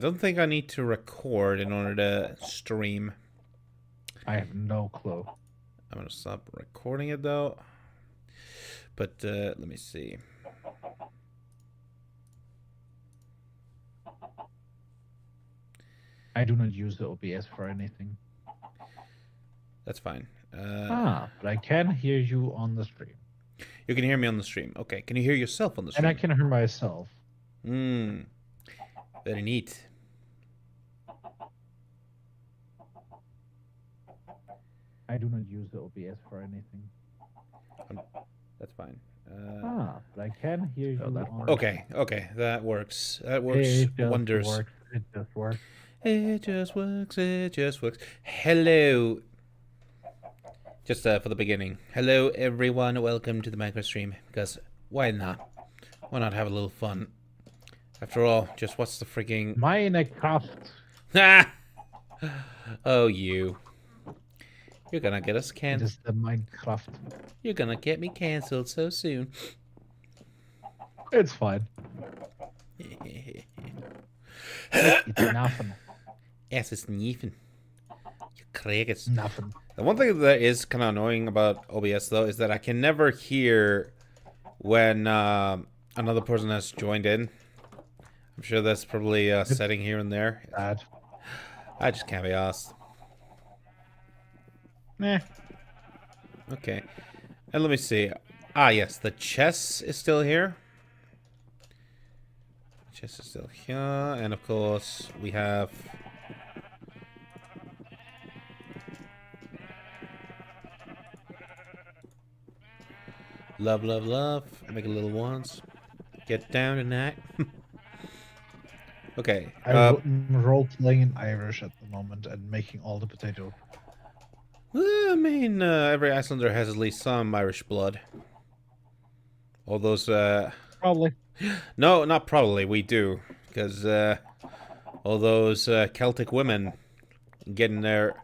I don't think I need to record in order to stream. I have no clue. I'm gonna stop recording it though. But let me see. I do not use the OBS for anything. That's fine. But I can hear you on the stream. You can hear me on the stream. Okay. Can you hear yourself on the stream? And I can hear myself. Very neat. I do not use the OBS for anything. That's fine. But I can hear you on Okay, that works. That works wonders. It just works. It just works. It just works. Hello. Just for the beginning. Hello, everyone. Welcome to the Minecraft stream. Because why not? Why not have a little fun? After all, just what's the freaking Minecraft. Ah! Oh, you. You're gonna get us It cancelled. is the Minecraft. You're gonna get me cancelled so soon. It's fine. It's nothing. Yes, it's nothing. You crickets. Nothing. The one thing that is kind of annoying about OBS though is that I can never hear when another person has joined in. I'm sure that's probably a setting here and there. Bad. I just can't be asked. Nah. Okay. And let me see. Ah, yes, the chest is still here. Chest is still here. And of course, we have... Love, love, love. Make a little ones. Get down tonight. Okay. I'm role-playing in Irish at the moment and making all the potatoes. I mean, every Icelander has at least some Irish blood. All those, Probably. No, not probably, we do. Because, all those Celtic women getting their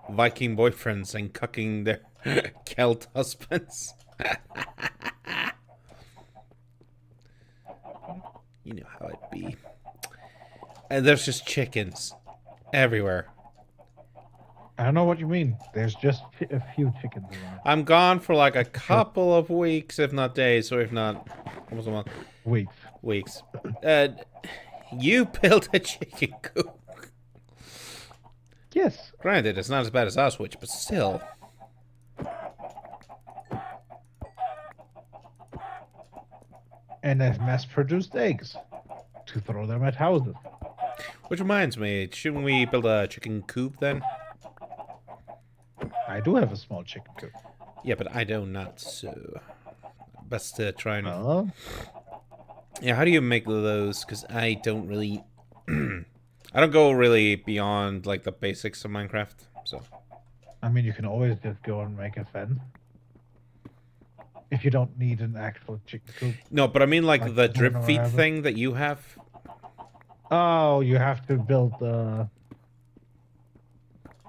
Viking boyfriends and cucking their Celt husbands. You know how it be. And there's just chickens everywhere. I don't know what you mean. There's just a few chickens around. I'm gone for like a couple of weeks, if not days, or if not almost a month. Weeks. You built a chicken coop. Yes. Granted, it's not as bad as Auschwitz, but still. And I've mass-produced eggs to throw them at houses. Which reminds me, shouldn't we build a chicken coop then? I do have a small chicken coop. Yeah, but I do not, so... Best to try and... Oh. Yeah, how do you make those? Because I don't really... I don't go really beyond, like, the basics of Minecraft, so... I mean, you can always just go and make a fence. If you don't need an actual chicken coop. No, but I mean, like the drip or feed whatever. thing that you have. Oh, you have to build the...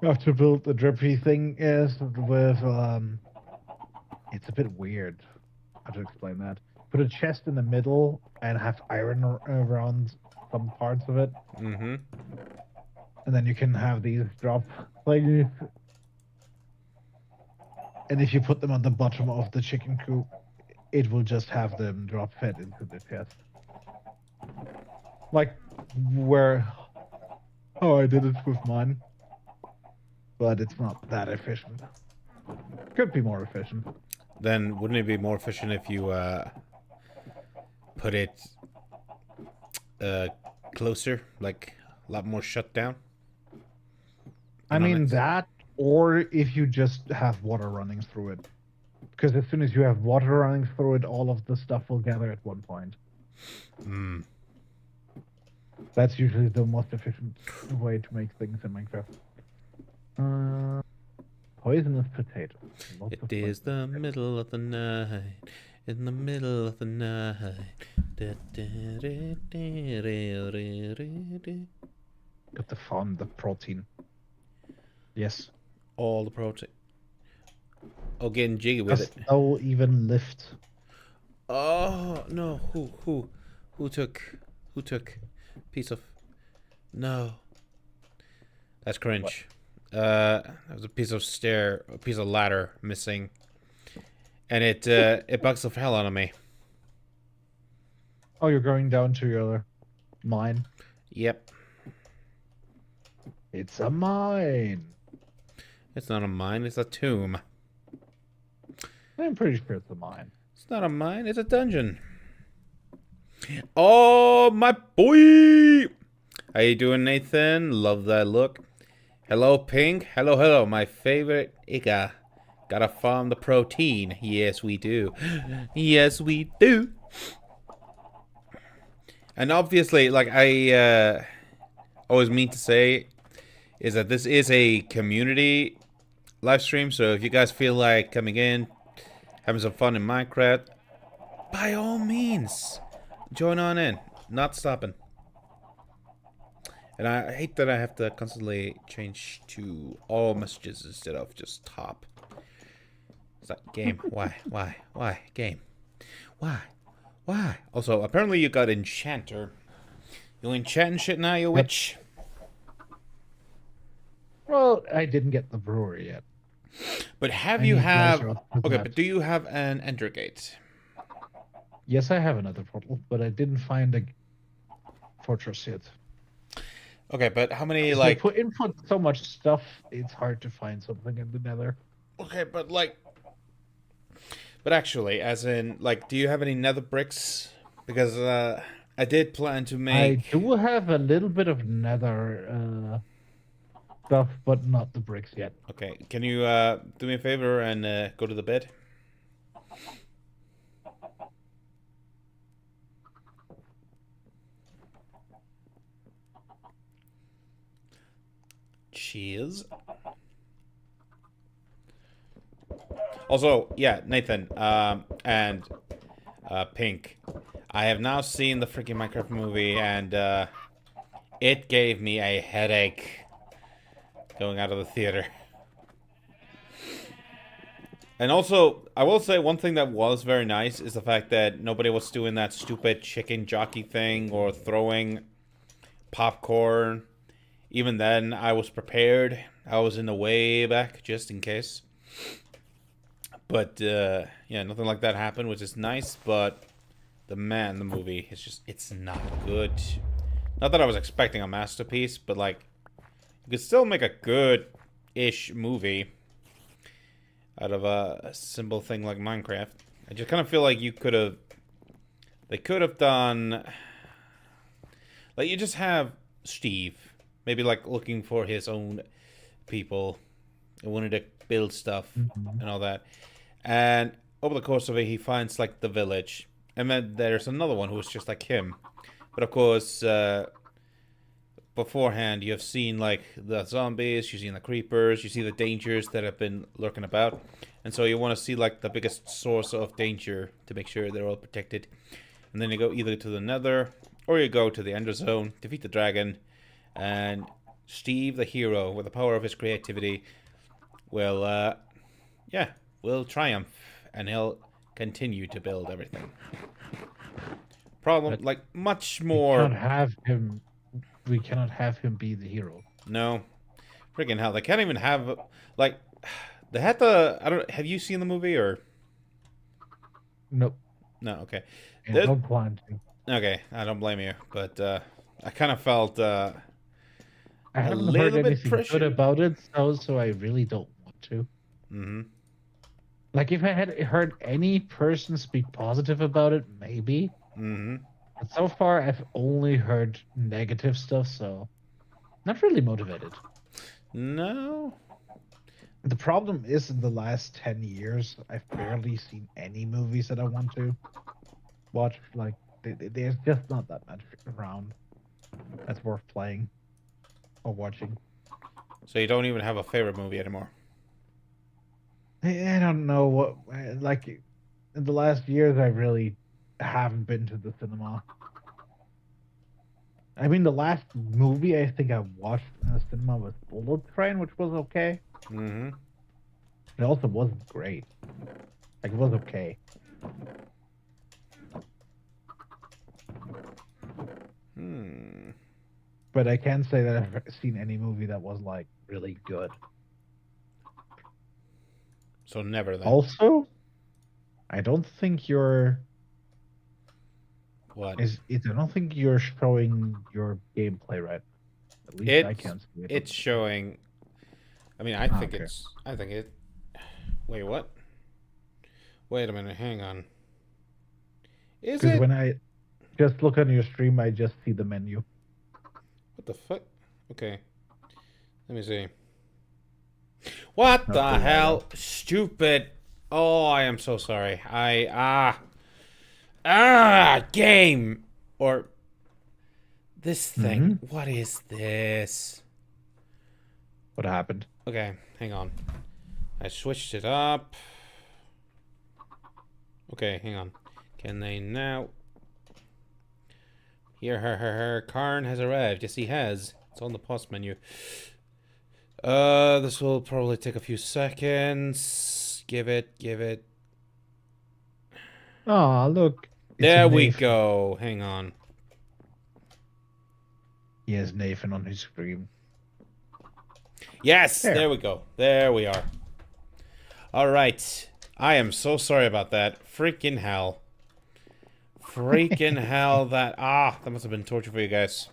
You have to build the drip feed thing is with, It's a bit weird how to explain that. Put a chest in the middle and have iron around some parts of it. Mm-hmm. And then you can have these drop things. And if you put them on the bottom of the chicken coop, it will just have them drop fed into the chest. Like where... Oh, I did it with mine. But it's not that efficient. Could be more efficient. Then wouldn't it be more efficient if you put it closer, like a lot more shut down? I mean that, or if you just have water running through it. Because as soon as you have water running through it, all of the stuff will gather at one point. Hmm. That's usually the most efficient way to make things in Minecraft. Poisonous potato. It is the middle of the night. In the middle of the night. Got the fun, the protein. Yes. All the protein. Oh, getting jiggy with it. No even lift. Oh no! Who took piece of No. That's cringe. There's a piece of ladder missing. And it bugs the hell out of me. Oh, you're going down to your mine. Yep. It's a mine. It's not a mine, it's a tomb. I'm pretty sure it's a mine. It's not a mine, it's a dungeon. Oh, my boy! How you doing, Nathan? Love that look. Hello, Pink. Hello, my favorite Iga. Gotta farm the protein. Yes, we do. Yes, we do. And obviously, like I always mean to say, is that this is a community live stream. So if you guys feel like coming in, having some fun in Minecraft, by all means, join on in. Not stopping. And I hate that I have to constantly change to all messages instead of just top. It's like, game, why, game, why? Also, apparently you got Enchanter. You enchanting shit now, you witch? Well, I didn't get the brewery yet. But have I you need have... pleasure for Okay, that. but do you have an Ender Gate? Yes, I have another portal, but I didn't find a fortress yet. Okay, but how many, They like... input so much stuff, it's hard to find something in the nether. Okay, but, like... But actually, as in, like, do you have any nether bricks? Because, I did plan to make... I do have a little bit of nether stuff, but not the bricks yet. Okay, can you, do me a favor and, go to the bed? Cheers. Also, yeah, Nathan, and Pink, I have now seen the freaking Minecraft movie, and it gave me a headache going out of the theater. And also, I will say one thing that was very nice is the fact that nobody was doing that stupid chicken jockey thing or throwing popcorn. Even then, I was prepared. I was in the way back, just in case. But, yeah, nothing like that happened, which is nice, but the movie, is just, it's not good. Not that I was expecting a masterpiece, but, like, you could still make a good-ish movie out of a simple thing like Minecraft. I just kind of feel like they could have done, like, you just have Steve, maybe, like, looking for his own people and wanted to build stuff and all that. And over the course of it, he finds, like, the village. And then there's another one who's just like him. But, of course, beforehand, you have seen, like, the zombies, you've seen the creepers, you see the dangers that have been lurking about. And so you want to see, like, the biggest source of danger to make sure they're all protected. And then you go either to the nether, or you go to the Ender Zone, defeat the dragon, and Steve, the hero, with the power of his creativity, will, will triumph, and he'll continue to build everything. Problem, But like, much We more... cannot have him be the hero. No. Freaking hell, they can't even have, like... They had the... have you seen the movie, or... Nope. No, okay. I There's- don't plan to. Okay, I don't blame you, but, I kind of felt, I haven't little heard bit anything pressured. good about it, so I really don't want to. Mm-hmm. Like, if I had heard any person speak positive about it, maybe. Mm-hmm. But so far, I've only heard negative stuff, so not really motivated. No? The problem is, in the last 10 years, I've barely seen any movies that I want to watch. Like, there's just not that much around that's worth playing or watching. So you don't even have a favorite movie anymore? I don't know what, like, in the last years, I really haven't been to the cinema. I mean, the last movie I think I watched in the cinema was Bullet Train, which was okay. Mm-hmm. It also wasn't great. Like, it was okay. but I can't say that I've seen any movie that was like really good. So never then. Also, I don't think you're What? I don't think you're showing your gameplay right. At least I can't see it. It's showing. I mean, I Ah, think okay. it's. I think it. Wait, what? Wait a minute. Hang on. Is Because it? when I just look on your stream, I just see the menu. What the fuck? Okay. Let me see. What Not the cool, hell? Stupid. Oh, I am so sorry. Game. Or this thing. What is this? What happened? Okay, hang on. I switched it up. Okay, hang on. Can they now? Here, her. Karn has arrived. Yes, he has. It's on the pause menu. This will probably take a few seconds. Give it. Oh, look. There we Nathan. go. Hang on. He has Nathan on his screen. Yes, there we go. There we are. All right. I am so sorry about that. Freaking hell. Freaking hell. That must have been torture for you guys.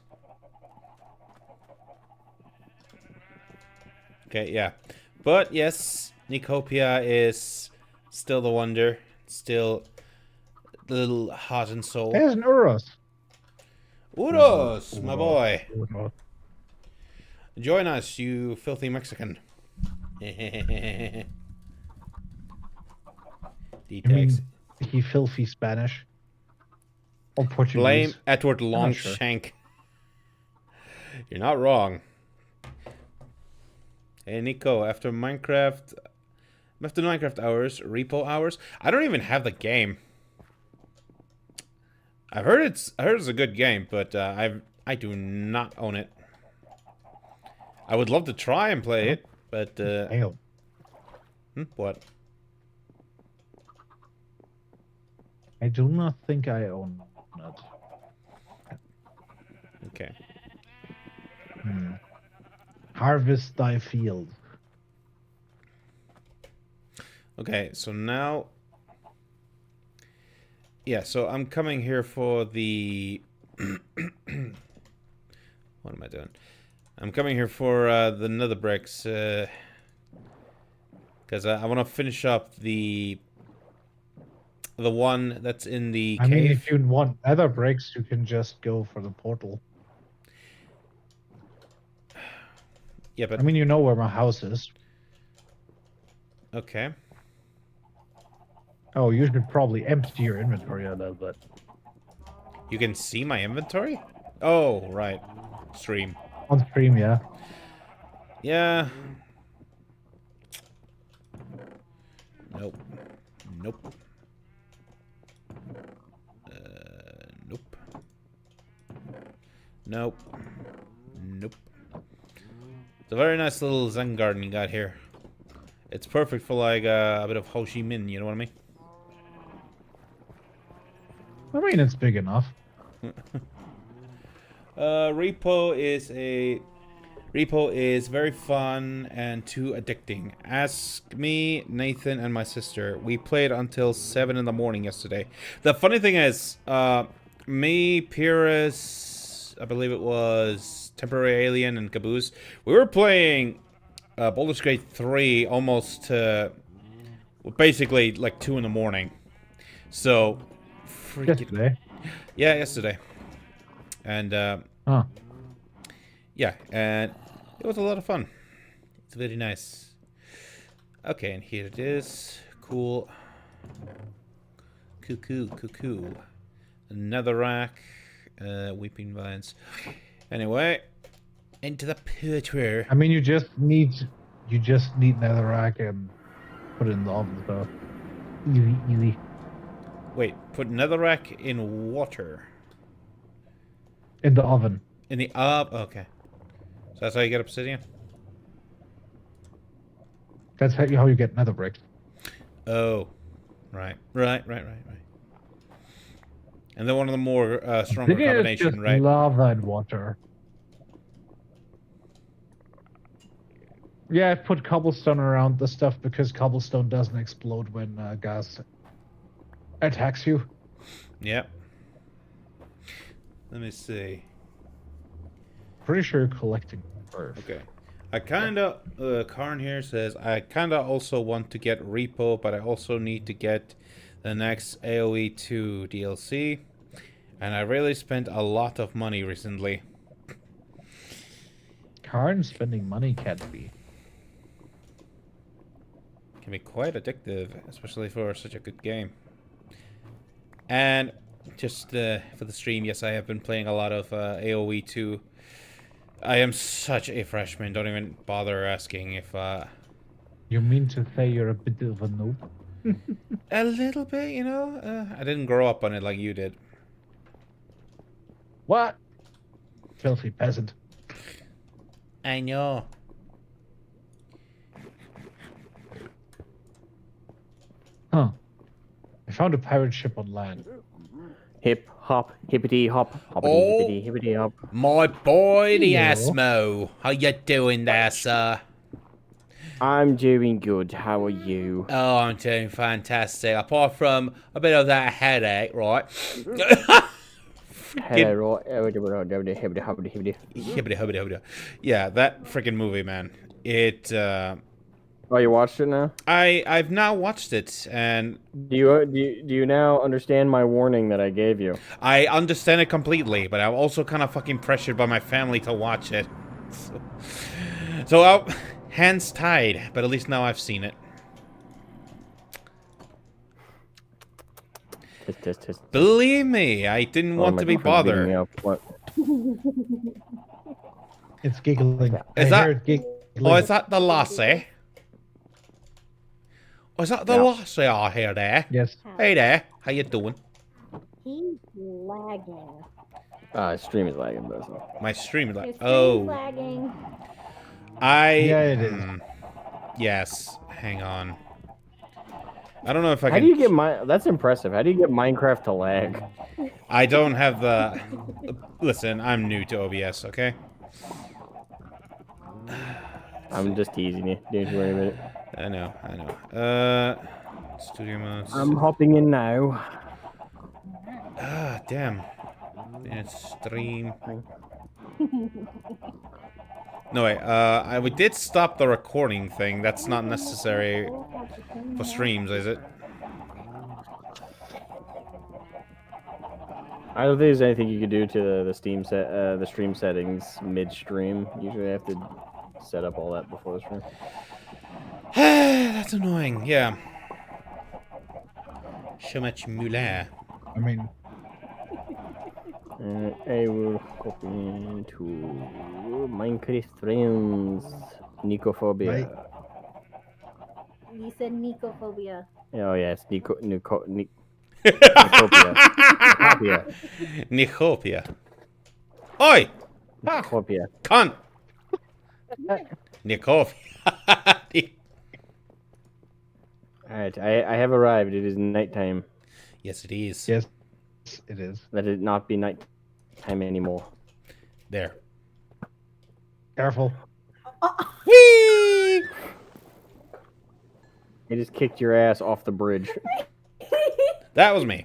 Okay, yeah. But yes, Nicopia is still the wonder. Still the little heart and soul. There's an Uros. Uros, my boy. Uros. Join us, you filthy Mexican. I mean, he filthy Spanish. Or Portuguese. Blame Edward Longshank. You're not wrong. Hey Nico, after Minecraft hours, repo hours. I don't even have the game. I heard it's a good game, but I do not own it. I would love to try and play it, but what? I do not think I own it. Okay. Harvest thy field. Okay, so now... Yeah, so I'm coming here for the... What am I doing? I'm coming here for the nether bricks, because I want to finish up the one that's in the cave. I mean, if you want nether bricks, you can just go for the portal. Yeah, but... I mean, you know where my house is. Okay. Oh, you should probably empty your inventory a little bit. You can see my inventory? Oh, right. Stream. On stream, yeah. Yeah. Nope. Nope. Nope. Nope. Nope. It's a very nice little Zen garden you got here. It's perfect for like a bit of Ho Chi Minh, you know what I mean? I mean, it's big enough. Repo is very fun and too addicting. Ask me, Nathan, and my sister. We played until 7 in the morning yesterday. The funny thing is, me, Pyrrhus, I believe it was Temporary Alien, and Caboose, we were playing Baldur's Gate 3 almost basically like 2 in the morning. So, Yesterday? Yeah, yesterday. And, yeah, and it was a lot of fun. It's very nice. Okay, and here it is. Cool. Cuckoo. Another rack. Weeping Vines. Anyway, into the portal. I mean, you just need netherrack and put it in the oven, so easy. Wait, put netherrack in water. In the oven. In the okay. So that's how you get obsidian? That's how you get nether bricks. Oh. Right. And then one of the more strong combination, just right? lava and water. Yeah, I put cobblestone around the stuff because cobblestone doesn't explode when gas attacks you. Yep. Let me see. Pretty sure you're collecting earth. Okay. I kinda, Karn here says, I kinda also want to get Repo, but I also need to get the next AoE 2 DLC. And I really spent a lot of money recently. Karn spending money can be. Can be quite addictive, especially for such a good game. And just for the stream, yes, I have been playing a lot of AoE 2. I am such a freshman, don't even bother asking if... You mean to say you're a bit of a noob? A little bit, you know? I didn't grow up on it like you did. What? Filthy peasant. I know. Huh. I found a pirate ship on land. Hip hop, hippity hop, hoppity Oh. hippity hippity hop. My boy, the Hello. Asmo. How you doing there, sir? I'm doing good. How are you? Oh, I'm doing fantastic. Apart from a bit of that headache, right? Hello, hippity hoppity hippity. Hibbity, hibbity, hibbity. Yeah, that freaking movie, man. It. Oh, you watched it now? I've now watched it, and Do you now understand my warning that I gave you? I understand it completely. But I'm also kind of fucking pressured by my family to watch it. So hands tied. But at least now I've seen it. Test. Believe me, I didn't want my to be girlfriend's beating me bothered. up. What? It's giggling. Is I that- hear it giggling. Oh, is that the lassie? Oh, is that the Yeah. lassie I hear there? Yes. Hey there, how you doing? He's lagging. Stream is lagging, but My stream is like, His stream's oh, lagging. Yeah, it is. Yes, hang on. I don't know if I how can. do you get That's impressive. How do you get Minecraft to lag? I don't have the. Listen, I'm new to OBS, okay? I'm just teasing you. Don't worry about it. I know. Studio modes. I'm hopping in now. Ah, damn. It's stream. No, wait, we did stop the recording thing. That's not necessary for streams, is it? I don't think there's anything you could do to the the stream settings midstream. Usually I have to set up all that before the stream. That's annoying, yeah. So much moulin. I mean, I will hop into Minecraft friends. Nicophobia. Right. You said Nicophobia. Oh yes, Nicophobia. Nicophobia. Nichopia. Oi! Nicophobia. Cunt! Nichopia. Alright, I have arrived. It is nighttime. Yes, it is. yes, it is. Let it not be nighttime anymore. There. Careful. Whee! I just kicked your ass off the bridge. That was me.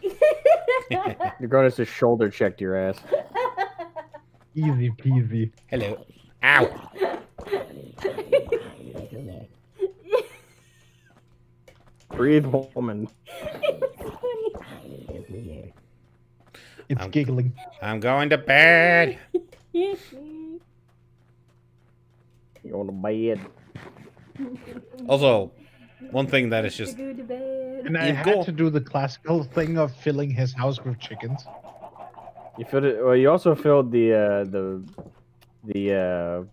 You're going to shoulder checked your ass. Easy peasy. Hello. Ow! Breathe, woman. It's giggling. I'm going to bed. You're on the bed. Also, one thing that is just Go to bed. And I You had go- to do the classical thing of filling his house with chickens. You filled it. Well, you also filled the I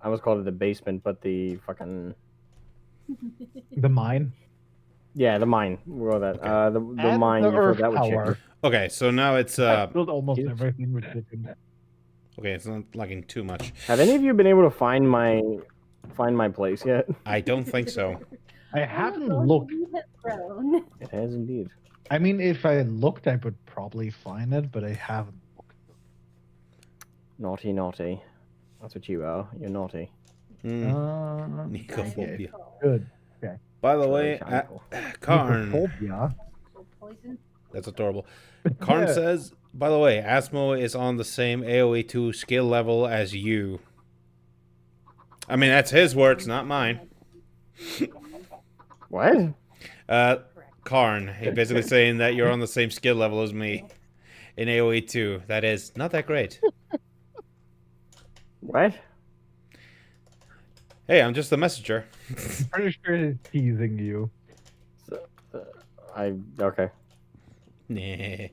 almost called it the basement, but the fucking The mine. yeah, the mine. We'll go with that. The And mine. the You filled earth that with tower. chicken. okay. So now it's I filled almost Huge. everything with chicken. okay. It's not lagging too much. Have any of you been able to find my place yet? I don't think so. I haven't looked. You have grown. It has indeed. I mean, if I looked, I would probably find it, but I haven't looked. Naughty, naughty. That's what you are. You're naughty. Nicophobia. Good. By the Really way, shiny cool. Karn. Nicophobia. Poison. That's adorable. Karn Yeah. says, by the way, Asmo is on the same AoE 2 skill level as you. I mean, that's his words, not mine. What? Karn, he's basically saying that you're on the same skill level as me in AoE 2. That is not that great. What? Hey, I'm just the messenger. Pretty sure he's teasing you. So, okay. Nah.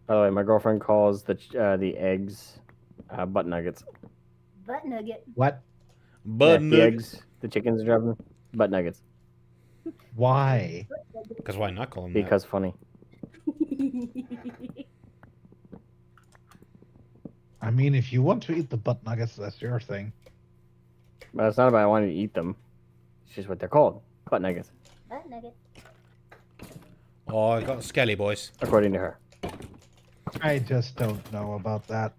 By the way, my girlfriend calls the eggs butt nuggets. Butt nugget. What? But Yeah, the eggs, the chickens are dropping butt nuggets Why? Because why not call him because funny. I mean, if you want to eat the butt nuggets, that's your thing. But it's not about I wanting to eat them. It's just what they're called, butt nuggets, Butt nugget. that? Oh, I got Skelly, boys. according to her. I just don't know about that.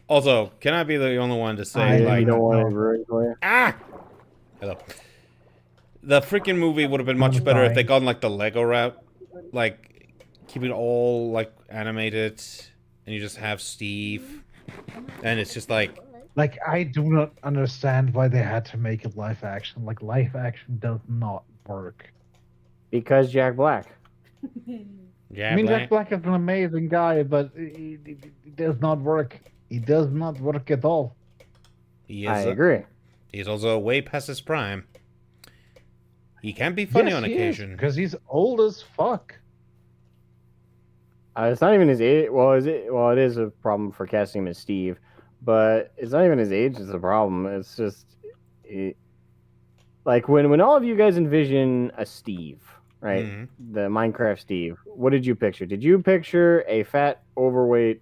Also, can I be the only one to say, I- You like... don't want no. to ruin for you. Ah! Hello. The freaking movie would have been much I'm better if sorry. they gone, like, the Lego route. Like, keep it all, like, animated. And you just have Steve. And it's just like... Like, I do not understand why they had to make it live action. Like, live action does not work. Because Jack Black. Yeah, I mean, Black. Jack Black is an amazing guy, but he does not work. He does not work at all. He I is, agree. he's also way past his prime. He can be funny on occasion. Because he's old as fuck. It's not even his age. Well, is it? Well, it is a problem for casting him as Steve, but it's not even his age that's a problem. It's just, like when all of you guys envision a Steve, right? Mhm. The Minecraft Steve. What did you picture? Did you picture a fat, overweight,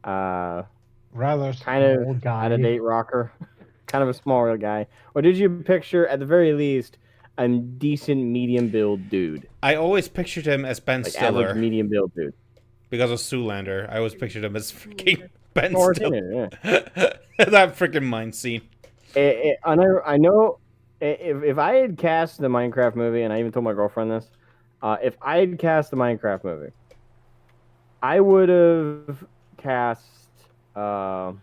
Rather kind of small guy. out of date rocker, kind of a smaller guy, or did you picture at the very least a decent medium build dude, I always pictured him as Ben like Stiller. average medium build dude? Because of Zoolander. I always pictured him as freaking Ben Or Stiller. yeah. That freaking mine scene. I know if I had cast the Minecraft movie, and I even told my girlfriend this, if I had cast the Minecraft movie, I would have cast crap,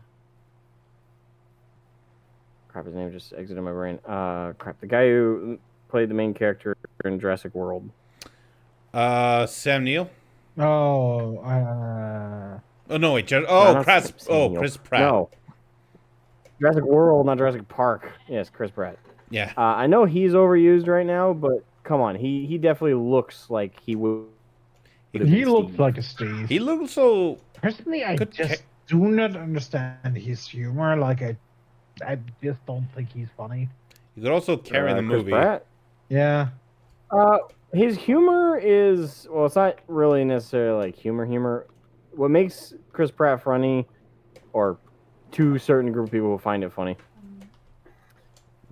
his name just exited my brain. Crap, the guy who played the main character in Jurassic World. Sam Neill? Oh, Oh no, wait. No, not Chris. Sam Oh, Neill. Chris Pratt. No. Jurassic World, not Jurassic Park. Yes, Chris Pratt. Yeah. I know he's overused right now, but come on, he definitely looks like he would. he looks like a Steve. He looks so. Personally, I Good just do not understand his humor. Like, I just don't think he's funny. You could also carry the Chris movie. Pratt? Yeah. His humor is, well, it's not really necessarily like humor. What makes Chris Pratt funny, or to a certain group of people who find it funny,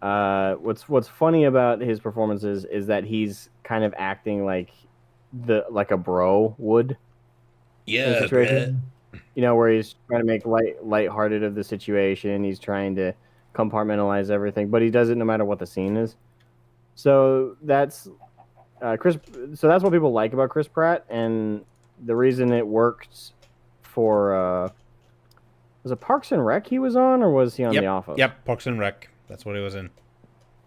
what's funny about his performances is that he's kind of acting like a bro would. Yeah. situation. You know, where he's trying to make lighthearted of the situation. He's trying to compartmentalize everything, but he does it no matter what the scene is. So that's So that's what people like about Chris Pratt, and the reason it worked for was it Parks and Rec he was on, or was he on Yep, The Office? Yep, Parks and Rec. That's what he was in.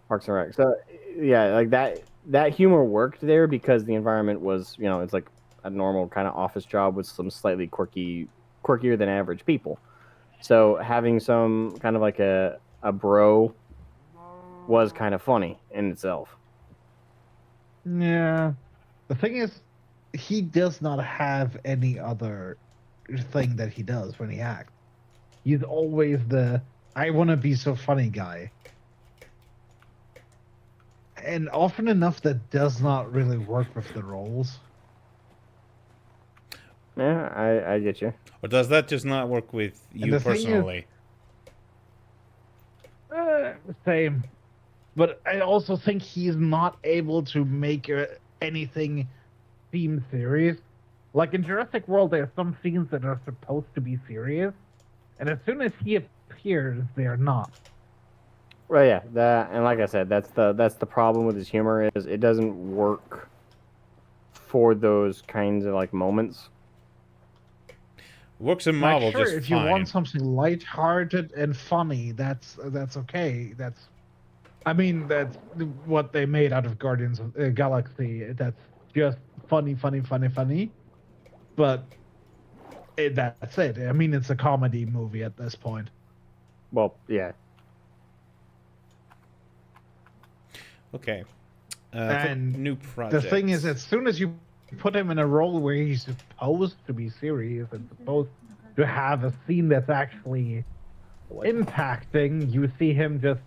Parks and Rec. So yeah, like that humor worked there because the environment was, you know, it's like a normal kind of office job with some slightly quirkier than average people. So having some kind of like a bro was kind of funny in itself. Yeah. The thing is, he does not have any other thing that he does when he acts. He's always the I want to be so funny guy. And often enough, that does not really work with the roles. Yeah, I get you. Or does that just not work with you the thing is- personally? Same. But I also think he's not able to make anything seem serious. Like in Jurassic World, there are some scenes that are supposed to be serious, And as soon as he appears, they are not. Well, yeah, that and like I said, that's the problem with his humor is it doesn't work for those kinds of like moments. Works in Like, Marvel sure, just if fine. you want something lighthearted and funny, that's okay. That's what they made out of Guardians of the Galaxy. That's just funny. But that's it. I mean, it's a comedy movie at this point. Well, yeah, Okay. And new projects. The thing is, as soon as you put him in a role where he's supposed to be serious and supposed to have a scene that's actually impacting, you see him just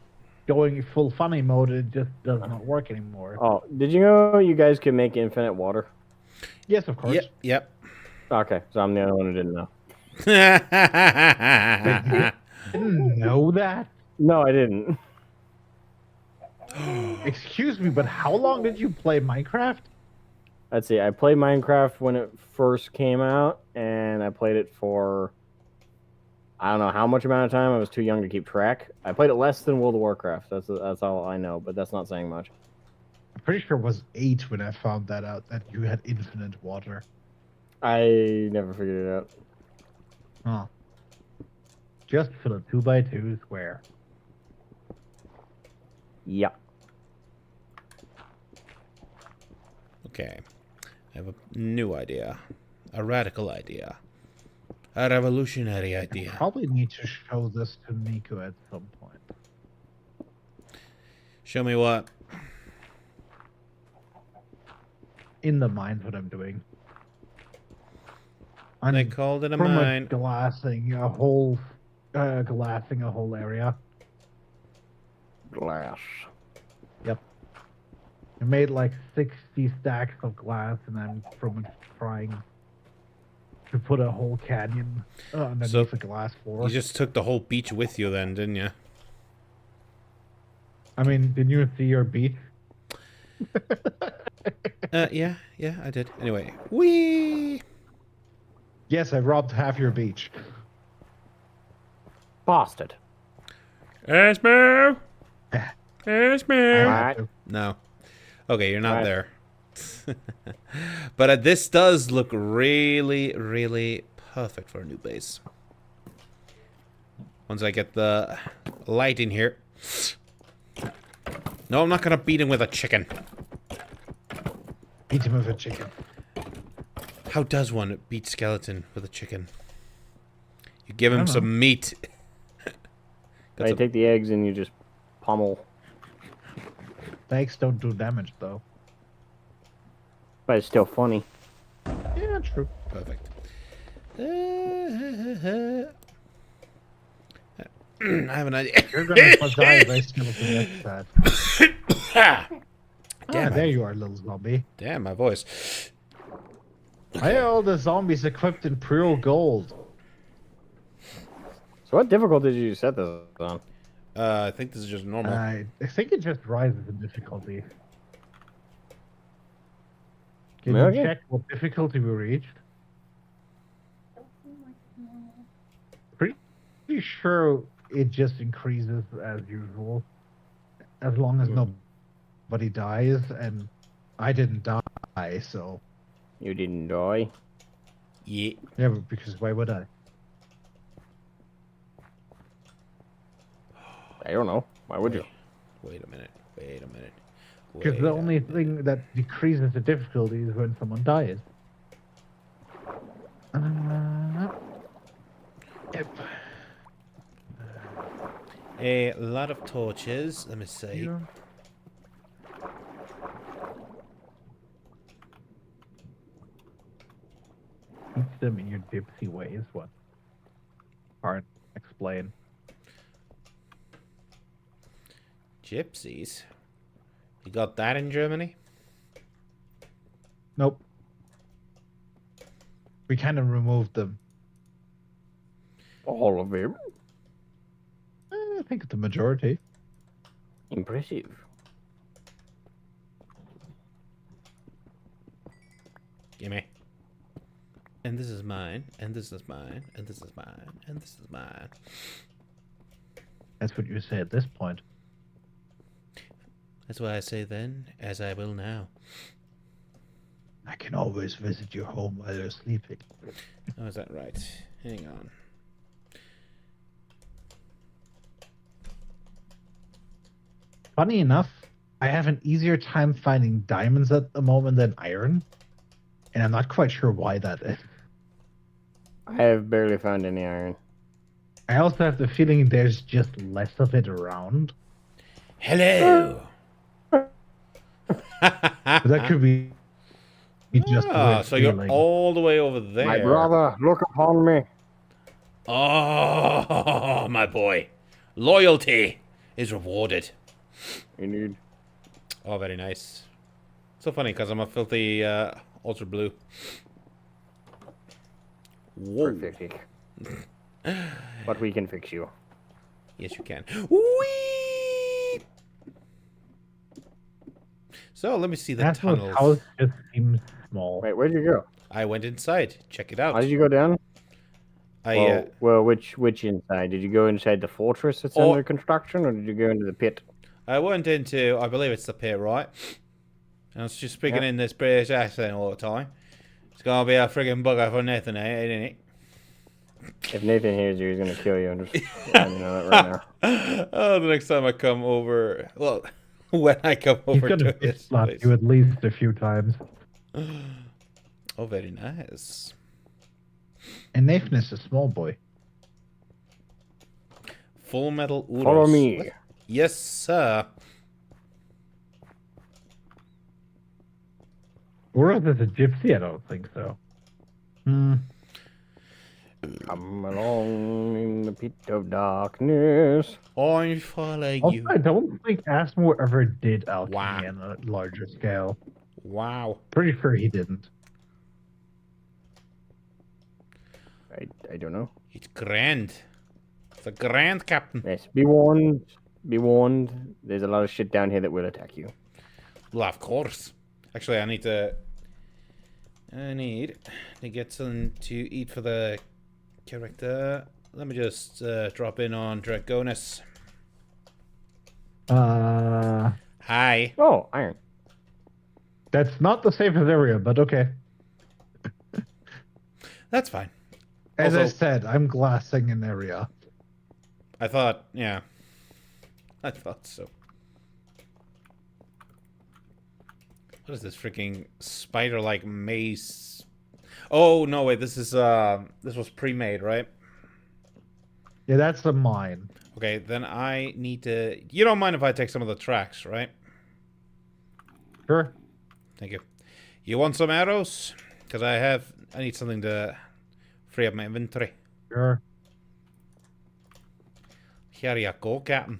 going full funny mode. It just does not work anymore. Oh, did you know you guys can make infinite water? Yes, of course. Yep. Okay, so I'm the only one who didn't know. Didn't know that. No, I didn't. Excuse me, but how long did you play Minecraft? Let's see. I played Minecraft when it first came out, and I played it for I don't know how much amount of time. I was too young to keep track. I played it less than World of Warcraft. That's all I know, but that's not saying much. I'm pretty sure it was 8 when I found that out, that you had infinite water. I never figured it out. Huh. Just fill a 2x2 square. Yeah. Okay. I have a new idea. A radical idea. A revolutionary idea. Probably need to show this to Nico at some point. Show me what? In the mind, what I'm doing. They called it a pretty much mine. glassing a whole area. Glass. Yep. I made like 60 stacks of glass, and I'm pretty much trying to put a whole canyon underneath So, the glass floor. You just took the whole beach with you then, didn't you? I mean, did you see your beach? Yeah, I did. Anyway, whee! Yes, I robbed half your beach. Bastard. Esmo! I Esmo! had to. No. Okay, you're not Right. there. But this does look really, really perfect for a new base. Once I get the light in here. No, I'm not gonna beat him with a chicken. Beat him with a chicken. How does one beat skeleton with a chicken? You give him I don't some meat. Got I some- take the eggs and you just pummel. The eggs don't do damage, though. But it's still funny. Yeah, true. Perfect. I have an idea. You're gonna die by skeleton next time. Damn, There you are, little zombie. Damn, my voice. Why are all the zombies equipped in pure gold? So what difficulty did you set this on? I think this is just normal. I think it just rises in difficulty. Can Okay. you check what difficulty we reached? Pretty sure it just increases as usual. As long as nobody dies, and I didn't die, so... You didn't die. Yeah. Yeah, but because why would I? I don't know. Why would you? Wait a minute. Because the only thing that decreases the difficulty is when someone dies. Yep. A lot of torches. Let me see. Yeah. Teach them in your gypsy ways. What? Hard. Explain. Gypsies. You got that in Germany? Nope. We kind of removed them. All of them. I think the majority. Impressive. Gimme. And this is mine. And this is mine. And this is mine. And this is mine. That's what you say at this point. That's why I say then, as I will now. I can always visit your home while you're sleeping. Oh, is that right? Hang on. Funny enough, I have an easier time finding diamonds at the moment than iron. And I'm not quite sure why that is. I have barely found any iron. I also have the feeling there's just less of it around. Hello! But that could be just the way Ah, it's so you're feeling. all the way over there. My brother, look upon me. Oh, my boy. Loyalty is rewarded. Indeed. Oh, very nice. So funny, because I'm a filthy ultra blue. Whoa. Perfect. But we can fix you. Yes, you can. Whee! So, let me see the Castle's tunnels. house just seems small. Wait, where'd you go? I went inside. Check it out. How did you go down? I Well, which inside? Did you go inside the fortress that's Oh. under construction, or did you go into the pit? I went into, I believe it's the pit, right? And I was just speaking Yep. in this British accent all the time. It's gonna be a friggin' bugger for Nathan, isn't it? If Nathan hears you, he's gonna kill you. I'm just letting you know that right now. Oh, the next time I come over, well, when I come He's over gonna to his fist slap place. you at least a few times. Oh, very nice. And Nathan is a small boy. Full Metal Uros. Follow me. Yes, sir. Uros is a gypsy? I don't think so. Come along in the pit of darkness. I follow Also, you. I don't think Asmore ever did alchemy Wow. on a larger scale. Wow. Pretty sure he didn't. I don't know. It's grand. It's a grand, Captain. Yes, be warned. Be warned. There's a lot of shit down here that will attack you. Well, of course. Actually, I need to get something to eat for the character. Let me just drop in on Dragonus. Hi. Oh, iron. That's not the safest area, but okay. That's fine. As I Also- said, I'm glassing an area. I thought, yeah. I thought so. What is this freaking spider-like maze? Oh, no, wait, this was pre-made, right? Yeah, that's a mine. Okay, then I need to... You don't mind if I take some of the tracks, right? Sure. Thank you. You want some arrows? Because I need something to free up my inventory. Sure. Here you go, Captain.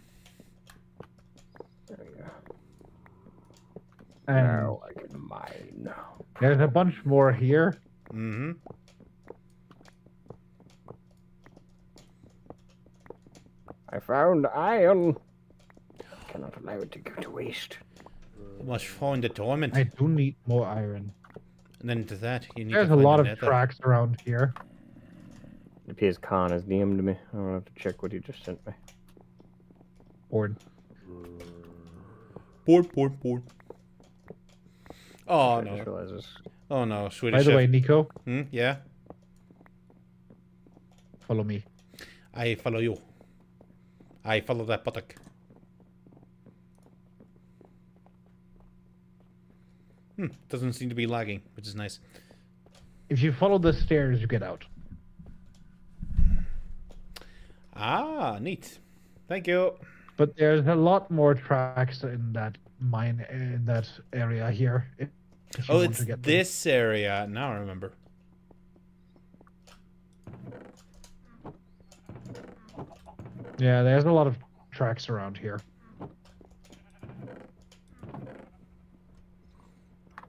There we go. And Now I can mine. there's a bunch more here. Mm-hmm. I found iron. Cannot allow it to go to waste. You must find the diamond. I do need more iron. And then to that, you need There's to a find lot the of nether. tracks around here. It appears Khan has DM'd me. I'm gonna have to check what he just sent me. Board. Board. Oh, I no. just realized this. Oh, no. Swedish By the chef. way, Nico, Yeah? follow me. I follow you. I follow that buttock. Doesn't seem to be lagging, which is nice. If you follow the stairs, you get out. Ah, neat. Thank you. But there's a lot more tracks in that mine, in that area here. If you Oh, want it's to get them. this area. Now I remember. Yeah, there's a lot of tracks around here.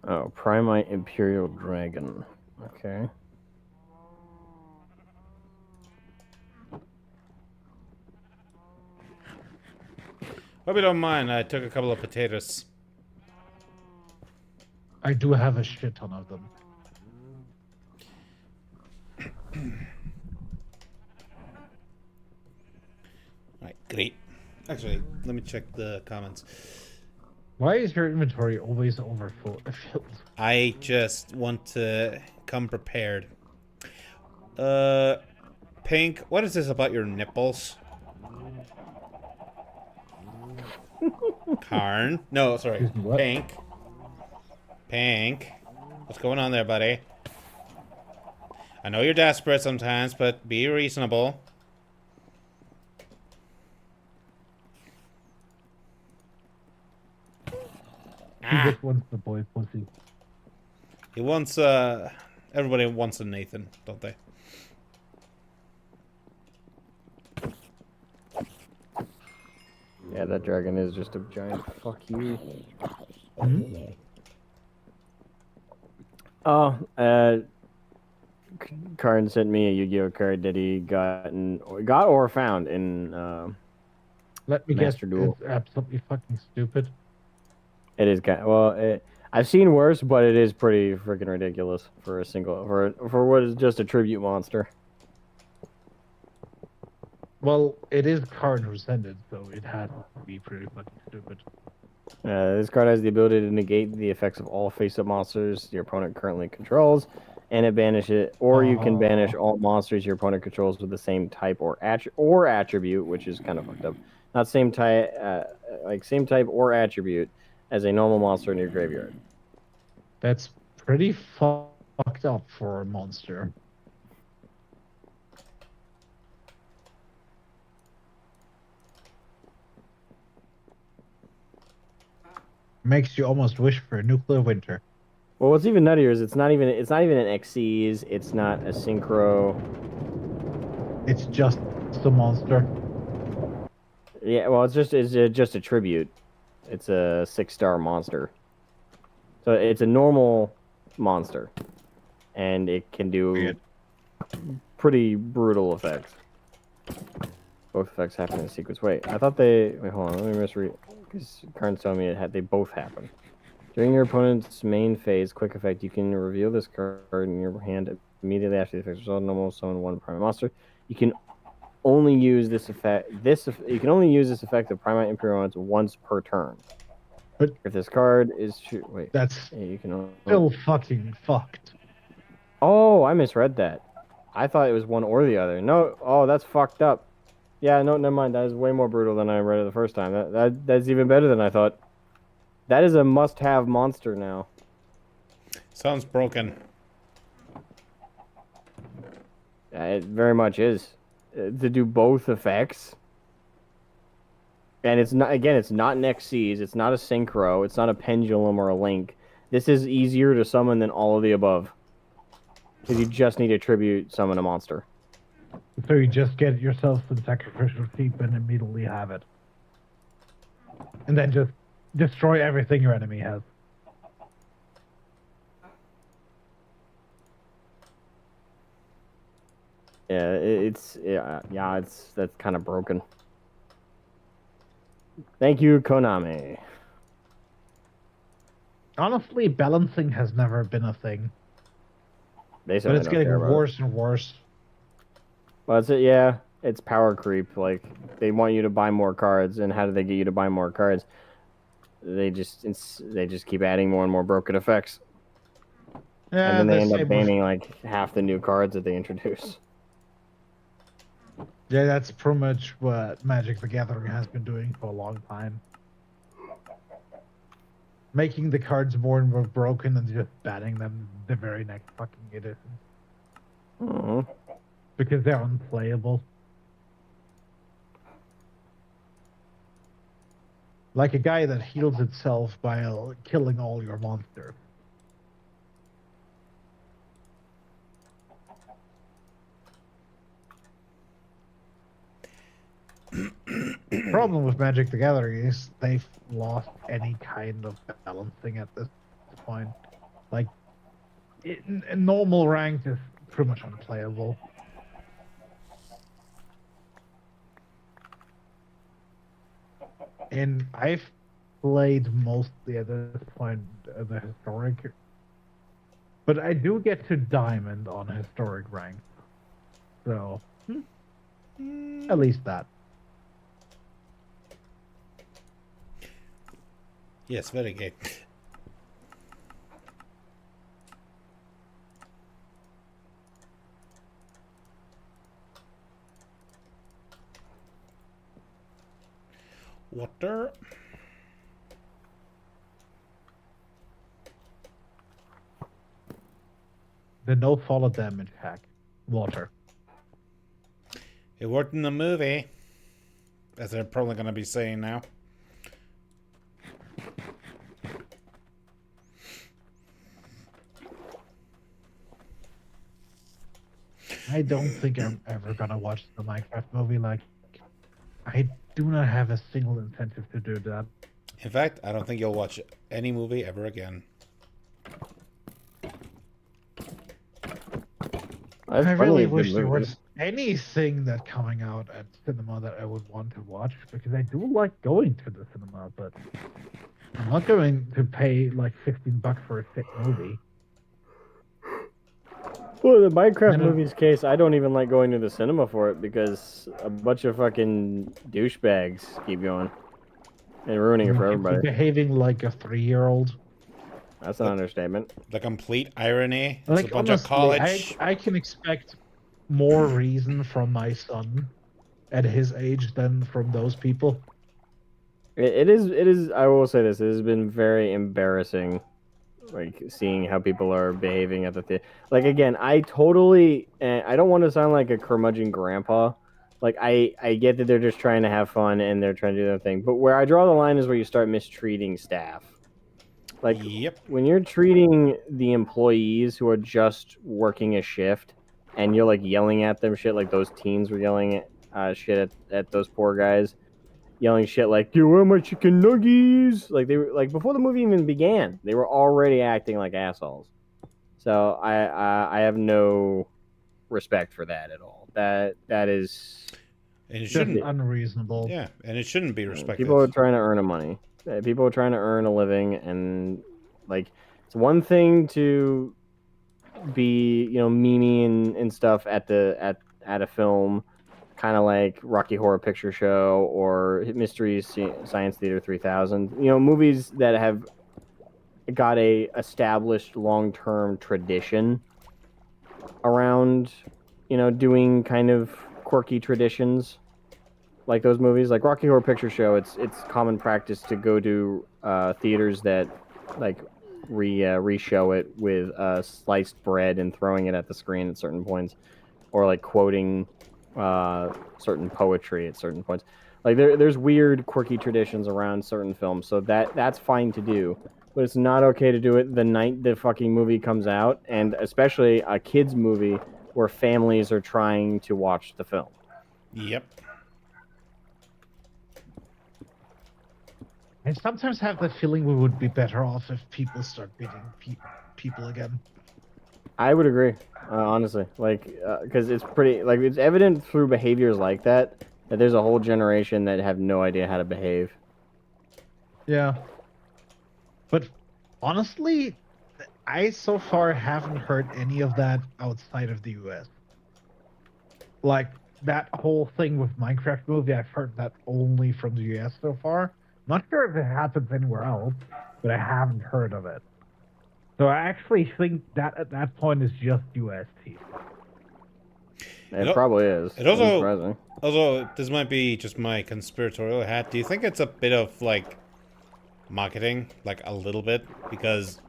Oh, Primite Imperial Dragon. Okay. Hope you don't mind. I took a couple of potatoes. I do have a shit ton of them. Right, great. Actually, let me check the comments. Why is your inventory always overfilled? I just want to come prepared. Pink, what is this about your nipples? Karn? No, sorry. Excuse me, what? Pink. Pink. What's going on there, buddy? I know you're desperate sometimes, but be reasonable. He just wants the boy pussy. He wants, everybody wants a Nathan, don't they? Yeah, that dragon is just a giant fuck you. Oh, Karn sent me a Yu-Gi-Oh card that he got or found in Let me guess, Master Duel. it's absolutely fucking stupid. It is kind I've seen worse, but it is pretty freaking ridiculous for a single for what is just a tribute monster. Well, it is card rescinded, so it had to be pretty fucking stupid. This card has the ability to negate the effects of all face-up monsters your opponent currently controls, and it banishes, or you can banish all monsters your opponent controls with the same type or attribute, which is kind of fucked up. Not same type, same type or attribute as a normal monster in your graveyard. That's pretty fucked up for a monster. Makes you almost wish for a nuclear winter. Well, what's even nuttier is it's not even an Xyz, it's not a synchro. It's just the monster. Yeah, well, it's just a tribute. It's a 6-star monster. So it's a normal monster, and it can do Weird. pretty brutal effects. Both effects happen in sequence. Wait, I thought they. Wait, hold on. Let me misread. Because Karn's telling me they both happen. During your opponent's main phase, quick effect, you can reveal this card in your hand immediately after the effect result. Normal summon one prime monster. You can only use this effect. You can only use this effect of Primite Imperial once per turn. But if this card is wait, that's yeah, you can still fucking fucked. Oh, I misread that. I thought it was one or the other. No, oh, that's fucked up. Yeah, no, never mind. That is way more brutal than I read it the first time. That's even better than I thought. That is a must-have monster now. Sounds broken. It very much is. To do both effects. And it's not, again, it's not an Xyz, it's not a synchro, it's not a pendulum or a link. This is easier to summon than all of the above. Because you just need to tribute summon a monster. So you just get yourself some sacrificial sheep and immediately have it. And then just destroy everything your enemy has. Yeah, that's kind of broken. Thank you, Konami. Honestly, balancing has never been a thing. But it's getting worse and worse. Well, it's power creep. Like, they want you to buy more cards, and how do they get you to buy more cards? They just keep adding more and more broken effects. Yeah, and then they end up banning like half the new cards that they introduce. Yeah, that's pretty much what Magic the Gathering has been doing for a long time. Making the cards more and more broken and just banning them the very next fucking edition. Mm-hmm. Because they're unplayable. Like a guy that heals itself by killing all your monsters. Problem with Magic the Gathering is they've lost any kind of balancing at this point. Like, in normal rank is pretty much unplayable. And I've played mostly at this point the historic, but I do get to diamond on historic rank, so at least that. Yes, very gay. Water. The no fall damage hack. Water. It worked in the movie, as they're probably going to be saying now. I don't think I'm ever gonna watch the Minecraft movie. Like, I do not have a single incentive to do that. In fact, I don't think you'll watch any movie ever again. There's I plenty really of good wish there movies. was anything that coming out at cinema that I would want to watch, because I do like going to the cinema, but I'm not going to pay like $15 for a sick movie. Well, the Minecraft I don't- movie's case, I don't even like going to the cinema for it because a bunch of fucking douchebags keep going and ruining it for People everybody. behaving like a 3-year-old. That's an understatement. The complete irony. It's Like, a bunch of honestly, college. I can expect more reason from my son at his age than from those people. It is. I will say this: it has been very embarrassing, like seeing how people are behaving at the theater. Like again, I totally. I don't want to sound like a curmudgeon grandpa. Like I get that they're just trying to have fun and they're trying to do their thing. But where I draw the line is where you start mistreating staff. Like Yep. when you're treating the employees who are just working a shift, and you're like yelling at them shit, like those teens were yelling shit at those poor guys. Yelling shit like "You want my chicken nuggies?" Like they were like before the movie even began, they were already acting like assholes. So I have no respect for that at all. That is And it Just shouldn't. unreasonable. Yeah, and it shouldn't be respected. people are trying to earn a money. People are trying to earn a living, and like it's one thing to be memey and stuff at a film. Kind of like Rocky Horror Picture Show or Mystery Science Theater 3000. Movies that have got a established long-term tradition around, doing kind of quirky traditions like those movies. Like Rocky Horror Picture Show, it's common practice to go to theaters that like re-show it with sliced bread and throwing it at the screen at certain points, or like quoting certain poetry at certain points. Like there's weird, quirky traditions around certain films, so that's fine to do. But it's not okay to do it the night the fucking movie comes out, and especially a kids movie where families are trying to watch the film. Yep. I sometimes have the feeling we would be better off if people start beating people again. I would agree, honestly. Like, because it's pretty, like, it's evident through behaviors like that there's a whole generation that have no idea how to behave. Yeah. But honestly, I so far haven't heard any of that outside of the US. Like, that whole thing with Minecraft movie, I've heard that only from the US so far. Not sure if it happens anywhere else, but I haven't heard of it. So I actually think that at that point is just UST. It probably is. It also- Surprising. Although this might be just my conspiratorial hat, do you think it's a bit of like marketing, like a little bit, because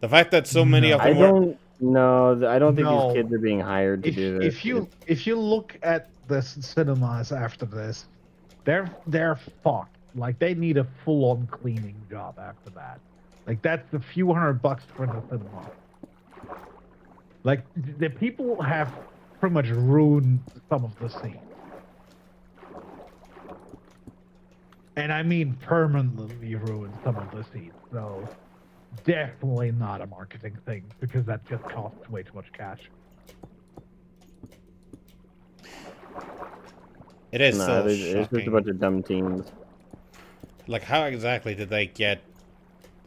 the fact that so many of I them were don't know. I don't think No. these kids are being hired to do this. If you look at the cinemas after this, they're fucked. Like they need a full-on cleaning job after that. Like that's a few $100 for the cinema. Like the people have pretty much ruined some of the scenes. And I mean permanently ruined some of the scenes. So definitely not a marketing thing because that just costs way too much cash. it is No, so it's just a shocking. bunch of dumb teens. Like how exactly did they get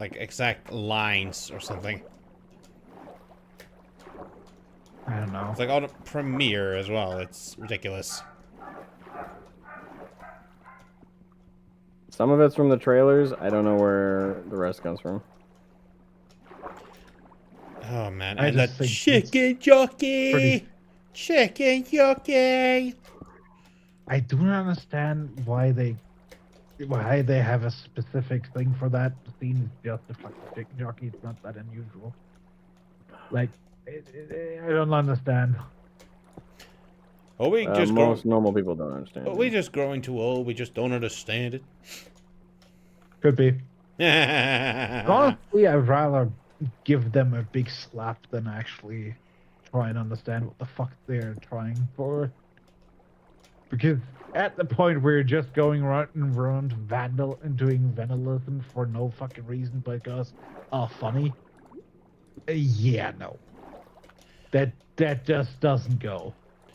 like exact lines or something? I don't know. It's like on a premiere as well. It's ridiculous. Some of it's from the trailers. I don't know where the rest comes from. Oh man, I and just that think chicken jockey, pretty- chicken jockey. I do not understand why they have a specific thing for that. The scene is just a fucking chicken jockey. It's not that unusual. Like, I don't understand. Oh, we just Most normal people don't understand. we just growing too old. We just don't understand it. Could be. Honestly, Honestly, I'd rather give them a big slap than actually try and understand what the fuck they're trying for. Because at the point where you're just going around vandal and doing vandalism for no fucking reason because funny. Yeah, no. That just doesn't go.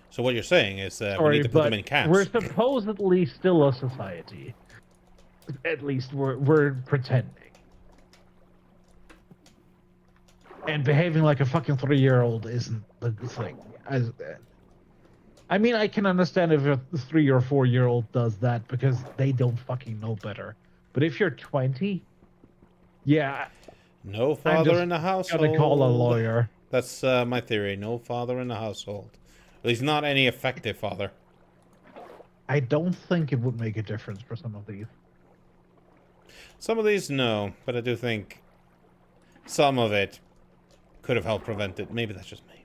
so what you're saying is we Sorry, need to put them but in camps. we're supposedly still a society. At least we're pretending. And behaving like a fucking 3-year-old isn't the thing. I mean, I can understand if a 3 or 4-year-old does that because they don't fucking know better. But if you're 20, yeah, No I'm father just in the household. gotta call a lawyer. That's my theory. No father in the household. At least not any effective father. I don't think it would make a difference for some of these. Some of these, no, but I do think some of it could have helped prevent it. Maybe that's just me.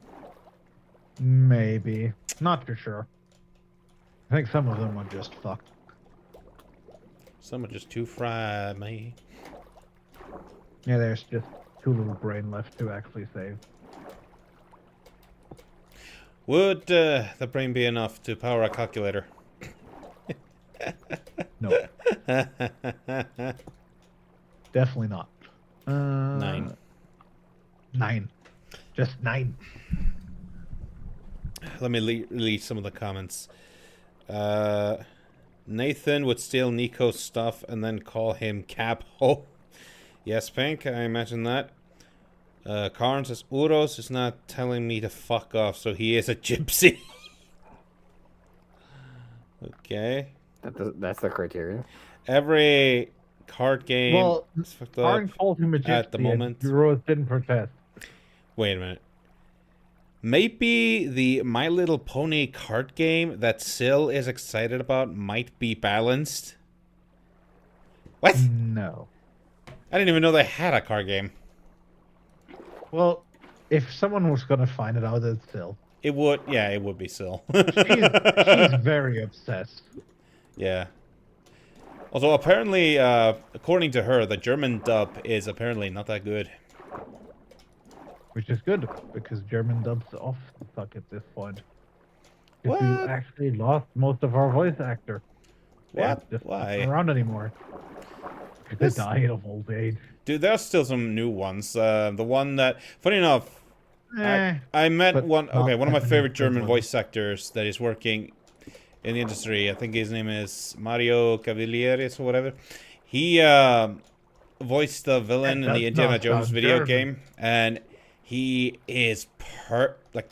Maybe. Not for sure. I think some of them are just fucked. Some are just too fried, me. Yeah, there's just too little brain left to actually save. Would the brain be enough to power a calculator? No, definitely not. 9. 9. Just 9. Let me read some of the comments. Nathan would steal Nico's stuff and then call him Cab-Ho. Yes, Pink, I imagine that. Karn says, Uros is not telling me to fuck off, so he is a gypsy. Okay. That's the criteria. Every card game Well, is fucked up. Arn called him a gypsy at the moment. and Rose didn't protest. Wait a minute. Maybe the My Little Pony card game that Syl is excited about might be balanced? What? No. I didn't even know they had a card game. Well, if someone was gonna find it out, it's Syl. It would, yeah, it would be Syl. She's very obsessed. Yeah. Also, apparently, according to her, the German dub is apparently not that good. Which is good, because German dubs off the suck at this point. If What? we actually lost most of our voice actor. What? Just Why? not around anymore. Because This- they died of old age. Dude, there's still some new ones. The one that, funny enough, Eh, I met but one. not Okay, one of my that many favorite good German ones. voice actors that is working in the industry. I think his name is Mario Cavallieres or whatever. He voiced the villain That in the does Indiana not Jones sound video German. game, and he is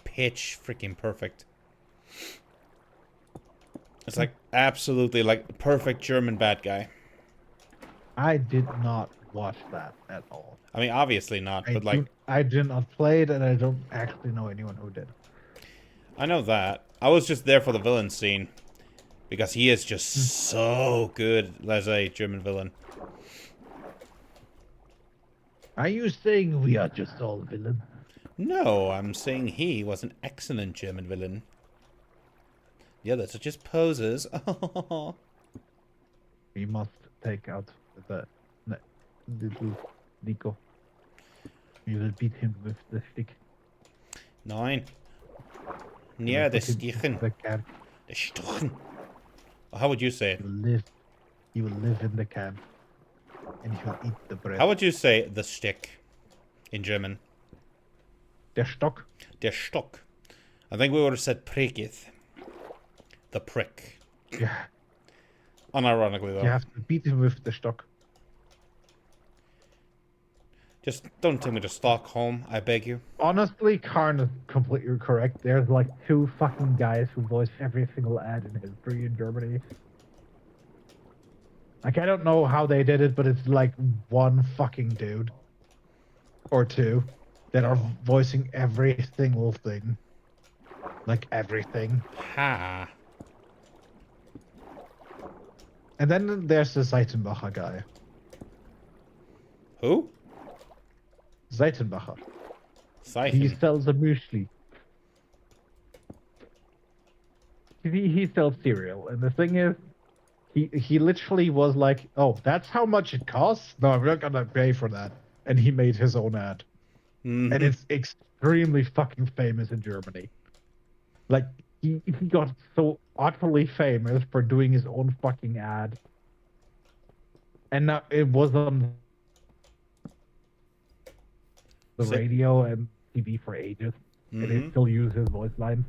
pitch freaking perfect. It's like absolutely like perfect German bad guy. I did not watch that at all. I mean, obviously not, but like I did not play it, and I don't actually know anyone who did. I know that. I was just there for the villain scene. Because he is just so good as a German villain. Are you saying we are just all villains? No, I'm saying he was an excellent German villain. The others are just posers. We must take out the little Nico. We will beat him with the stick. Nein. We Ja, will the put him in Stichen. The camp. The Stochen. How would you say it? He will live in the camp, and he will eat the bread. How would you say the stick in German? Der Stock. Der Stock. I think we would have said pricketh. The prick. Yeah, Unironically, though. you have to beat him with the stock. Just don't take me to Stockholm, I beg you. Honestly, Karn is completely correct. There's like 2 fucking guys who voice every single ad in history in Germany. Like, I don't know how they did it, but it's like one fucking dude or two that are voicing every single thing. Like, everything. Ha. And then there's the Seitenbacher guy. Who? Seitenbacher. He Siphon. sells a muesli. He sells cereal, and the thing is, he literally was like, "Oh, that's how much it costs? No, I'm not gonna pay for that." And he made his own ad, and Mhm. it's extremely fucking famous in Germany. Like he got so utterly famous for doing his own fucking ad, and now it was on the Say- radio and TV for ages, and they Mhm. still use his voice lines.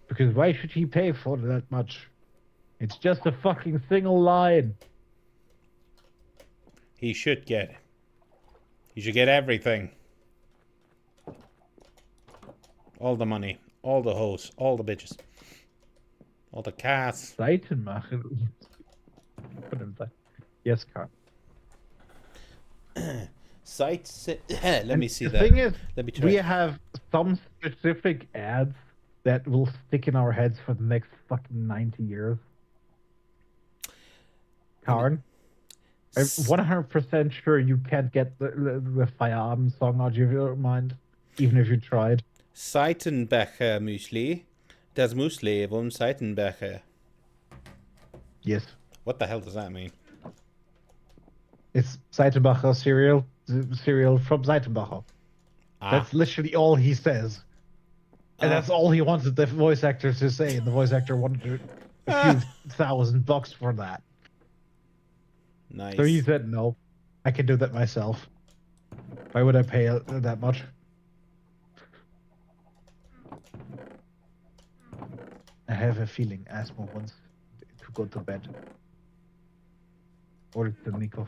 Because why should he pay for that much? It's just a fucking single line. He should get. He should get everything. All the money, all the hoes, all the bitches, all the cats. Seiten machen. Yes, Carl. Sites. Let me see the that. thing is, Let me try. we have some specific ads that will stick in our heads for the next fucking 90 years. Karen, I'm 100% sure you can't get the Feierabend song out of your mind, even if you tried. Seitenbecher Müsli. Das Müsli vom Seitenbecher. Yes. What the hell does that mean? It's Seitenbacher cereal from Seitenbacher. Ah, That's literally all he says. And that's all he wanted the voice actor to say, and the voice actor wanted a few $1,000 for that. nice. So he said, no, I can do that myself. Why would I pay that much? I have a feeling Asmo wants to go to bed. Or it's the Nico.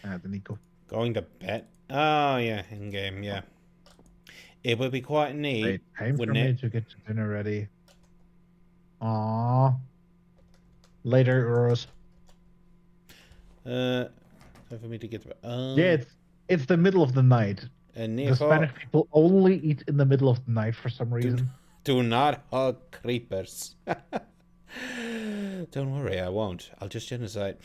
The Nico. Going to bed? Oh, yeah, in game, yeah. It would be quite neat, Wait, time for wouldn't me it? to get to dinner ready. Aww. Later, Euros. Time for me to get to bed. Yeah, it's the middle of the night. And The Nico, Spanish people only eat in the middle of the night for some reason. do not hug creepers. Don't worry, I won't. I'll just genocide.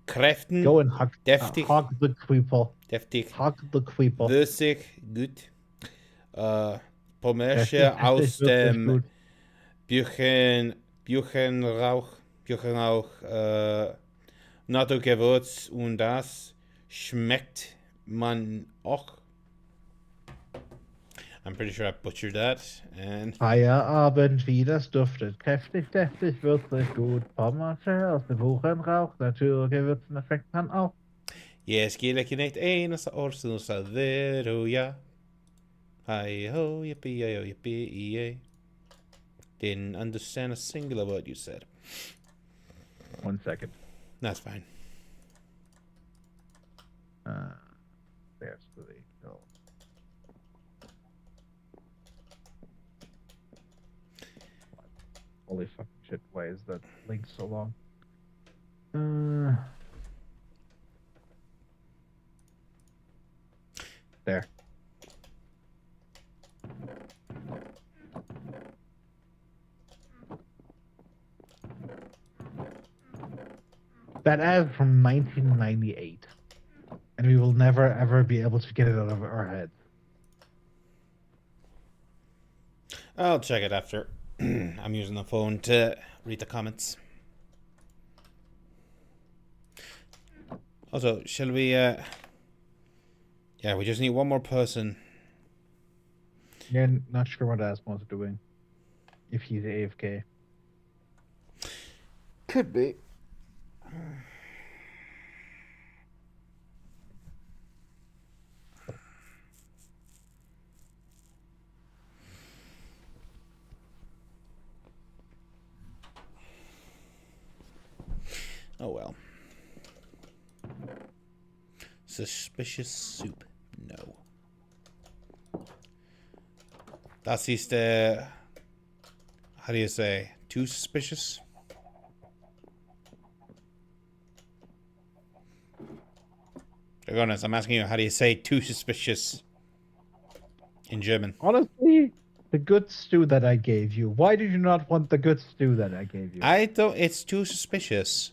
Kräften, Go and hug deftig, the creeper. deftig, Hug the creeper. würzig, gut. Pommersche Deftig, aus wirklich dem gut. Büchenrauch, NATO-Gewürz und das schmeckt man auch. I'm pretty sure I butchered that. And Feierabend, wie das duftet. Kräftig, deftig, würzig, gut. Pommersche aus dem Buchenrauch. Naturgewürzen effekt man auch. yes, skil ikke nekt eneste år siden du sa det og ja. Hi ho, yippee yo, yippee yay. Didn't understand a single of what you said. 1 second. That's fine. There's the go. Holy fucking shit, why is that link so long? There. That ad from 1998. And we will never ever be able to get it out of our heads. I'll check it after. I'm using the phone to read the comments. Also, shall we, yeah, we just need one more person. Yeah, not sure what Asmo's doing. If he's AFK. Could be. Oh well. Suspicious soup. No. Das ist, how do you say? Too suspicious? Dragonis, I'm asking you, how do you say too suspicious in German? Honestly, the good stew that I gave you. Why did you not want the good stew that I gave you? I don't. It's too suspicious.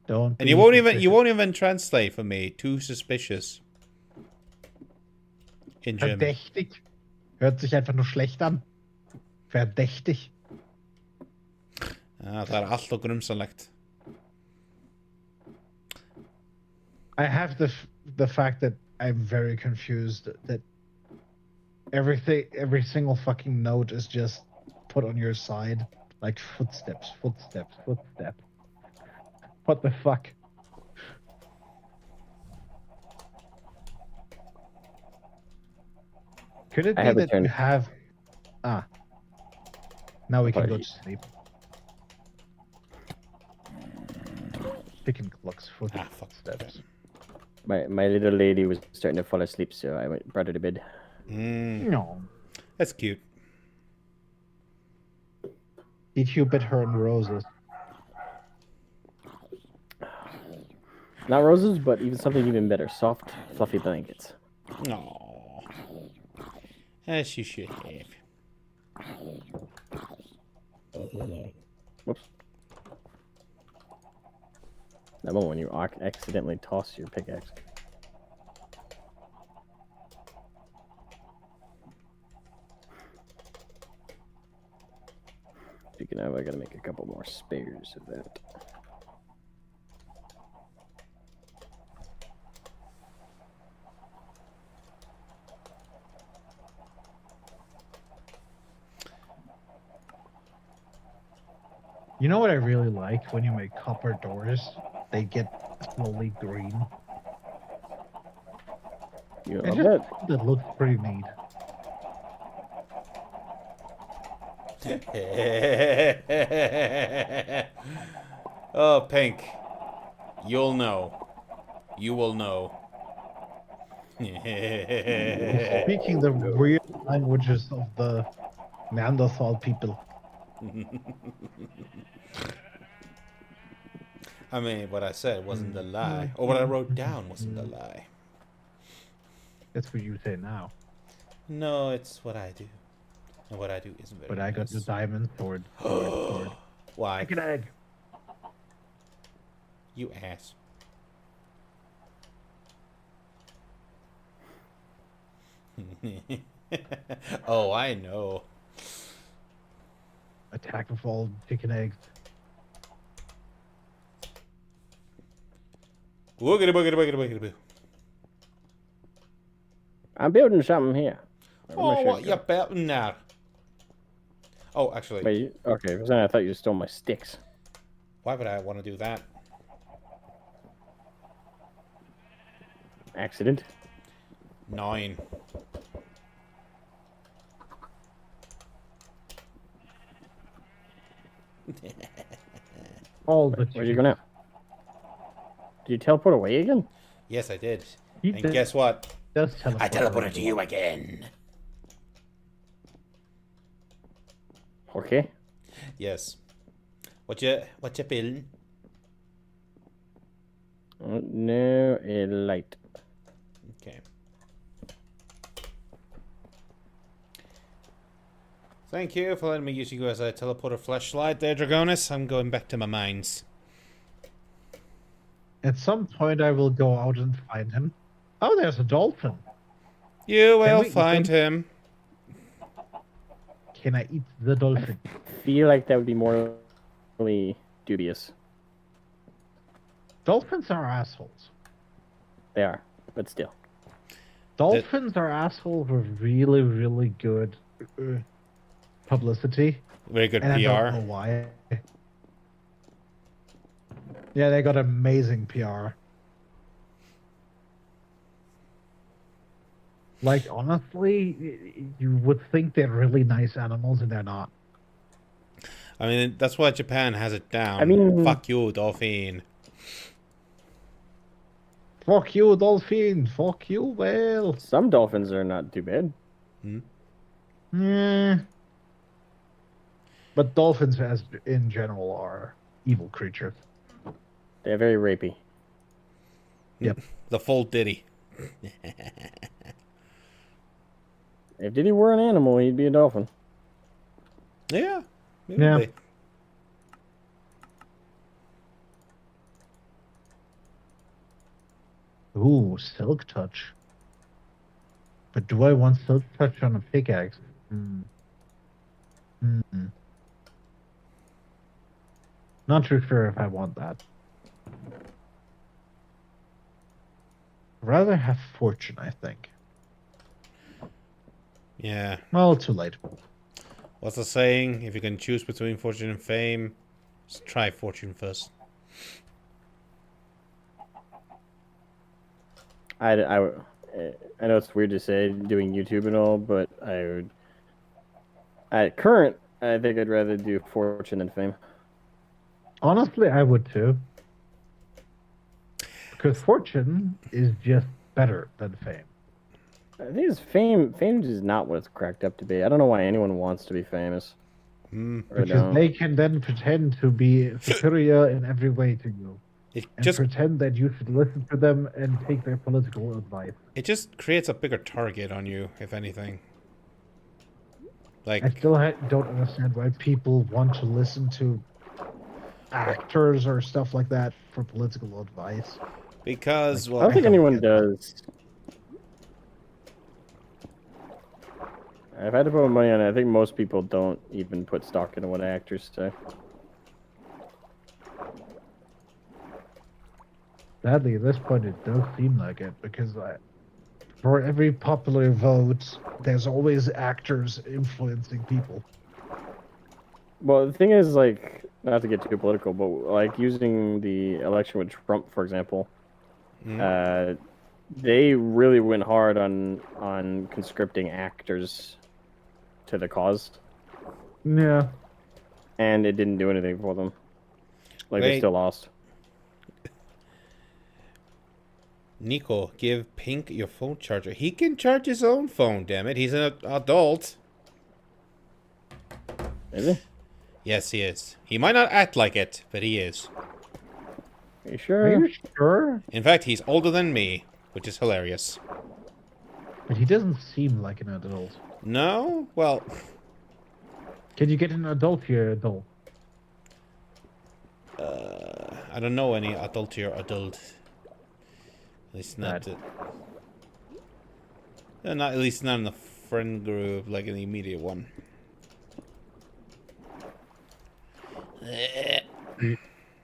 Don't. And be you won't suspicious. even translate for me. Too suspicious. In German. Verdächtig. Hört sich einfach nur schlecht an. Verdächtig. Það er allt og grumsalegt. I have the fact that I'm very confused that every single fucking note is just put on your side, like footsteps. What the fuck? Could it I be have that returned. you have? Now we can go to Apologies. sleep. Chicken clocks, Fuck. footsteps. My little lady was starting to fall asleep, so I brought her to bed. No. That's cute. Did you bit her on roses? Not roses, but even something even better. Soft, fluffy blankets. Aww. As you should have. Whoops. That one when you accidentally toss your pickaxe. Speaking of, I gotta make a couple more spares of that. You know what I really like when you make copper doors? They get slowly green. You It love just that? that looks pretty neat. Oh, Pink. You'll know. You will know. Speaking the weird languages of the Neanderthal people. I mean, what I said wasn't a lie. Or what I wrote down wasn't a lie. That's what you say now. No, it's what I do. And what I do isn't very But I got the nice. diamond sword. sword. Why? Like an egg. You ass. Oh, I know. Attack of all chicken eggs. Woogity boogity boogity boogity boo. I'm building something here. Where'd my Oh, shirt what go? you betting now? Oh, actually, Wait, okay, for a second I thought you stole my sticks. why would I want to do that? Accident. 9. All the Where'd you go now? Did you teleport away again? Yes, I did. He And guess what? does I teleport. teleported to you again. Okay. Yes. What you feeling? No, a light. Okay. Thank you for letting me use you as a teleporter flashlight there, Dragonis. I'm going back to my mines. At some point, I will go out and find him. Oh, there's a dolphin. You will we eat find him. Can I eat the dolphin? Feel like that would be morally dubious. Dolphins are assholes. They are, but still. Dolphins are assholes with really, really good publicity. Very good And I don't know PR. why. Yeah, they got amazing PR. Like, honestly, you would think they're really nice animals, and they're not. I mean, that's why Japan has it down. I mean- Fuck you, dolphin. Fuck you, dolphin. Fuck you, whale. Some dolphins are not too bad. Yeah. But dolphins, as in general, are evil creatures. They're very rapey. Yep. The full Diddy. If Diddy were an animal, he'd be a dolphin. Yeah. Yeah. Maybe. Ooh, Silk Touch. But do I want Silk Touch on a pickaxe? Hmm. Hmm. Not too sure if I want that. Rather have Fortune, I think. Yeah. Well, too late. What's the saying? If you can choose between fortune and fame, just try fortune first. I know it's weird to say doing YouTube and all, but I would. At current, I think I'd rather do fortune than fame. Honestly, I would too. Because Fortune is just better than Fame. I think it's fame. Fame is not what it's cracked up to be. I don't know why anyone wants to be famous. Hmm. Or Because don't. they can then pretend to be superior in every way to you. It And just pretend that you should listen to them and take their political advice. creates a bigger target on you, if anything. Like I still don't understand why people want to listen to actors or stuff like that for political advice. because I well don't think I don't anyone get that. does. If I had to put my money on it, I think most people don't even put stock into what actors say. Sadly, at this point, it does seem like it because for every popular vote, there's always actors influencing people. Well, the thing is, like, not to get too political, but like using the election with Trump, for example, they really went hard on conscripting actors to the cause, Yeah. and it didn't do anything for them. Like, they Wait. still lost. Nico, give Pink your phone charger. He can charge his own phone, damn it. He's an adult. Is he? Yes, he is. He might not act like it, but he is. Are you Are sure? you sure? In fact, he's older than me, which is hilarious. But he doesn't seem like an adult. No? Well, Can you get an adult here, adult? I don't know any adultier adult. At least not, Bad. not at least not in the friend group, like in the immediate one.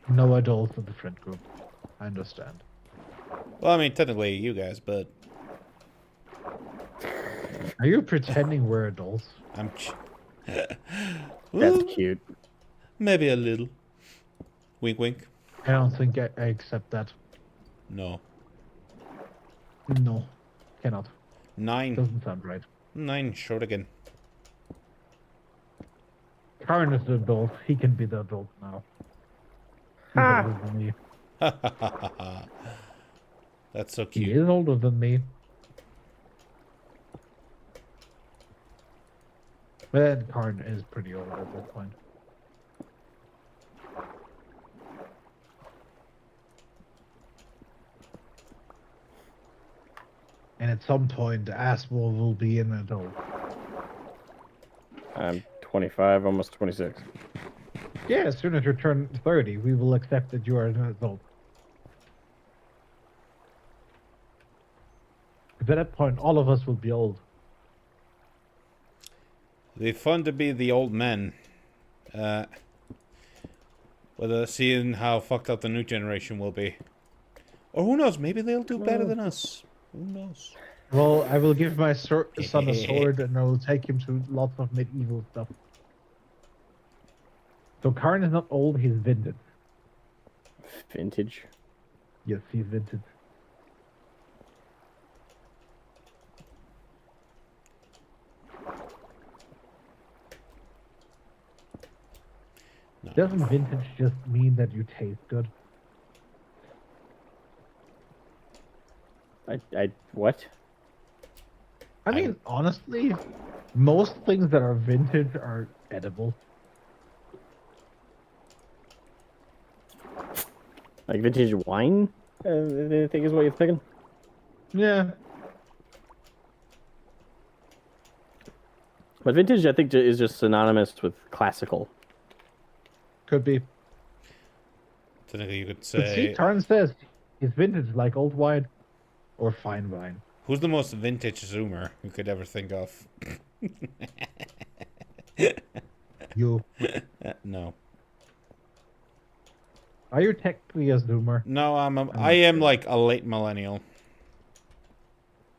No adults in the friend group. I understand. Well, I mean, technically you guys, but Are you pretending we're adults? I'm. That's Well, cute. maybe a little. Wink, wink. I don't think I accept that. No. No. Cannot. 9. Doesn't sound right. 9 short again. Karen is the adult. He can be the adult now. He's Ha! older than me. That's so He cute. is older than me. But then Karen is pretty old at this point. And at some point, Asmo will be an adult. I'm 25, almost 26. Yeah, as soon as you turn 30, we will accept that you are an adult. Because at that point, all of us will be old. It'd be fun to be the old men. Whether seeing how fucked up the new generation will be. Or who knows, maybe they'll do better than us. Who knows? Well, I will give my son a sword and I will take him to lots of medieval stuff. So Karn is not old, he's vintage. Vintage. Yes, he's vintage. No. Doesn't vintage just mean that you taste good? What? I mean, honestly, most things that are vintage are edible. Like vintage wine? I think is what you're thinking. Yeah. But vintage, I think, is just synonymous with classical. Could be. Technically, you could But see, say, Tarn says, is vintage like old wine or fine wine? who's the most vintage Zoomer you could ever think of? You. No. Are you technically a zoomer? No, I not am sure. like a late millennial.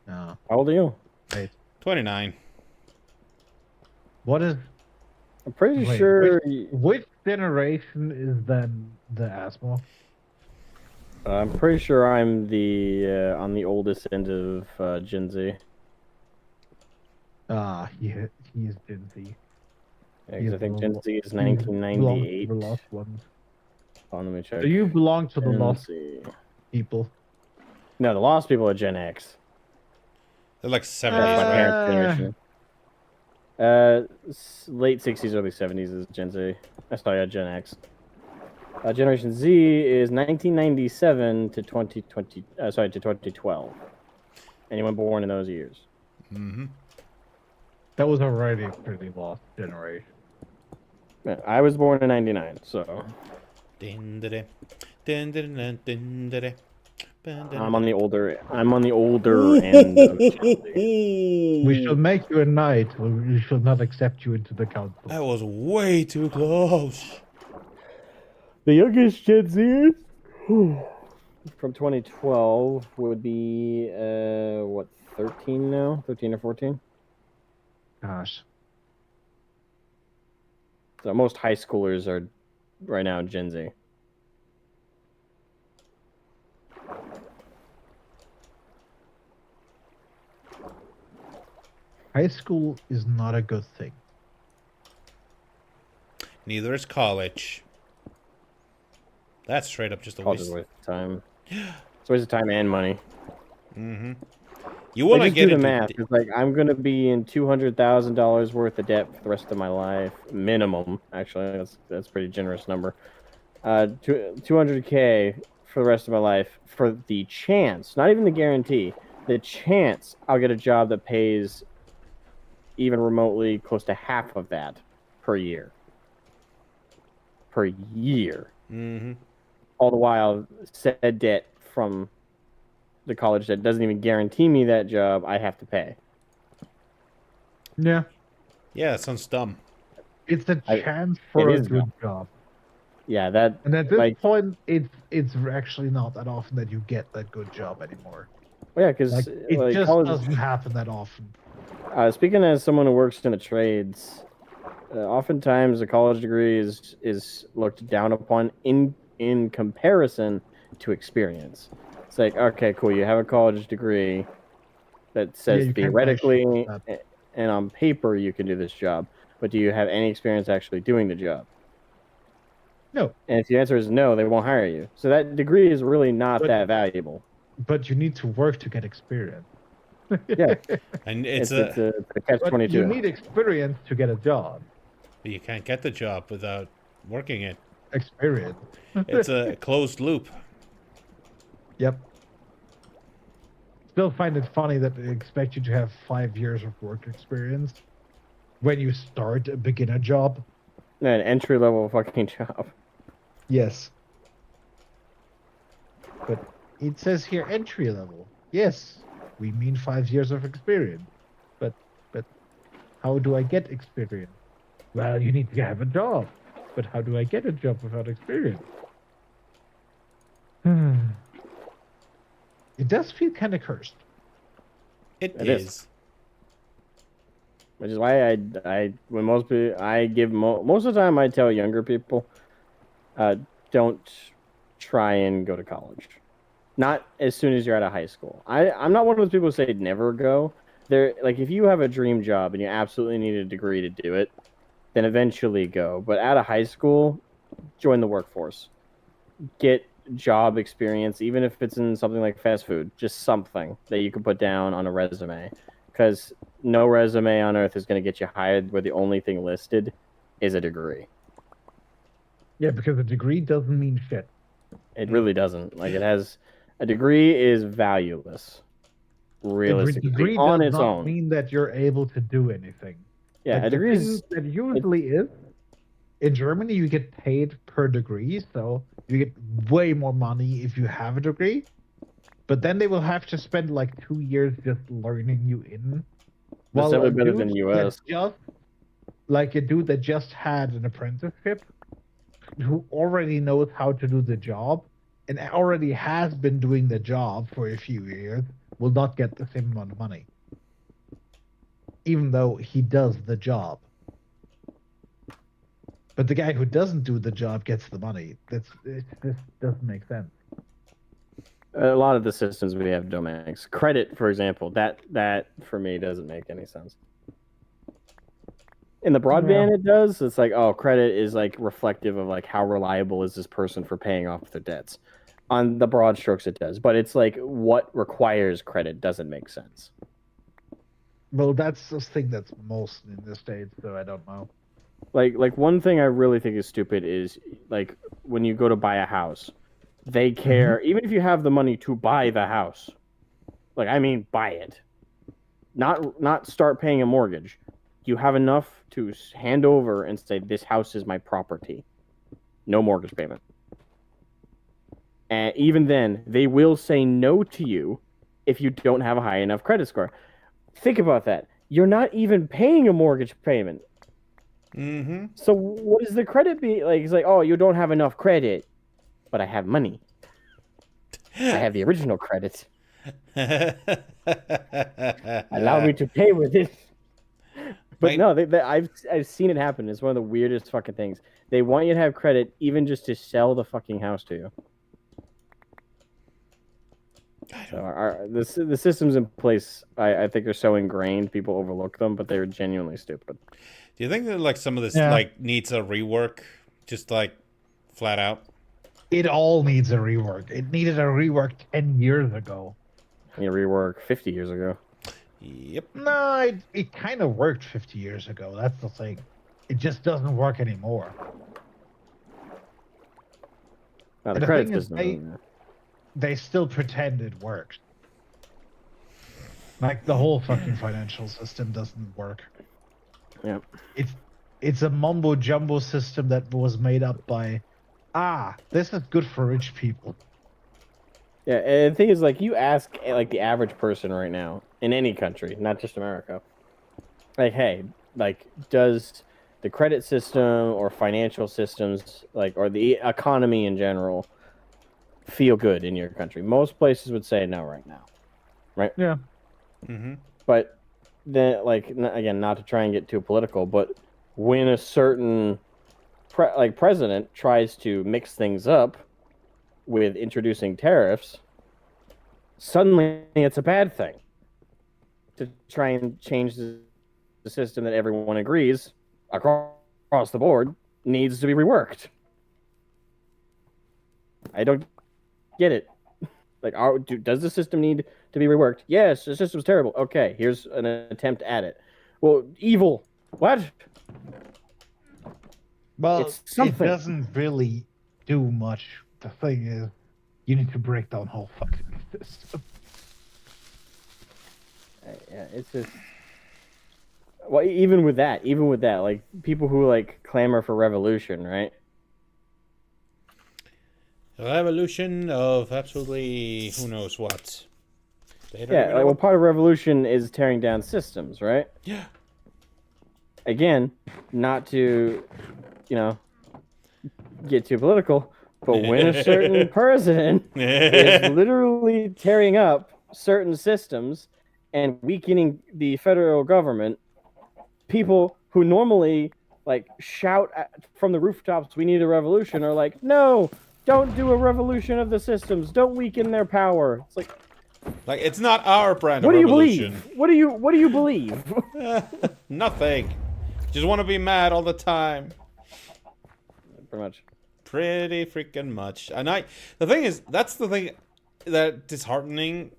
No. How old are you? Wait. 29. What is... I'm pretty Wait, sure. Which generation is then the Asmo? I'm pretty sure I'm the on the oldest end of Gen Z. He is Gen Z. Yeah, 'cause I think He's Gen the- Z is he belongs to 1998. The lost ones. Hold on, let me check. So you belong to the Gen lost Z. people. No, the lost people are Gen X. They're like 70s, That's my right? parents' generation. Late 60s, early 70s is Gen Z. Sorry, Gen X. Generation Z is 1997 to 2020. Sorry, to 2012. Anyone born in those years? Mm-hmm. That was already a pretty lost generation. Yeah, I was born in '99, so Din-da-da. Din-da-da-da, din-da-da. I'm on the older. I'm on the older end of Gen Z. We shall make you a knight, or we shall not accept you into the council. That was way too close. The youngest Gen Zers from 2012 would be what 13 now? 13 or 14? Gosh. So most high schoolers are right now Gen Z. High school is not a good thing. Neither is college. That's straight up just a College is waste. a waste of time. It's a waste of time and money. Mm-hmm. You want to Just get do the into math. It's like I'm gonna be in $200,000 worth of debt for the rest of my life, minimum. Actually, that's a pretty generous number. 200K for the rest of my life for the chance, not even the guarantee, the chance I'll get a job that pays even remotely close to half of that per year. Per year. Mm-hmm. All the while, said debt from the college that doesn't even guarantee me that job, I have to pay. Yeah. Yeah, that sounds dumb. It's a chance for it a is good dumb. job. Yeah, that. And at this like, point, it's actually not that often that you get that good job anymore. well, yeah, because Like, it just doesn't happen that often. Speaking as someone who works in the trades, oftentimes a college degree is looked down upon in comparison to experience. It's like, okay, cool, you have a college degree that says you can't theoretically actually use and on paper you can do this job, but do you have any experience actually doing the job? No. And if the answer is no, they won't hire you. So that degree is really not that valuable. But you need to work to get experience. Yeah. And It's it's a But catch-22. you need experience to get a job. you can't get the job without working it. Experience. It's a closed loop. Yep. Still find it funny that they expect you to have 5 years of work experience when you start a beginner job. An entry-level fucking job. Yes. But it says here entry level. Yes, we mean 5 years of experience. But how do I get experience? Well, you need to have a job. But how do I get a job without experience? It does feel kind of cursed. It It is. is. Which is why I when most people I give most of the time I tell younger people, don't try and go to college, not as soon as you're out of high school. I'm not one of those people who say never go. There, like if you have a dream job and you absolutely need a degree to do it, then eventually go. But out of high school, join the workforce, get job experience, even if it's in something like fast food, just something that you can put down on a resume. Because no resume on earth is going to get you hired where the only thing listed is a degree. Yeah, because a degree doesn't mean shit. It really doesn't. Like it has A degree is valueless, A realistically, degree on does its not own. mean that you're able to do anything. Yeah, Like, a the degree thing is that usually is in Germany, you get paid per degree, so you get way more money if you have a degree. But then they will have to spend like 2 years just learning you in. That's While a definitely better than dude US. that just like a dude that just had an apprenticeship, who already knows how to do the job and already has been doing the job for a few years, will not get the same amount of money, even though he does the job. But the guy who doesn't do the job gets the money. This doesn't make sense. A lot of the systems we have don't make sense. Credit, for example, that for me doesn't make any sense. In the broadband, it does. It's like, oh, credit is like reflective of like how reliable is this person for paying off their debts. On the broad strokes, it does, but it's like what requires credit doesn't make sense. Well, that's the thing that's most in the States, so I don't know. Like one thing I really think is stupid is like when you go to buy a house, they care even if you have the money to buy the house. Like I mean, buy it, not start paying a mortgage. You have enough to hand over and say this house is my property, no mortgage payment. And even then, they will say no to you if you don't have a high enough credit score. Think about that. You're not even paying a mortgage payment. Mm-hmm. So what does the credit be like? It's like, oh, you don't have enough credit, but I have money. I have the original credit. Allow me to pay with it. But no, I've seen it happen. It's one of the weirdest fucking things. They want you to have credit even just to sell the fucking house to you. So the systems in place, I think, are so ingrained, people overlook them, but they're genuinely stupid. Do you think that like some of this like needs a rework, just like flat out? It all needs a rework. It needed a rework 10 years ago. You rework 50 years ago. Yep. No, it kind of worked 50 years ago. That's the thing. It just doesn't work anymore. No, And the the credit thing is, system. they still pretend it works. Like the whole fucking financial system doesn't work. Yeah. It's a mumbo jumbo system that was made up by, this is good for rich people. Yeah, and the thing is, like, you ask like the average person right now in any country, not just America, like, hey, like, does the credit system or financial systems, like, or the economy in general, feel good in your country? Most places would say no right now, right? Yeah. Mm-hmm. But then, like, again, not to try and get too political, but when a certain president tries to mix things up with introducing tariffs, suddenly it's a bad thing to try and change the system that everyone agrees across the board needs to be reworked. I don't get it. Like, does the system need to be reworked? Yes, the system's terrible. Okay, here's an attempt at it. Well, evil. What? Well, It's something. it doesn't really do much. The thing is, you need to break down whole fucking system. Yeah, it's just. Well, even with that, like, people who, like, clamor for revolution, right? A revolution of absolutely who knows what. They don't Yeah, even like, know well, part of revolution is tearing down systems, right? Yeah. Again, not to, get too political, but when a certain person is literally tearing up certain systems and weakening the federal government, people who normally, like, shout from the rooftops, we need a revolution, are like, no, don't do a revolution of the systems. Don't weaken their power. It's like, it's not our brand what of do you revolution. believe? What do you believe? Nothing. Just want to be mad all the time. Pretty much. Pretty freaking much. And the thing is, that's the thing that disheartening.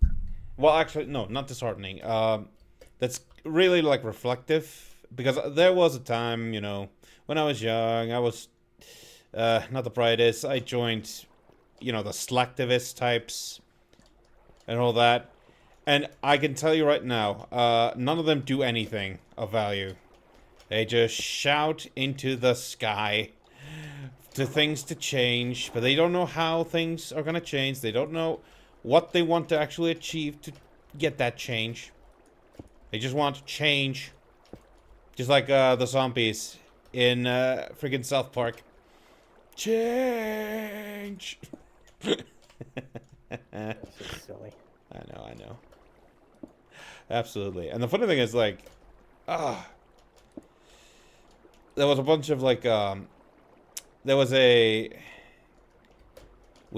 Well, actually, no, not disheartening. That's really like reflective, because there was a time, when I was young, I was not the brightest. I joined, the slacktivist types, and all that. And I can tell you right now, none of them do anything of value. They just shout into the sky to things to change, but they don't know how things are gonna change. They don't know what they want to actually achieve to get that change. They just want change. Just like the zombies in freaking South Park. Change! That's just silly. I know. Absolutely. And the funny thing is, like, there was a bunch of, like, we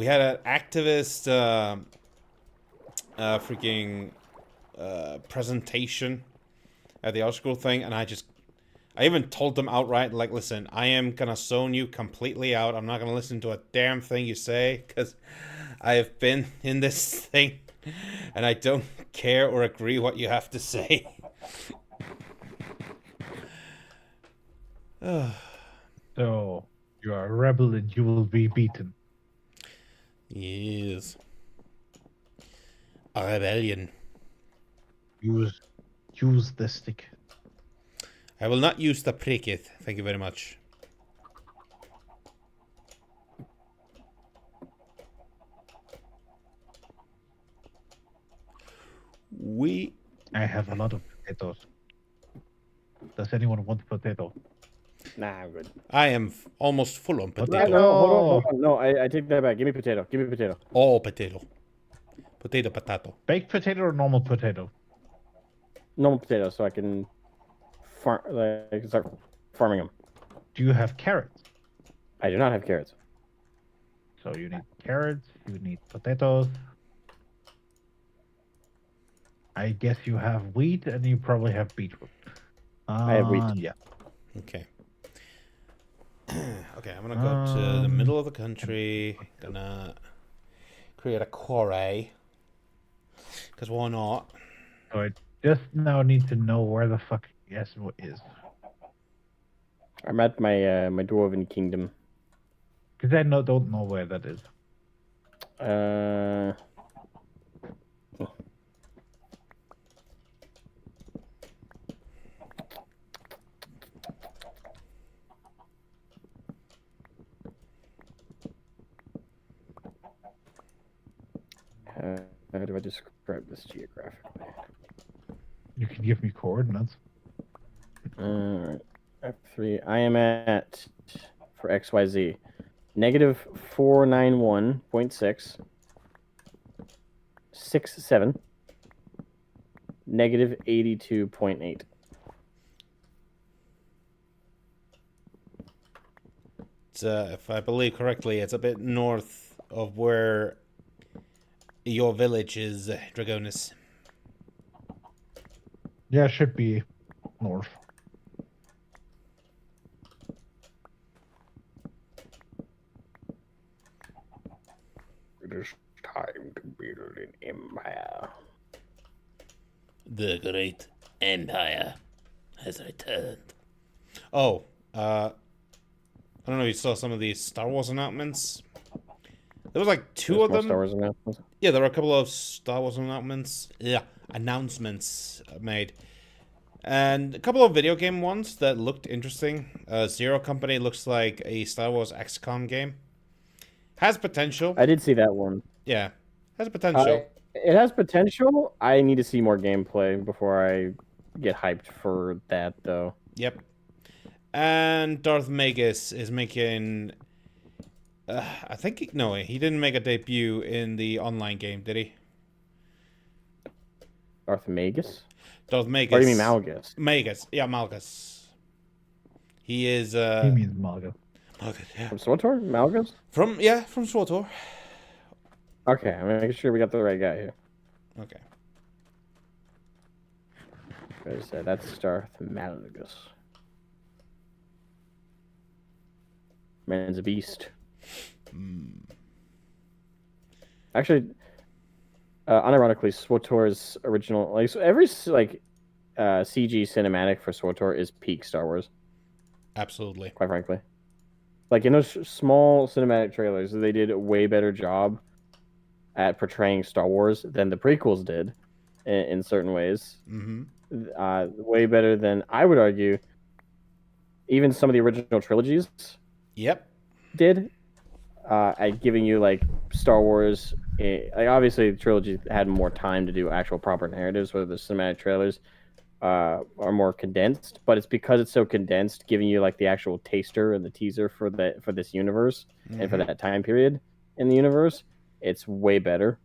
had an activist, freaking, presentation at the art school thing, and I even told them outright, like, listen, I am gonna zone you completely out. I'm not gonna listen to a damn thing you say, because I have been in this thing, and I don't care or agree what you have to say. So, you are a rebel and you will be beaten. Yes. A rebellion. Use the stick. I will not use the pricketh. Thank you very much. I have a lot of potatoes. Does anyone want potato? Nah, I'm good. I am almost full on What? potato. No, hold on. No, I take that back. Give me potato. Give me potato. All potato. Potato. Baked potato or normal potato? Normal potato, so I can start farming them. Do you have carrots? I do not have carrots. So you need carrots, you need potatoes. I guess you have wheat and you probably have beetroot. I have wheat. Yeah. Okay. Okay, I'm gonna go to the middle of the country. Gonna create a quarry. Because why not? So I just now need to know where the fuck Yasuo is. I'm at my my dwarven kingdom. Because I don't know where that is. How do I describe this geographically? You can give me coordinates. Alright. F3. I am at, for XYZ, negative 491.6, 67, negative 82.8. It's, if I believe correctly, it's a bit north of where your village is, Dragonis. Yeah, it should be north. It is time to build an empire. The great empire has returned. Oh, I don't know if you saw some of these Star Wars announcements. There was like two of them. Star Wars announcements? Yeah, there were a couple of Star Wars announcements made. And a couple of video game ones that looked interesting. Zero Company looks like a Star Wars XCOM game. Has potential. I did see that one. Yeah, has potential. It has potential. I need to see more gameplay before I get hyped for that, though. Yep. And Darth Magus is making... I think... No, he didn't make a debut in the online game, did he? Darth Magus? Darth Magus. Or do you mean Malgus? Magus. Yeah, Malgus. He is... He means Malgus. Malgus, yeah. From SWTOR? Malgus? From SWTOR. Okay, I'm making sure we got the right guy here. Okay. That's Darth Malgus. Man's a beast. Actually, unironically, SWTOR's original, like, so every CG cinematic for SWTOR is peak Star Wars. Absolutely. Quite frankly, like in those small cinematic trailers, they did a way better job at portraying Star Wars than the prequels did in certain ways. Mm-hmm. Way better than, I would argue, even some of the original trilogies Yep. did at giving you like Star Wars. Like obviously, the trilogy had more time to do actual proper narratives, where the cinematic trailers are more condensed. But it's because it's so condensed, giving you like the actual taster and the teaser for this universe and for that time period in the universe. It's way better.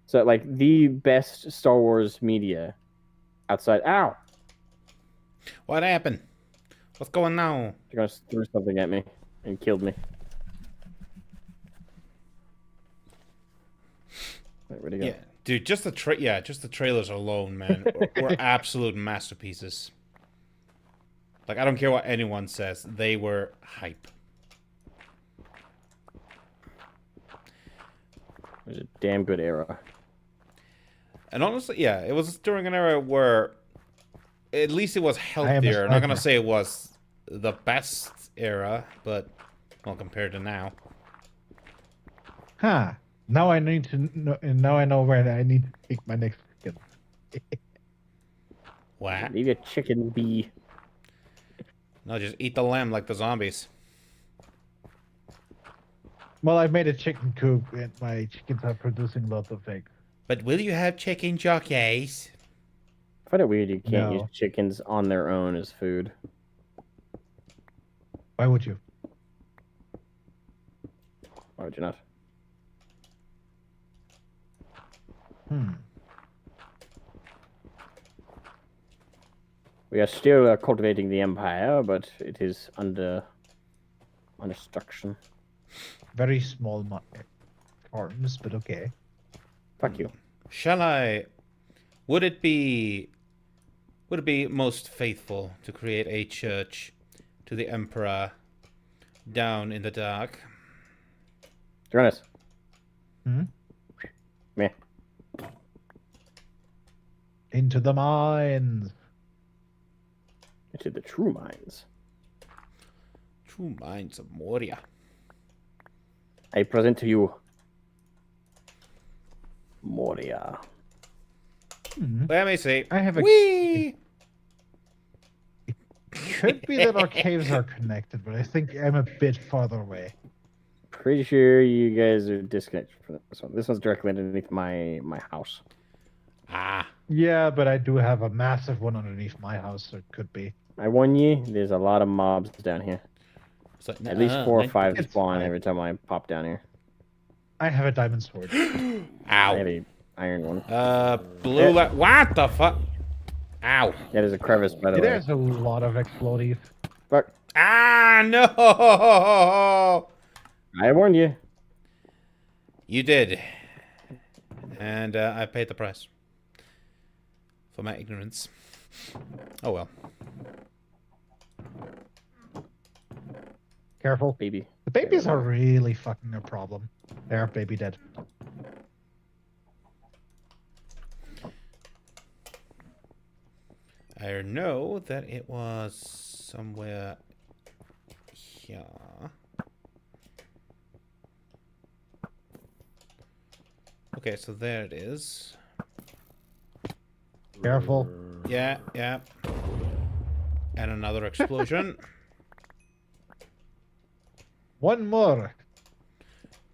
So like the best Star Wars media outside. Ow! What happened? What's going on? They're gonna throw something at me and killed me. Wait, where'd he go? Yeah, dude, just the trailers alone, man, were absolute masterpieces. Like, I don't care what anyone says, they were hype. It was a damn good era. And honestly, yeah, it was during an era where at least it was healthier. I'm not gonna say it was the best era, but well, compared to now. Huh. Now I need to know, now I know where I need to take my next chicken. What? Leave a chicken be. No, just eat the lamb like the zombies. Well, I've made a chicken coop and my chickens are producing lots of eggs. But will you have chicken jockeys? I find it weird you can't No. use chickens on their own as food. Why would you? Why would you not? We are still cultivating the empire, but it is under destruction. Very small farms, but okay. Fuck you. Shall I? Would it be most faithful to create a church to the Emperor down in the dark? Jonas. Hmm? Meh. Into the mines. Into the true mines. True minds of Moria. I present to you Moria. Let me see. I have a- Whee! Could be that our caves are connected, but I think I'm a bit farther away. Pretty sure you guys are disconnected from this one. This one's directly underneath my house. Ah, Yeah, but I do have a massive one underneath my house, so it could be. I warn you, there's a lot of mobs down here. so, At least 4 or 5 It's spawn fine. every time I pop down here. I have a diamond sword. I have Ow. a iron one. Blue light. What the fuck? Ow. Yeah, there's a crevice by the way. There's a lot of explodies. Fuck. Ah, no! I warned you. You did. And I paid the price. For my ignorance. Oh well. Careful. Baby. The babies are really fucking a problem. There, baby dead. I know that it was somewhere here. Okay, so there it is. Careful. Yeah, yeah. And another explosion. One more.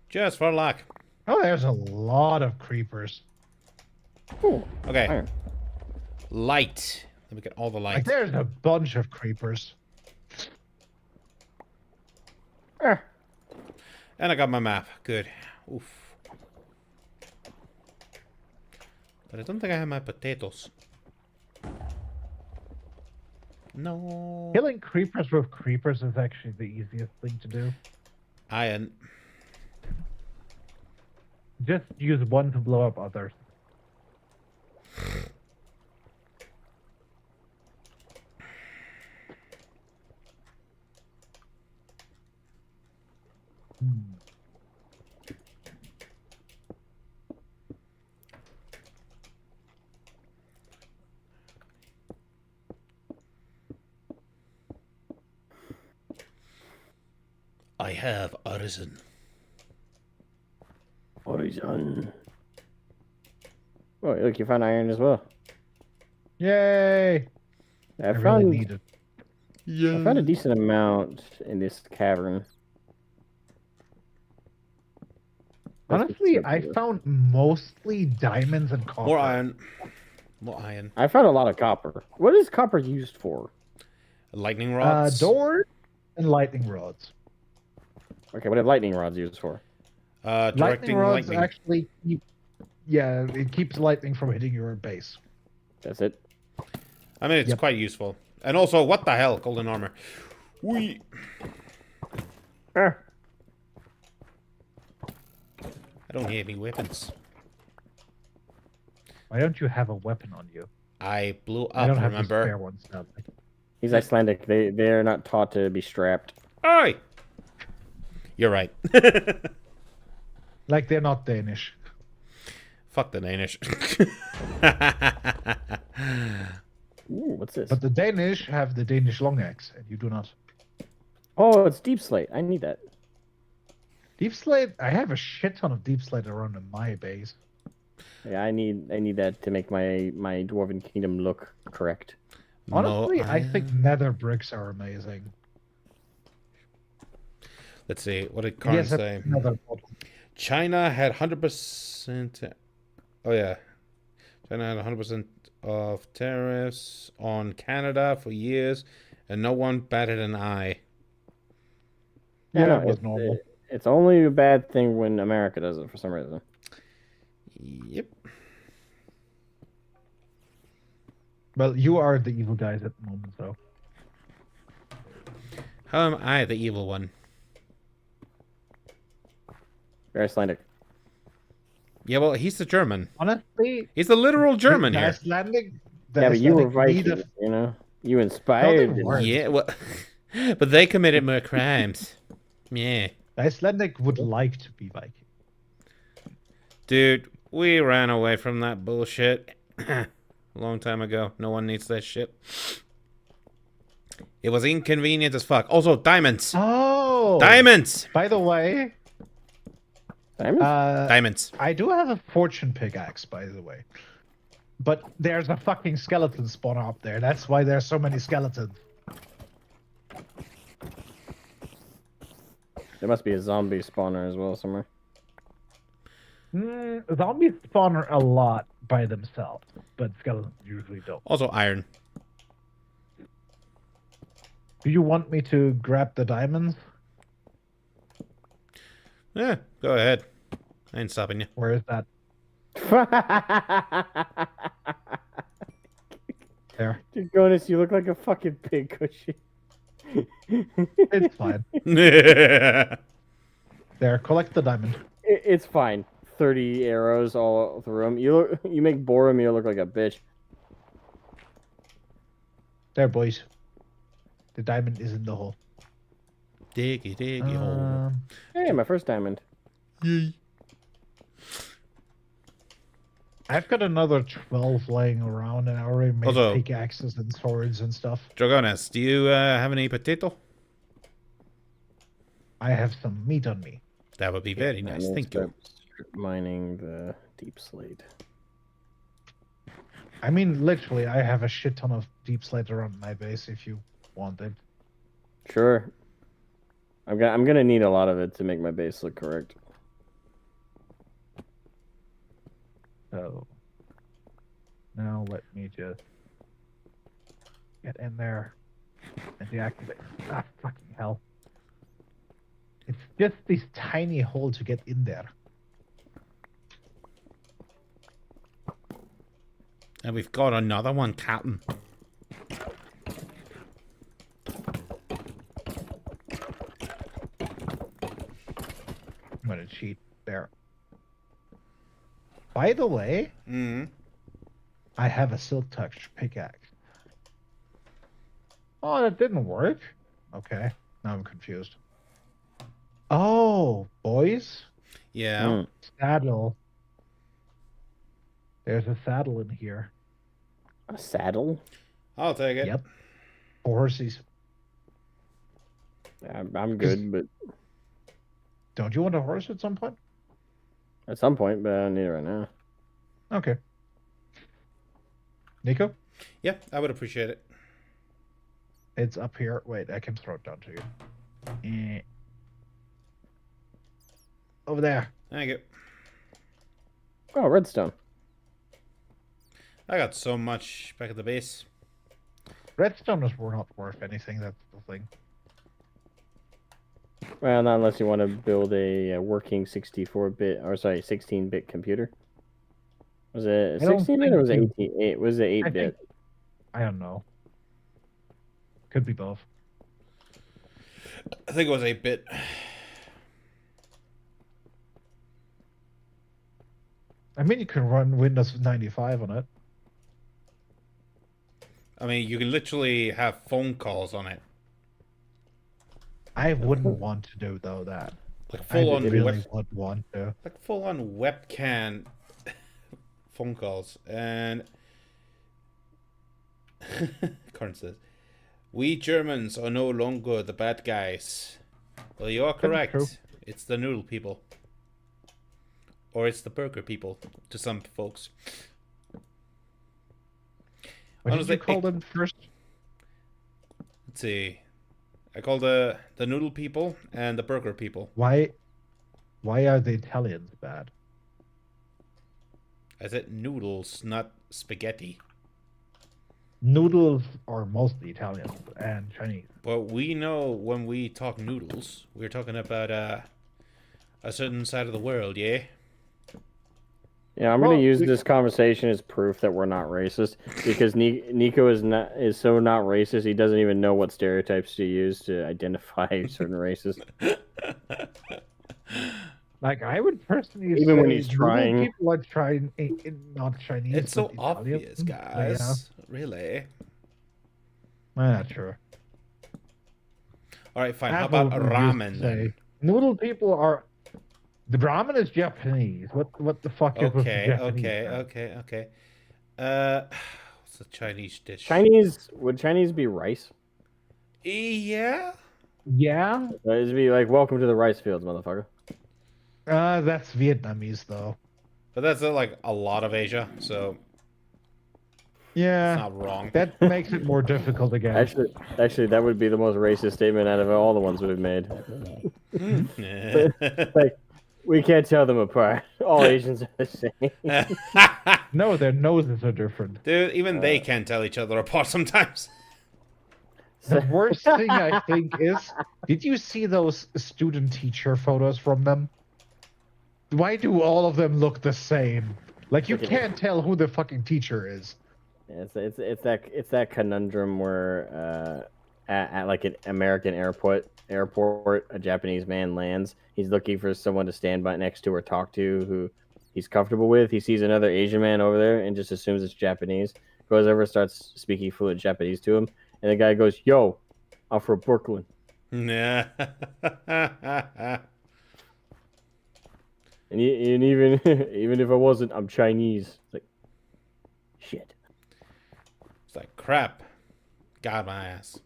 Just for luck. Oh, there's a lot of creepers. Ooh, Okay. iron. Light. Let me get all the Like, light. there's a bunch of creepers. Ah, And I got my map. Good. Oof. But I don't think I have my potatoes. No. Killing creepers with creepers is actually the easiest thing to do. Iron. Just use one to blow up others. I have arisen. Horizon. Oh, look, you found iron as well. Yay! I I really found need it. I found a decent amount in this cavern. Let's Honestly, get I to it. found mostly diamonds and copper. More iron. More iron. I found a lot of copper. What is copper used for? Lightning rods. Doors and lightning rods. Okay, what are lightning rods used for? Lightning Directing rods lightning. actually keep, yeah, it keeps lightning from hitting your base. That's it. I mean, it's Yep. quite useful. And also, what the hell? Golden armor. We. Ah. I don't have any weapons. Why don't you have a weapon on you? I blew I don't up, have the spare remember? one, sadly. He's Icelandic. They're not taught to be strapped. Oi! You're right. Like, they're not Danish. Fuck the Danish. Ooh, what's this? But the Danish have the Danish long axe, and you do not. Oh, it's deep slate. I need that. Deep slate, I have a shit ton of deep slate around in my base. Yeah, I need that to make my dwarven kingdom look correct. Honestly, No, I think nether bricks are amazing. Let's see. What did Karn Yes, say? another bottle. China had 100%. Oh, yeah. China had 100% of tariffs on Canada for years, and no one batted an eye. Yeah, no, that was normal. It's only a bad thing when America does it for some reason. Yep. Well, you are the evil guys at the moment, so. How am I the evil one? You're Icelandic. Yeah, well, he's the German. Honestly, He's the literal German the here. Icelandic, Yeah, but you were Icelandic need Vikings, a- you know? You inspired they it. weren't. Yeah, well, but they committed more crimes. Yeah. the Icelandic would like to be Viking. Dude, we ran away from that bullshit a long time ago. No one needs that shit. It was inconvenient as fuck. Also, diamonds. Oh! Diamonds! By the way, Diamonds? Diamonds. I do have a fortune pickaxe, by the way. But there's a fucking skeleton spawner up there. That's why there's so many skeletons. There must be a zombie spawner as well somewhere. Zombies spawn a lot by themselves, but skeletons usually don't. Also, iron. Do you want me to grab the diamonds? Yeah, go ahead. I ain't stopping you. Where is that? There. Dude, Jonas, you look like a fucking pig cushion. It's fine. There, collect the diamond. It's fine. 30 arrows all through him. You make Boromir look like a bitch. There, boys. The diamond is in the hole. Diggy, diggy hole. Hey, my first diamond. Yay. I've got another 12 laying around, and I already made Also- pickaxes and swords and stuff. Dragones, do you have any potato? I have some meat on me. That would be very I'm nice. gonna Thank you. start mining the deep slate. I mean, literally, I have a shit ton of deep slate around my base if you want it. Sure. I'm gonna need a lot of it to make my base look correct. So now let me just get in there and deactivate. Ah, fucking hell. It's just this tiny hole to get in there. And we've got another one, Captain. I'm gonna cheat there. By the way, Mm-hmm. I have a silk touch pickaxe. Oh, that didn't work. Okay, now I'm confused. Oh, boys, Yeah. Mm. saddle. There's a saddle in here. A saddle? I'll take it. Yep. For horses. I'm good, but Don't you want a horse at some point? at some point, but I don't need it right now. Okay. Nico, Yeah, I would appreciate it. it's up here. Wait, I can throw it down to you. Over there. Thank you. Oh, redstone. I got so much back at the base. Redstone is not worth anything. That's the thing. Well, not unless you want to build a working 64-bit, or sorry, 16-bit computer. Was it I don't 16-bit or was it think 18? Was it I 8-bit? I don't know. Could be both. I think it was 8-bit. I mean, you can run Windows 95 on it. I mean, you can literally have phone calls on it. I wouldn't want to do though that. Like I full on really would want to. like full on webcam phone calls. And Karn says, "We Germans are no longer the bad guys." Well, you are correct. true. It's the noodle people. Or it's the burger people to some folks. What did Honestly, you call them first? Let's see. I call the noodle people and the burger people. Why are the Italians bad? I said noodles, not spaghetti. Noodles are mostly Italian and Chinese. Well, we know when we talk noodles, we're talking about a certain side of the world, yeah? Yeah, I'm Well, gonna use we- this conversation as proof that we're not racist because Nico is so not racist. He doesn't even know what stereotypes to use to identify certain races. Like I would personally Even say when he's noodle trying. people are trying not Chinese. It's so but Italian. obvious, guys. Really? Yeah, true. Alright, fine. How Apple about used to ramen say, then? Noodle people are. The ramen is Japanese. What the fuck is with the Okay, Japanese? okay. What's the Chinese dish? Would Chinese be rice? Yeah? Yeah, It'd be like welcome to the rice fields, motherfucker. that's Vietnamese though. But that's like a lot of Asia, so Yeah, it's not wrong. that makes it more difficult again. Actually, that would be the most racist statement out of all the ones we've made. Like, we can't tell them apart. All Asians are the same. No, their noses are different. Dude, even they can't tell each other apart sometimes. The worst thing I think is, did you see those student-teacher photos from them? Why do all of them look the same? Like you can't tell who the fucking teacher is. It's that conundrum where at like an American airport, a Japanese man lands. He's looking for someone to stand by next to or talk to who he's comfortable with. He sees another Asian man over there and just assumes it's Japanese. Goes over, starts speaking fluent Japanese to him, and the guy goes, "Yo, I'm from Brooklyn." Yeah. And even even if I wasn't, I'm Chinese. It's like, shit. It's like crap. Got my ass.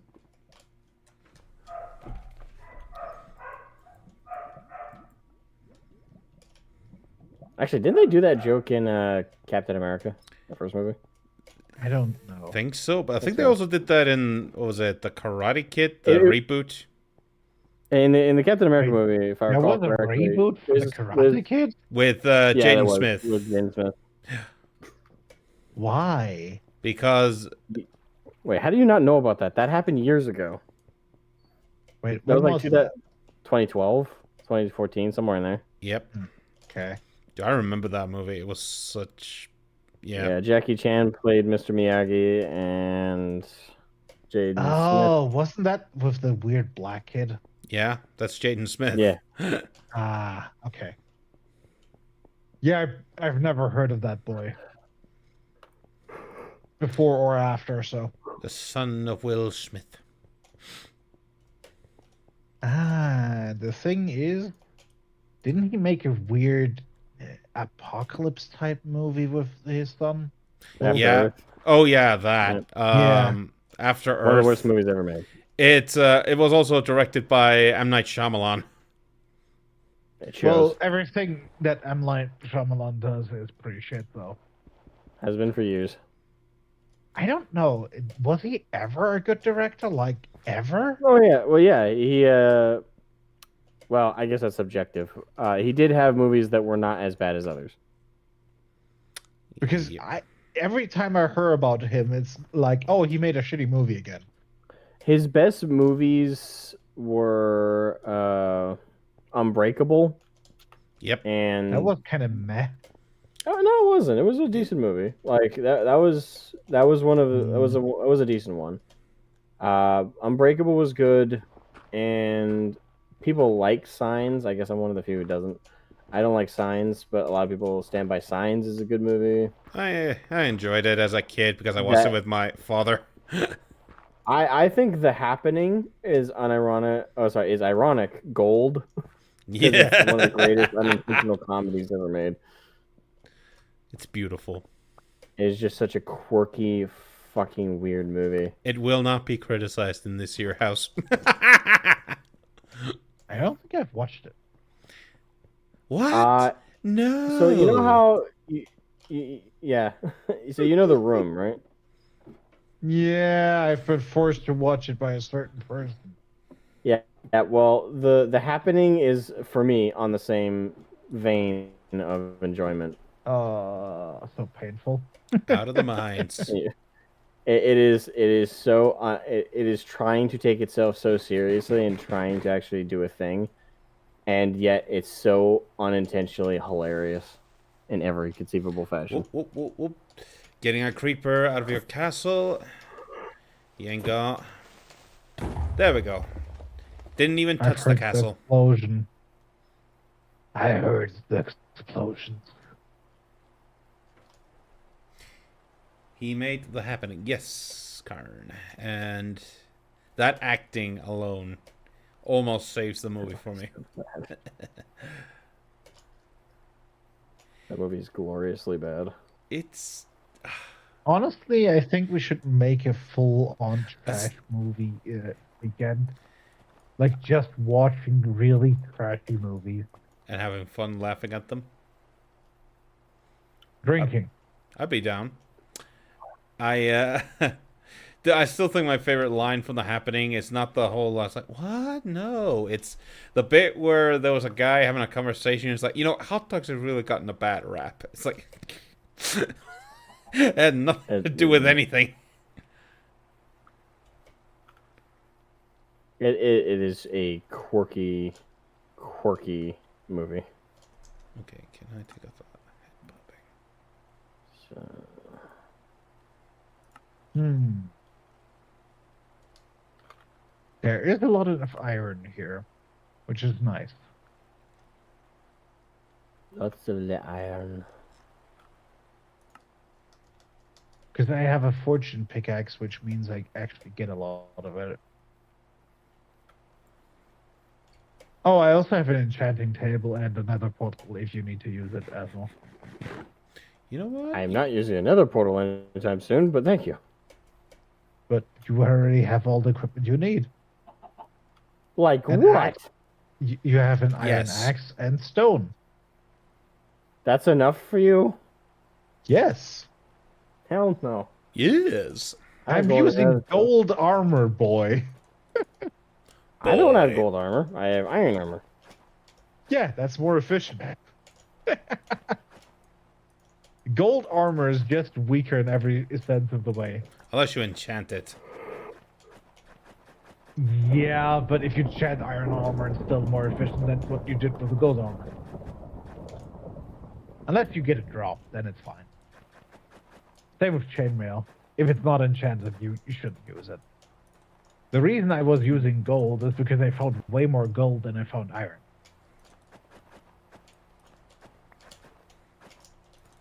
Actually, didn't they do that joke in Captain America, the first movie? I don't know. I think so, but I think they so. also did that in, what was it, the Karate Kid, the It- reboot? In the Captain America Wait, movie, if I There recall was a correctly, reboot for the with- Karate Kid? With yeah, there Jaden was, Smith. with Jaden Smith. Why? Because, Wait, how do you not know about that? That happened years ago. Wait, That was when like was that? 2012, 2014, somewhere in there. yep. Okay. Do I remember that movie? It was such... Yeah, Jackie Chan played Mr. Miyagi and Jaden Oh, wasn't that with the weird black kid? Yeah, that's Jaden Smith. Smith. Yeah. Ah, okay. Yeah, I've never heard of that boy. Before or after, so. The son of Will Smith. Ah, the thing is, didn't he make a weird apocalypse type movie with his son? After Yeah. Earth. Oh, yeah, that. Yeah. After One of the worst Earth. movies ever made. It was also directed by M. Night Shyamalan. It shows. Well, everything that M. Night Shyamalan does is pretty shit, though. Has been for years. I don't know. Was he ever a good director? Like ever? Oh yeah, well yeah, he well, I guess that's subjective. He did have movies that were not as bad as others. Because Yep. every time I hear about him, it's like, oh, he made a shitty movie again. His best movies were Unbreakable Yep. and That was kind of meh. oh, no, it wasn't. It was a decent movie. Like that was one of the, that was a decent one. Unbreakable was good, and people like Signs. I guess I'm one of the few who doesn't. I don't like Signs, but a lot of people stand by Signs is a good movie. I enjoyed it as a kid because I watched it That- with my father. I think The Happening is unironic. Oh, sorry, is ironic gold. 'Cause it's one of the greatest unintentional comedies ever made. It's beautiful. It's just such a quirky, fucking weird movie. It will not be criticized in this year house. I don't think I've watched it. What? No. So you know how, yeah. So you know The Room, right? Yeah, I've been forced to watch it by a certain person. Yeah. Well, the Happening is for me on the same vein of enjoyment. So painful. Out of the mines. It is so it is trying to take itself so seriously and trying to actually do a thing, and yet it's so unintentionally hilarious in every conceivable fashion. Whoop, whoop, whoop, whoop. Getting a creeper out of your castle. You ain't got. There we go. Didn't even I touch the heard castle. explosion. I heard the explosions. He made the happening. Yes, Karn. And that acting alone almost saves the movie for me. That movie is gloriously bad. It's Honestly, I think we should make a full-on That's- trash movie again. Like just watching really trashy movies, and having fun laughing at them. drinking. I'd be down. I I still think my favorite line from The Happening is not the whole. I was like, what? No, it's the bit where there was a guy having a conversation. It's like, hot dogs have really gotten a bad rap. It's like, it had nothing to do with anything. It is a quirky movie. Okay, can I take off the head popping? So, There is a lot of iron here, which is nice. lots of the iron. Because I have a fortune pickaxe, which means I actually get a lot of it. Oh, I also have an enchanting table and another portal if you need to use it as well. You know what? I am not using another portal anytime soon, but thank you. But you already have all the equipment you need. Like And what? You have an iron Yes. axe and stone. That's enough for you? Yes. Hell no. Yes. I'm gold- using gold armor, boy. I don't have Boy. gold armor. I have iron armor. Yeah, that's more efficient. Gold armor is just weaker in every sense of the way. Unless you enchant it. Yeah, but if you enchant iron armor, it's still more efficient than what you did with the gold armor. Unless you get it dropped, then it's fine. Same with chainmail. If it's not enchanted, you shouldn't use it. The reason I was using gold is because I found way more gold than I found iron.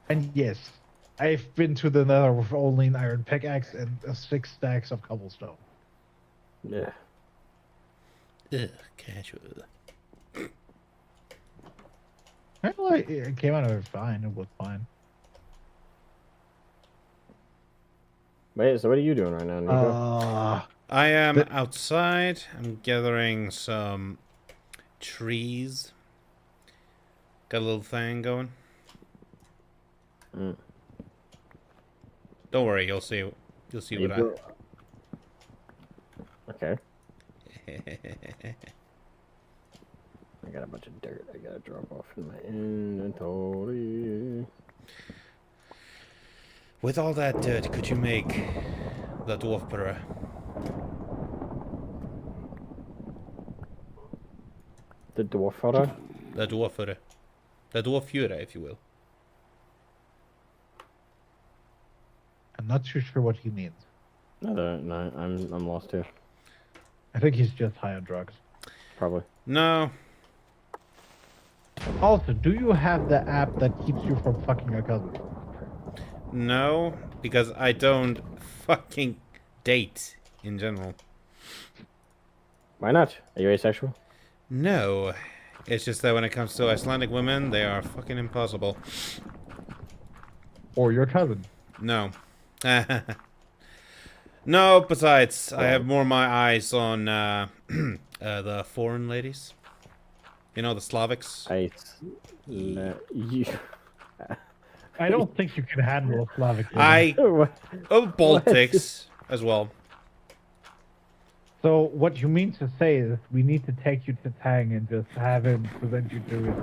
And yes, I've been to the nether with only an iron pickaxe and 6 stacks of cobblestone. Yeah. Ugh, casual. Well, it came out of it fine. It was fine. Wait, so what are you doing right now, Nico? I am But- outside. I'm gathering some trees. Got a little thing going. Mm. Don't worry, you'll see You'll see You what go- Okay. I got a bunch of dirt I gotta drop off in my inventory. With all that dirt, could you make the dwarf puree? The dwarf photo? The dwarf puree. The dwarf puree, if you will. I'm not too sure what he means. No, I'm lost too. I think he's just high on drugs. Probably. No. Also, do you have the app that keeps you from fucking your cousin? No, because I don't fucking date in general. Why not? Are you asexual? No. It's just that when it comes to Icelandic women, they are fucking impossible. Or your cousin? No. No, besides, I have more my eyes on the foreign ladies. You know, the Slavics. You. I don't think you can handle a Slavic. What? Baltics as well. So what you mean to say is we need to take you to Tang and just have him present you to his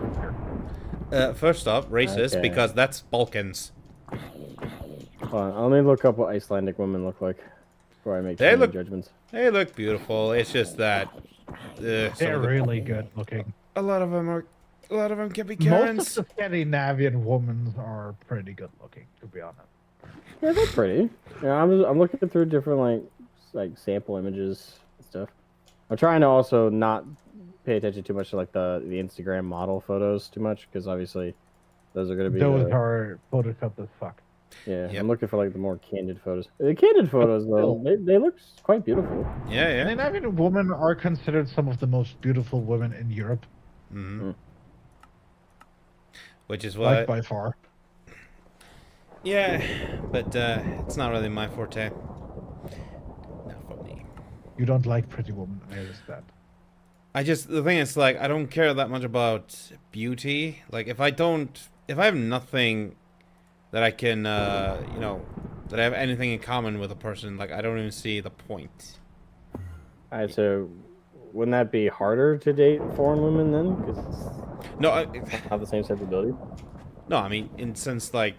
sister. First off, racist, Okay. because that's Balkans. Hold on, let me look up what Icelandic women look like before I make They any look- judgments. They look beautiful. It's just that some They're of the- really good looking. a lot of them can be Most Karens. of the Scandinavian women are pretty good looking, to be honest. Yeah, they're pretty. Yeah, I'm looking through different like sample images and stuff. I'm trying to also not pay attention too much to like the Instagram model photos too much because obviously those are gonna be Those the- are photoshopped as fuck. yeah. Yep. I'm looking for like the more candid photos. The candid photos though, they look quite beautiful. Yeah, yeah. Scandinavian women are considered some of the most beautiful women in Europe, Hmm. Which is why, like by far. yeah, but it's not really my forte. Not for me. You don't like pretty women, I understand. The thing is, like, I don't care that much about beauty. Like, if I have nothing that I can, that I have anything in common with a person, like, I don't even see the point. Alright, so wouldn't that be harder to date foreign women then? Because No, have the same sensibility. no, I mean, in sense, like,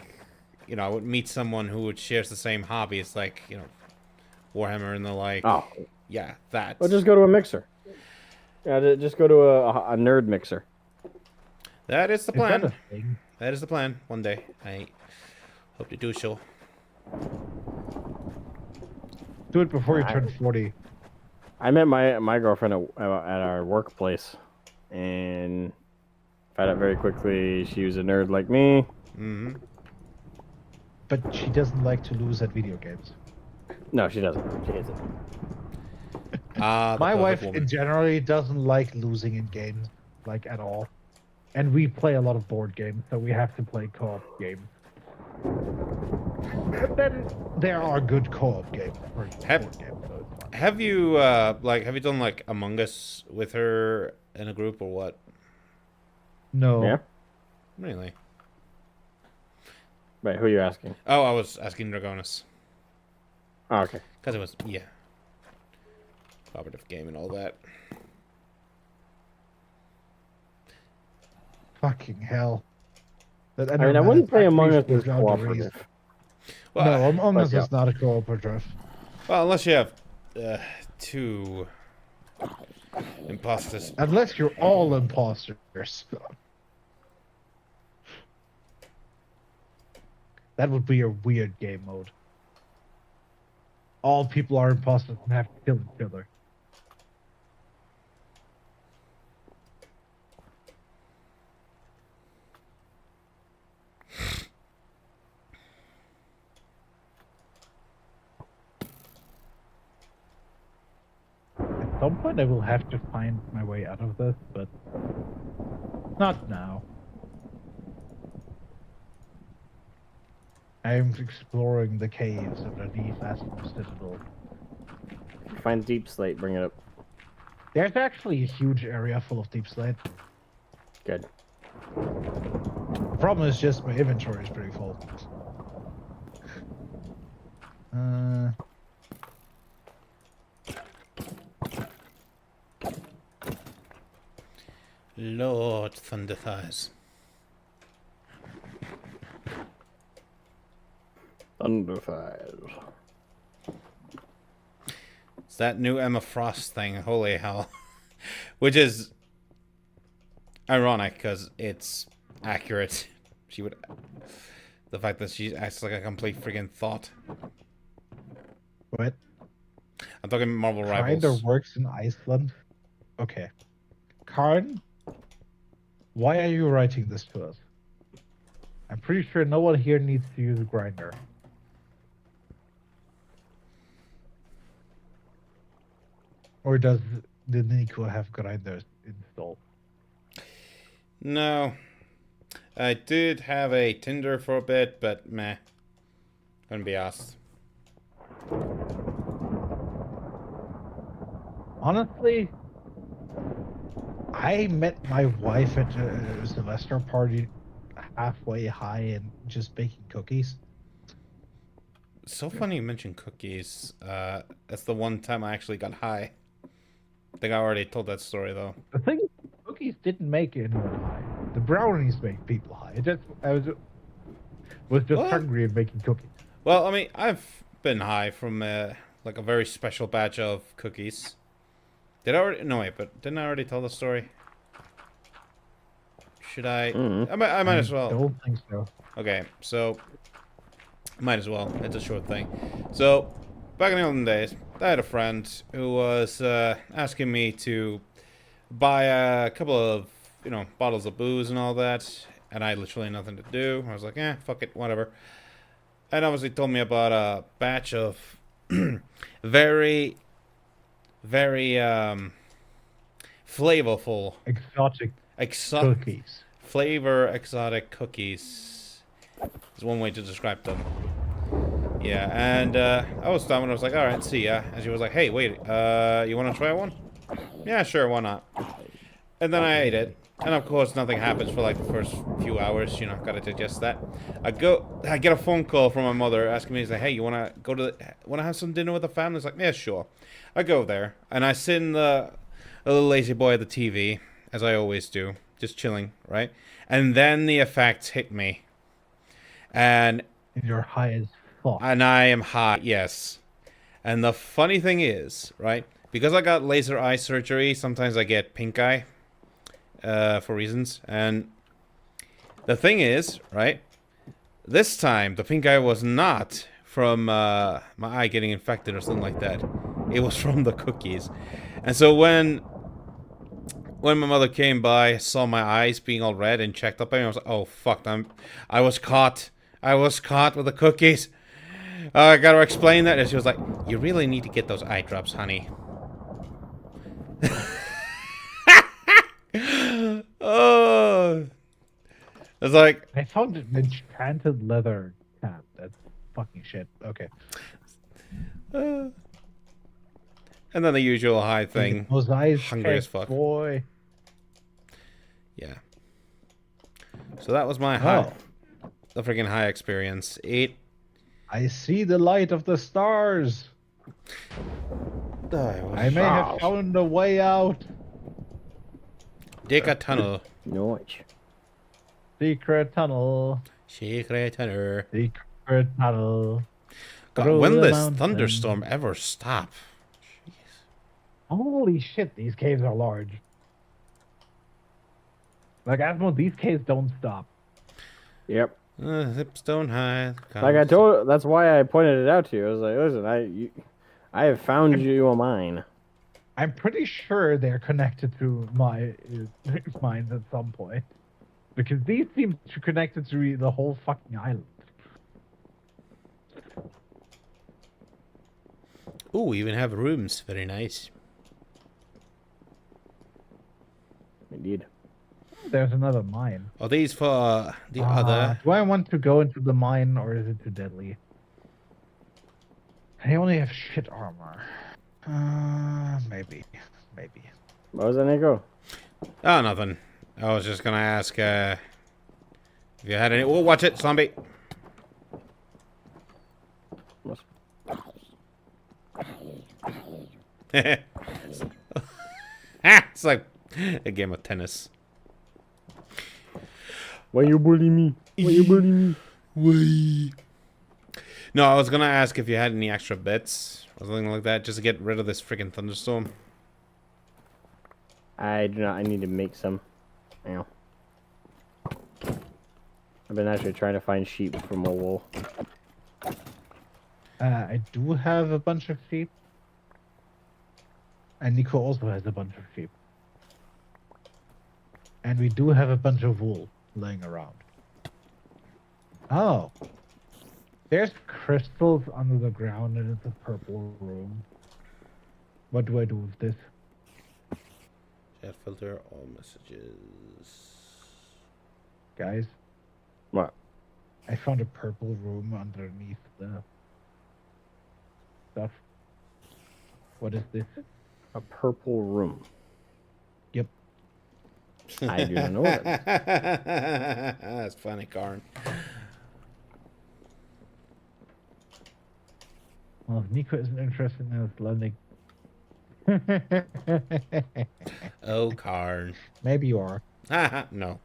I would meet someone who would shares the same hobbies, like, Warhammer and the like. Oh, Yeah, that. well, just go to a mixer. Yeah, just go to a nerd mixer. That is the Is that plan. a thing? That is the plan. One day, I hope to do so. Do it before you turn 40. I met my girlfriend at our workplace, and found out very quickly she was a nerd like me. Mm-hmm. But she doesn't like to lose at video games. No, she doesn't. She hates it. Ah, the My perfect wife woman. generally doesn't like losing in games, like at all. And we play a lot of board games, so we have to play co-op games. But then there are good co-op games for Have- board games, so it's fine. Have you have you done like Among Us with her in a group or what? No. Yeah. Really? Wait, who are you asking? Oh, I was asking Dragonus Oh, okay. because it was cooperative game and all that. Fucking hell. That I mean, I wouldn't play Among Us with as cooperative. Well, No, Among Us yeah. is not a cooperative. well, unless you have two imposters. Unless you're all imposters. That would be a weird game mode. All people are imposters and have to kill each other. At some point I will have to find my way out of this, but not now. I'm exploring the caves underneath Aspen's Citadel. If you find Deep Slate, bring it up. There's actually a huge area full of deep slate. Good. The problem is just my inventory is pretty full. Uh, Lord Thunder Thighs. Thunderfires. It's that new Emma Frost thing. Holy hell. Which is ironic because it's accurate. She would. The fact that she acts like a complete friggin' thought. what? I'm talking Marvel Kinda Rivals. works in Iceland. Okay. Karn, why are you writing this to us? I'm pretty sure no one here needs to use a grinder. Or does the Nico have grinders installed? No. I did have a Tinder for a bit, but meh. Couldn't be asked. Honestly, I met my wife at a Sylvester party halfway high and just baking cookies. So funny you mentioned cookies. That's the one time I actually got high. I think I already told that story though. The thing is, cookies didn't make anyone high. The brownies make people high. I was just What? hungry and making cookies. Well, I mean, I've been high from like a very special batch of cookies. Did I already? No, wait, but didn't I already tell the story? Should I? Mm. I might as well. Don't think so. Okay, so might as well. It's a short thing. So back in the olden days, I had a friend who was asking me to buy a couple of bottles of booze and all that, and I had literally nothing to do. I was like, fuck it, whatever. And obviously told me about a batch of very, very flavorful, Exotic cookies. exotic cookies is one way to describe them. Yeah, and I was done and I was like, all right, see ya. And she was like, hey, wait, you want to try one? Yeah, sure, why not? And then I ate it. And of course, nothing happens for like the first few hours. Gotta digest that. I get a phone call from my mother asking me, hey, you wanna have some dinner with the family? It's like, yeah, sure. I go there and I sit in a little lazy boy at the TV, as I always do, just chilling, right? And then the effects hit me, and You're high as fuck. I am hot, yes. And the funny thing is, right, because I got laser eye surgery, sometimes I get pink eye. For reasons. And the thing is, right, this time the pink eye was not from my eye getting infected or something like that. It was from the cookies. And so when my mother came by, saw my eyes being all red and checked up on me, I was like, oh fuck, I was caught with the cookies. I gotta explain that. And she was like, you really need to get those eye drops, honey. Oh, it's like I found an enchanted leather cap. That's fucking shit. Okay. and then the usual high thing. Those eyes, Hungry as fuck. boy. Yeah. So that was my high, the freaking high experience. I see the light of the stars. I may have found a way out. Dig a tunnel. Noise. Secret tunnel. Secret tunnel. Secret tunnel. God, Through when the this mountain. thunderstorm ever stop? Holy shit, these caves are large. Like, Asmo, these caves don't stop. Yep. Hips don't hide. Like I told, that's why I pointed it out to you. I was like, listen, I have found you a mine. I'm pretty sure they're connected to my mines at some point. Because these seem to connected to the whole fucking island. Ooh, we even have rooms. Very nice. Indeed. There's another mine. Are these for the other? Do I want to go into the mine or is it too deadly? I only have shit armor. Maybe. What was that, Nico? Oh, nothing. I was just gonna ask if you had any. Oh, watch it, zombie. It's like a game of tennis. Why you bully me? Why you bully me? Wee. No, I was gonna ask if you had any extra bits or something like that, just to get rid of this freaking thunderstorm. I do not. I need to make some. Now. I've been actually trying to find sheep for more wool. I do have a bunch of sheep. And Nico also has a bunch of sheep. And we do have a bunch of wool laying around. Oh. There's crystals under the ground and it's a purple room. What do I do with this? Chat filter all messages. Guys, What? I found a purple room underneath the stuff. What is this? A purple room. Yep. I do not know what that is. That's funny, Karn. Well, if Nico isn't interested in this lending. Oh, Karn. Maybe you are. No.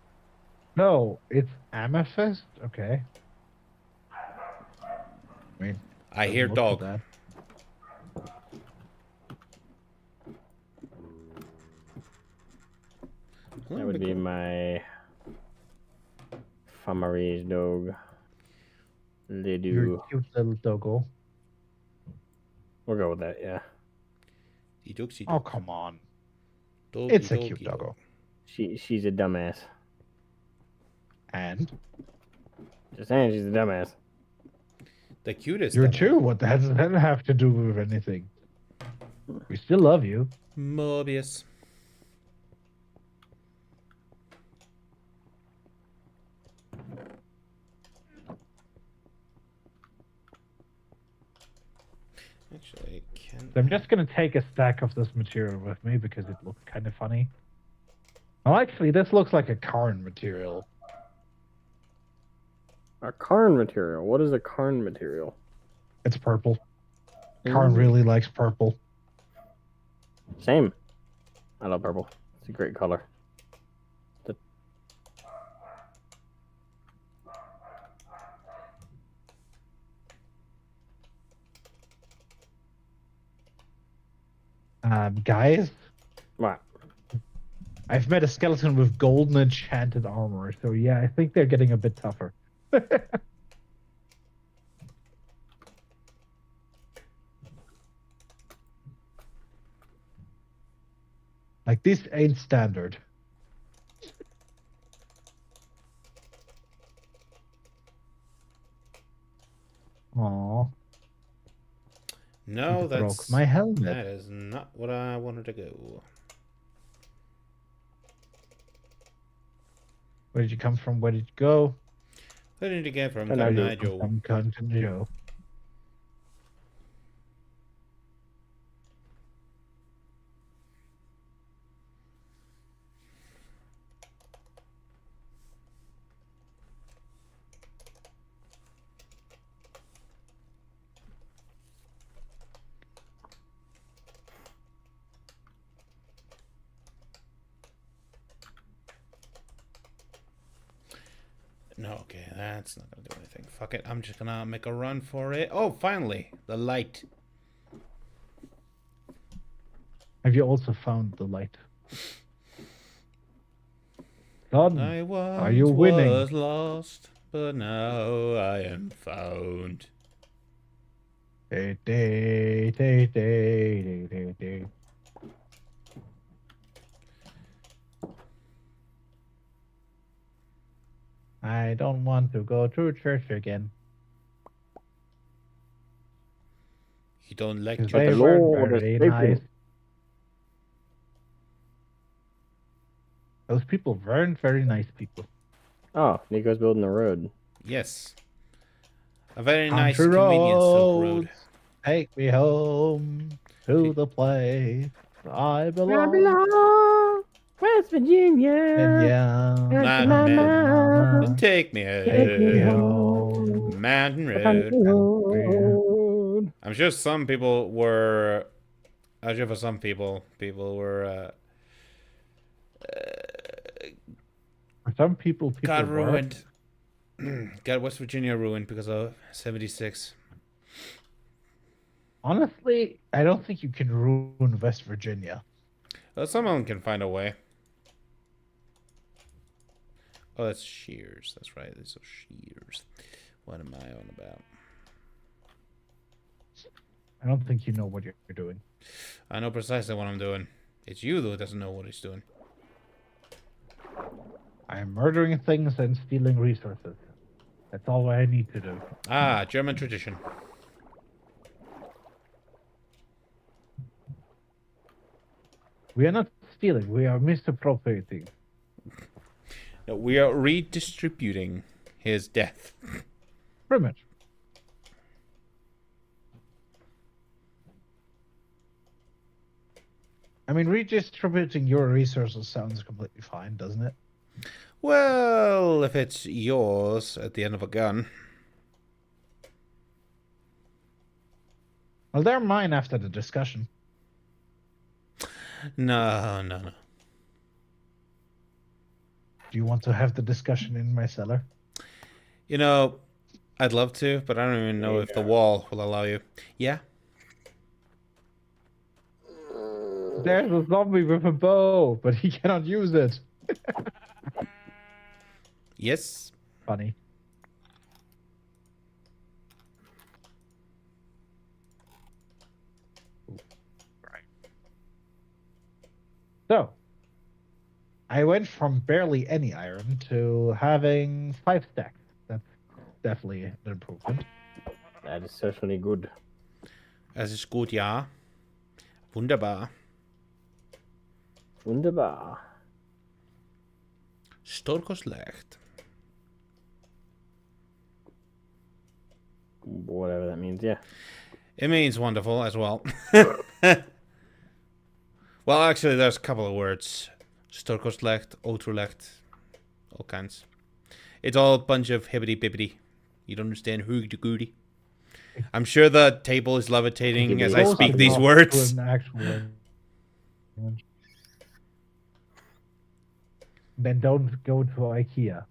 No, it's amethyst? Okay. I mean, I hear look dog. at That would be my Famarise dog. that. Lidu. Your cute little doggo. We'll go with that, yeah. Oh, come on. Doggy, It's a cute doggy. doggo. She's a dumbass. And Just saying, she's a dumbass. The cutest. you're dog. too. What does that have to do with anything? We still love you. Mobius. Actually, I can. I'm just gonna take a stack of this material with me because it looks kind of funny. Well, actually, this looks like a Karn material. A Karn material. What is a Karn material? It's purple. Karn really likes purple. Same. I love purple. It's a great color. Guys, What? I've met a skeleton with golden enchanted armor, so yeah, I think they're getting a bit tougher. Like, this ain't standard. Aww. No, Broke that's my helmet. that is not what I wanted to go. Where did you come from? Where did you go? Where did you get from And I do. Nigel? From Cousin Joe. No, okay, that's not gonna do anything. Fuck it, I'm just gonna make a run for it. Oh, finally, the light. Have you also found the light? Son, I once are you winning? was lost, but now I am found. Day, day, day, day, day, day, day. I don't want to go to church again. You don't like 'Cause But they the church? weren't Lord is very faithful. nice. Those people weren't very nice people. Oh, Nico's building a road. Yes. A very nice, Country convenient Silk Road. roads, take me home to the place I belong. West Virginia. And yeah, Mountain Mama, Man, take me take me home. home. Mountain Country Road. road. I'm sure some people were Actually, for some people were For some people got were. ruined. Got West Virginia ruined because of 76. Honestly, I don't think you can ruin West Virginia. Well, someone can find a way. Oh, that's shears. That's right. These are shears. What am I on about? I don't think you know what you're doing. I know precisely what I'm doing. It's you who doesn't know what he's doing. I'm murdering things and stealing resources. That's all I need to do. Ah, German tradition. We are not stealing, we are misappropriating. No, we are redistributing his death. Pretty much. I mean, redistributing your resources sounds completely fine, doesn't it? Well, if it's yours at the end of a gun. Well, they're mine after the discussion. No. Do you want to have the discussion in my cellar? You know, I'd love to, but I don't even know if the wall will allow you. Yeah? There's a zombie with a bow, but he cannot use it. Yes? Funny. Right. So, I went from barely any iron to having 5 stacks. That's definitely an improvement. That is certainly good. Es ist gut, ja. Wunderbar. Wunderbar. Storkoslecht. Whatever that means, yeah. It means wonderful as well. Well, actually, there's a couple of words. Storkoslecht, Otrlecht, all kinds. It's all a bunch of hibbity-bibbity. You don't understand hooty-gooty. I'm sure the table is levitating as I Close speak these enough words. to an actual language. Then don't go to IKEA.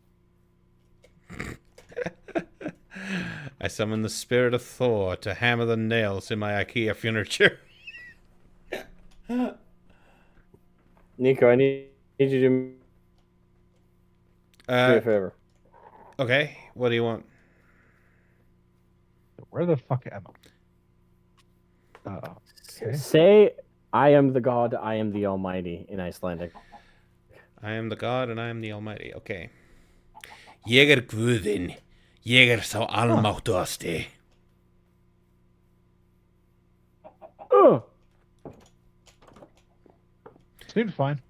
I summon the spirit of Thor to hammer the nails in my IKEA furniture. Nico, I need you to do me a favor. Okay, what do you want? Where the fuck am I? Okay. Say, I am the god, I am the almighty in Icelandic. I am the god and I am the almighty. Okay. Ég Guðinn. Ég sá almáttugasti. Oh! Seems fine.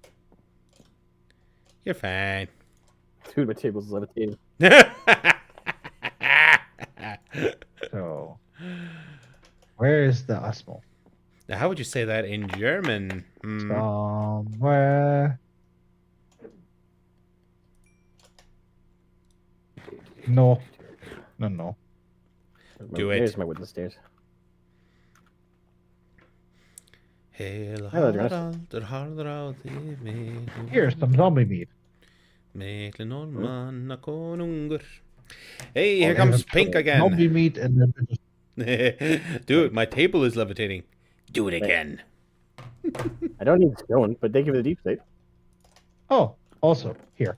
You're fine. Dude, my table's levitating. So, where is the Asmo? Now, how would you say that in German? Somewhere. No. No. Do it. There's my wooden stairs. Heil Hello, Jonas. haraldur harður á þig miklu Here's some zombie meat. miklu normanna konungur. Hey, here comes Pink again. Zombie meat and then Do it. My table is levitating. Do it again. I don't need stone, but thank you for the deep state. Oh, also here.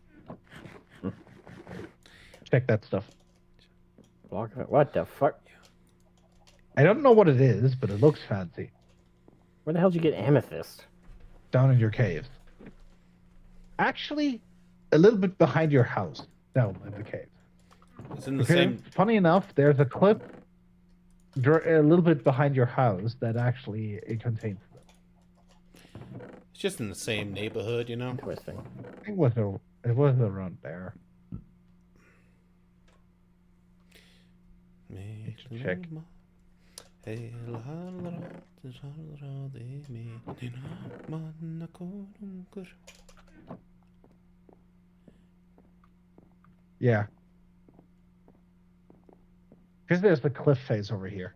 Check that stuff. Block of it. What the fuck? I don't know what it is, but it looks fancy. Where the hell did you get amethyst? Down in your caves. Actually, a little bit behind your house. Down in the cave. It's in the Okay, same. funny enough, there's a cliff a little bit behind your house that actually it contains them. It's just in the same neighborhood, you know. Interesting. I think it was around there. Check. Heil haraldur harður á þig miklu normanna konungur. Yeah. Because there's the cliff face over here.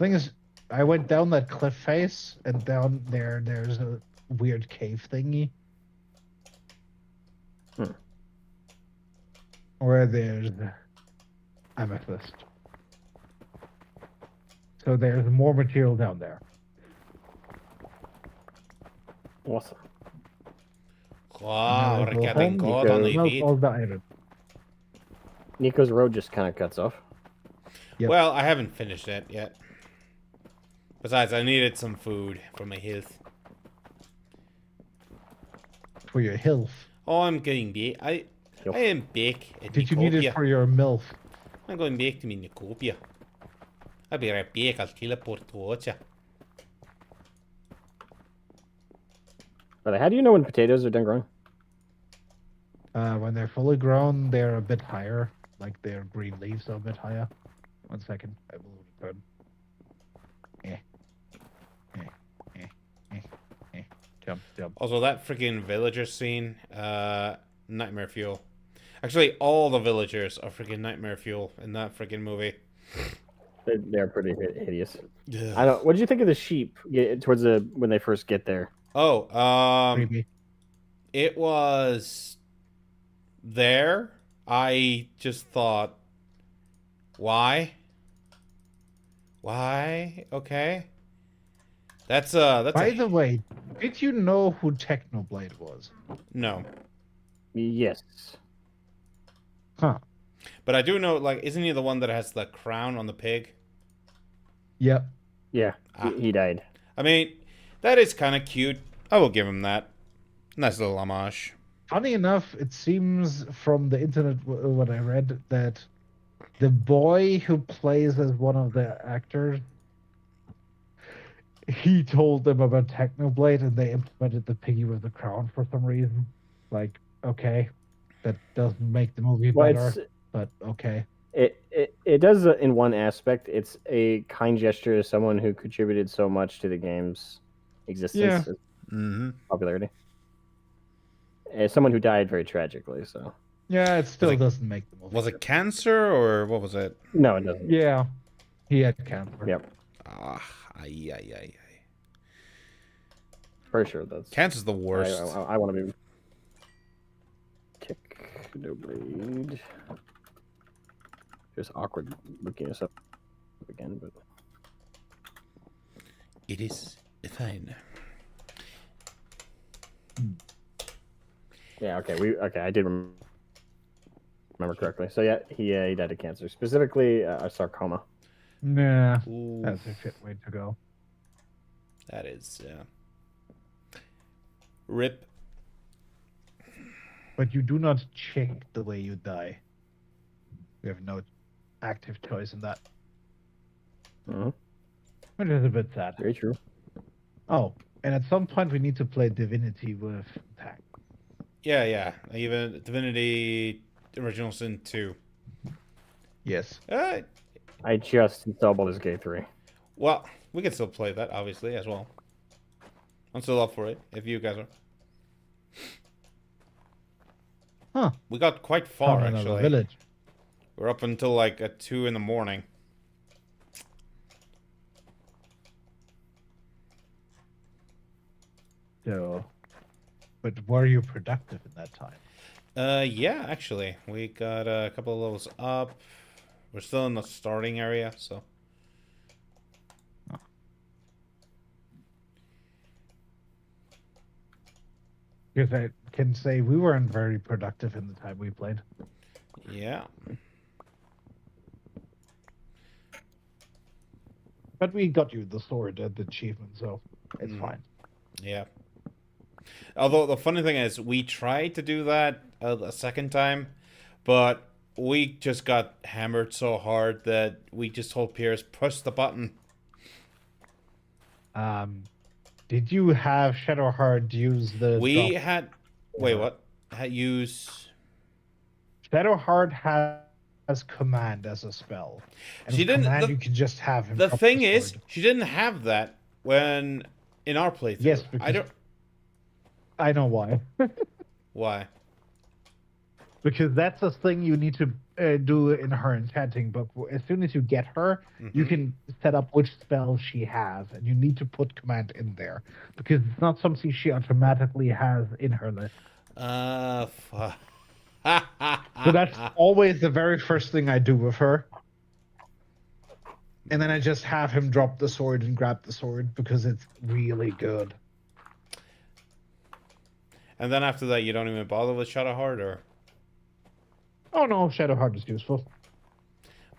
Thing is, I went down that cliff face, and down there's a weird cave thingy. Hmm. Where there's amethyst. So there's more material down there. Awesome. Wow, And we're there's getting a God Nico. on the Not beat. all the iron. Nico's road just kind of cuts off. Yep. Well, I haven't finished it yet. Besides, I needed some food for my health. For your health. Oh, I'm getting big. I am big at Did you need it Nicopia. for your MILF? I'm going back to me Nicopia. I'll be right back. I'll teleport towards you. But how do you know when potatoes are done growing? When they're fully grown, they're a bit higher. Like their green leaves are a bit higher. 1 second, I will return. Jump. Also, that freaking villager scene, nightmare fuel. Actually, all the villagers are freaking nightmare fuel in that freaking movie. They're pretty hideous. I don't. What did you think of the sheep towards when they first get there? Oh, Creepy. it was there. I just thought, why? Okay. That's By the way, did you know who Technoblade was? no. Yes. Huh. But I do know, like, isn't he the one that has the crown on the pig? Yep. Yeah. Ah. He died. I mean, that is kind of cute. I will give him that. Nice little homage. Funny enough, it seems from the internet what I read that the boy who plays as one of the actors, he told them about Technoblade and they implemented the piggy with the crown for some reason. Like, okay, that doesn't make the movie Well, better, but okay. It does in one aspect. It's a kind gesture to someone who contributed so much to the game's existence, Mm-hmm. popularity. As someone who died very tragically, so Yeah, it still it- doesn't make the movie. Was it cancer or what was it? no, it doesn't. Yeah, he had cancer. Yep, Ah, ay. for sure. That's Cancer's the worst. I want to be Technoblade. Just awkward looking us up again, but It is fine. yeah, okay. I did remember correctly. So yeah, he died of cancer, specifically a sarcoma. Nah, Ooh, that's a shit way to go. that is, rip. But you do not check the way you die. You have no active choice in that, Mm-hmm. which is a bit sad. Very true. Oh, and at some point we need to play Divinity with Tag. Yeah. Even Divinity Original Sin 2. Yes. I just installed Baldur's Gate 3. Well, we can still play that, obviously, as well. I'm still up for it, if you guys are. Huh. We got quite far, Found another actually. village. We're up until, like, at 2 in the morning. So, but were you productive in that time? Yeah, actually. We got a couple of levels up. We're still in the starting area, so... Because I can say we weren't very productive in the time we played. Yeah. But we got you the sword and the achievement, so it's fine. Yeah. Although the funny thing is, we tried to do that a second time, but we just got hammered so hard that we just told Pierce, push the button. Did you have Shadowheart use the? We drop- had... Wait, what? Use... Shadowheart has command as a spell. And She with didn't- Command, the- you can just have him. The drop thing is, sword. she didn't have that when... In our playthrough. Yes, I don't... I know why. Why? Because that's a thing you need to do in her enchanting book. As soon as you get her, you Mhm. can set up which spells she has, and you need to put command in there because it's not something she automatically has in her list. Fuck. So that's always the very first thing I do with her. And then I just have him drop the sword and grab the sword because it's really good. And then after that, you don't even bother with Shadowheart, or? Oh no, Shadowheart is useful.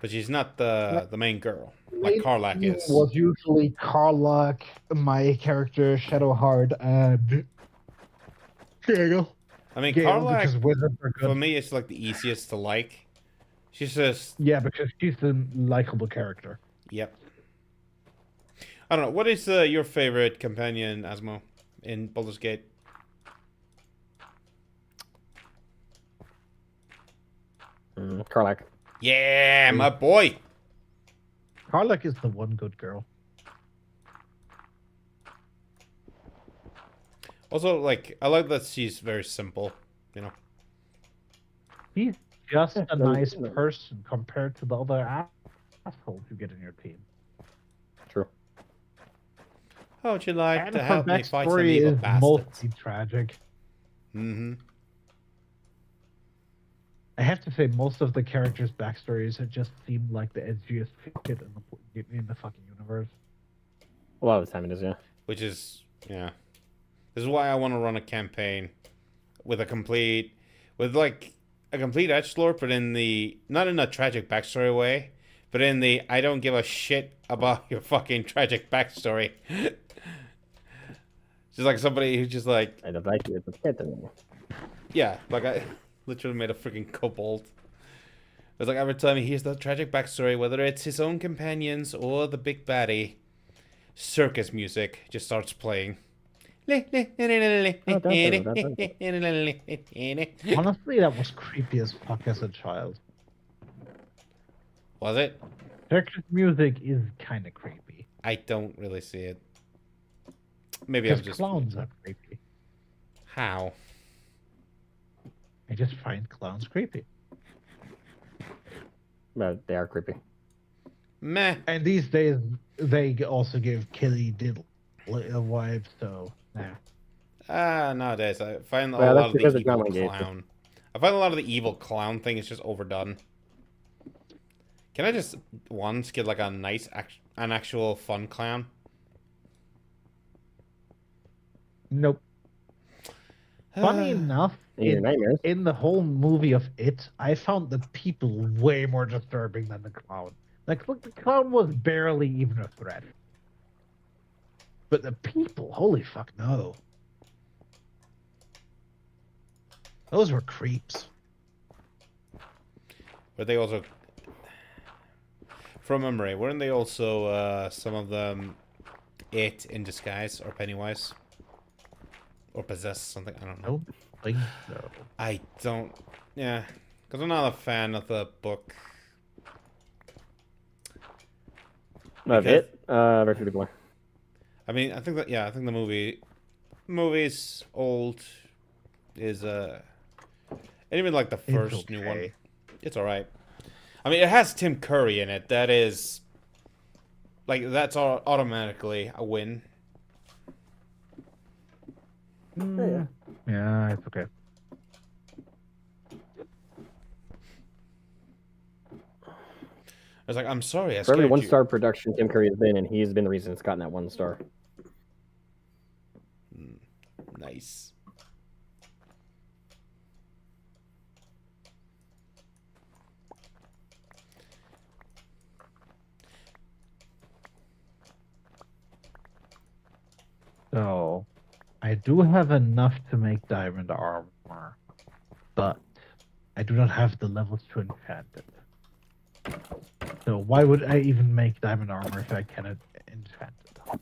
But she's not the main girl, like Karlach Main is. was usually Karlach, my character, Shadowheart, and Gale. I mean, Gale, because Karlach, wizards are for good. me, it's like the easiest to like. She's just, Yeah, because she's a likable character. yep. I don't know. What is your favorite companion, Asmo, in Baldur's Gate? Karlach. Yeah, my boy. Karlach is the one good girl. Also, like, I like that she's very simple, you know. She's just Yeah, a no, nice no. person compared to the other assholes you get in your team. True. How would you like And to her help me fight some backstory evil is bastards? mostly tragic. Mm-hmm. I have to say, most of the characters' backstories have just seemed like the edgiest shit in the fucking universe. A lot of the time it is, yeah. Which is, yeah. This is why I want to run a campaign with a complete edgelord, but in the, not in a tragic backstory way, but in the, I don't give a shit about your fucking tragic backstory. Just like somebody who's just like, I don't like it. It's better. yeah, like I literally made a freaking kobold. It's like every time he hears the tragic backstory, whether it's his own companions or the big baddie, circus music just starts playing. Honestly, that was creepy as fuck as a child. Was it? Circus music is kind of creepy. I don't really see it. Maybe I'm Because just... clowns are creepy. How? I just find clowns creepy. But they are creepy. Meh. And these days, they also give Killy Diddle vibes, so, nah. Nowadays I find a Well, lot that's of the because it's evil not engaged. clown. I find a lot of the evil clown thing is just overdone. Can I just once get like a nice, an actual fun clown? Nope. Funny enough, In your nightmares. in the whole movie of It, I found the people way more disturbing than the clown. Like, look, the clown was barely even a threat. But the people, holy fuck no. Those were creeps. But they also, from memory, weren't they also some of them it in disguise or Pennywise? Or possess something? I don't know. Don't think so. I don't. Yeah, because I'm not a fan of the book. Of Because- it? Very few people are. I mean, I think that, yeah, I think the movie's old, is and even like the It's first new one, okay. it's all right. I mean, it has Tim Curry in it. That is, like, that's automatically a win. Yeah. Yeah, it's okay. I was like, I'm sorry, I For every scared you. one-star production Tim Curry has been in, he's been the reason it's gotten that 1 star. Nice. So, I do have enough to make diamond armor, but I do not have the levels to enchant it. So why would I even make diamond armor if I cannot enchant it?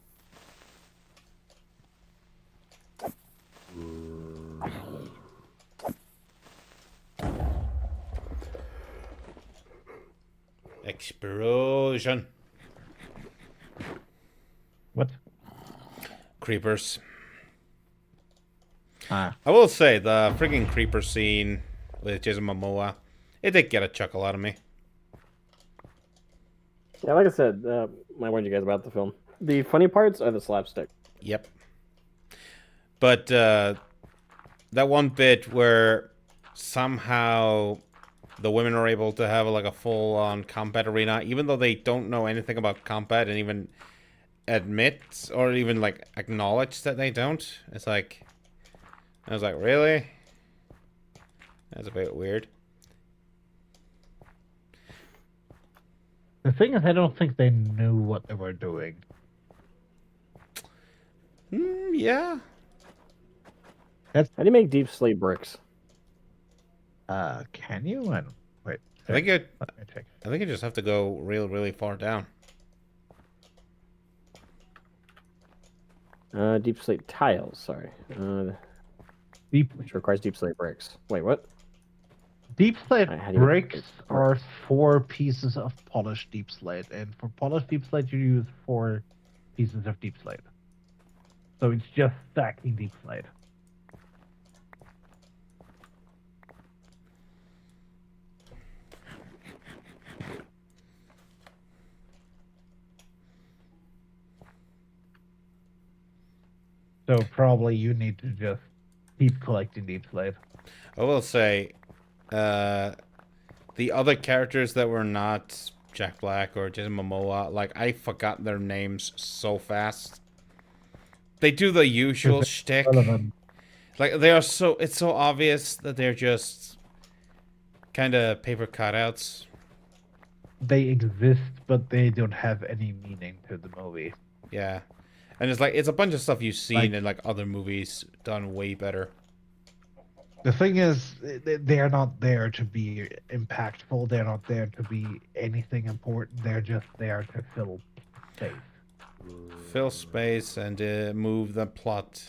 Explosion. What? Creepers. Ah, I will say, the friggin' creeper scene with Jason Momoa. It did get a chuckle out of me. Yeah, like I said, I warned you guys about the film. The funny parts are the slapstick. Yep. But that one bit where somehow the women are able to have like a full-on combat arena, even though they don't know anything about combat and even admit or even like acknowledge that they don't. It's like, I was like, really? That's a bit weird. The thing is, I don't think they knew what they were doing. Yeah. How do you make deep slate bricks? Can you? And wait, I think it. let me check. I think you just have to go really far down. Deep slate tiles, sorry. Deep Which requires deep slate bricks. Wait, what? Deep slate How do you make bricks this? are 4 pieces of polished deep slate, and for polished deep slate, you use 4 pieces of deep slate. So it's just stacking deep slate. So probably you need to just keep collecting deep slate. I will say, the other characters that were not Jack Black or Jason Momoa, like, I forgot their names so fast. They do the usual shtick. Relevant. Like, they are so, it's so obvious that they're just kind of paper cutouts. They exist, but they don't have any meaning to the movie. Yeah. And it's like, it's a bunch of stuff you've seen Like- in, like, other movies done way better. The thing is, they're not there to be impactful. They're not there to be anything important. They're just there to fill space. Fill space and move the plot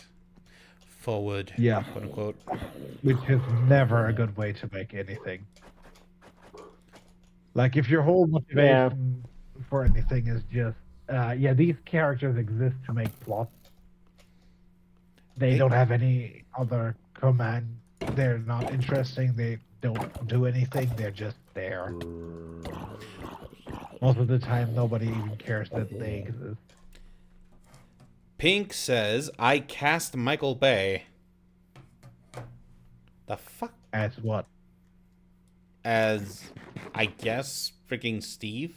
forward. Yeah. Quote unquote. Which is never a good way to make anything. Like, if your whole motivation for anything is just, these characters exist to make plot. They don't have any other command. They're not interesting. They don't do anything. They're just there. Most of the time, nobody even cares that they exist. Pink says, I cast Michael Bay. The fuck? As what? As, I guess, freaking Steve?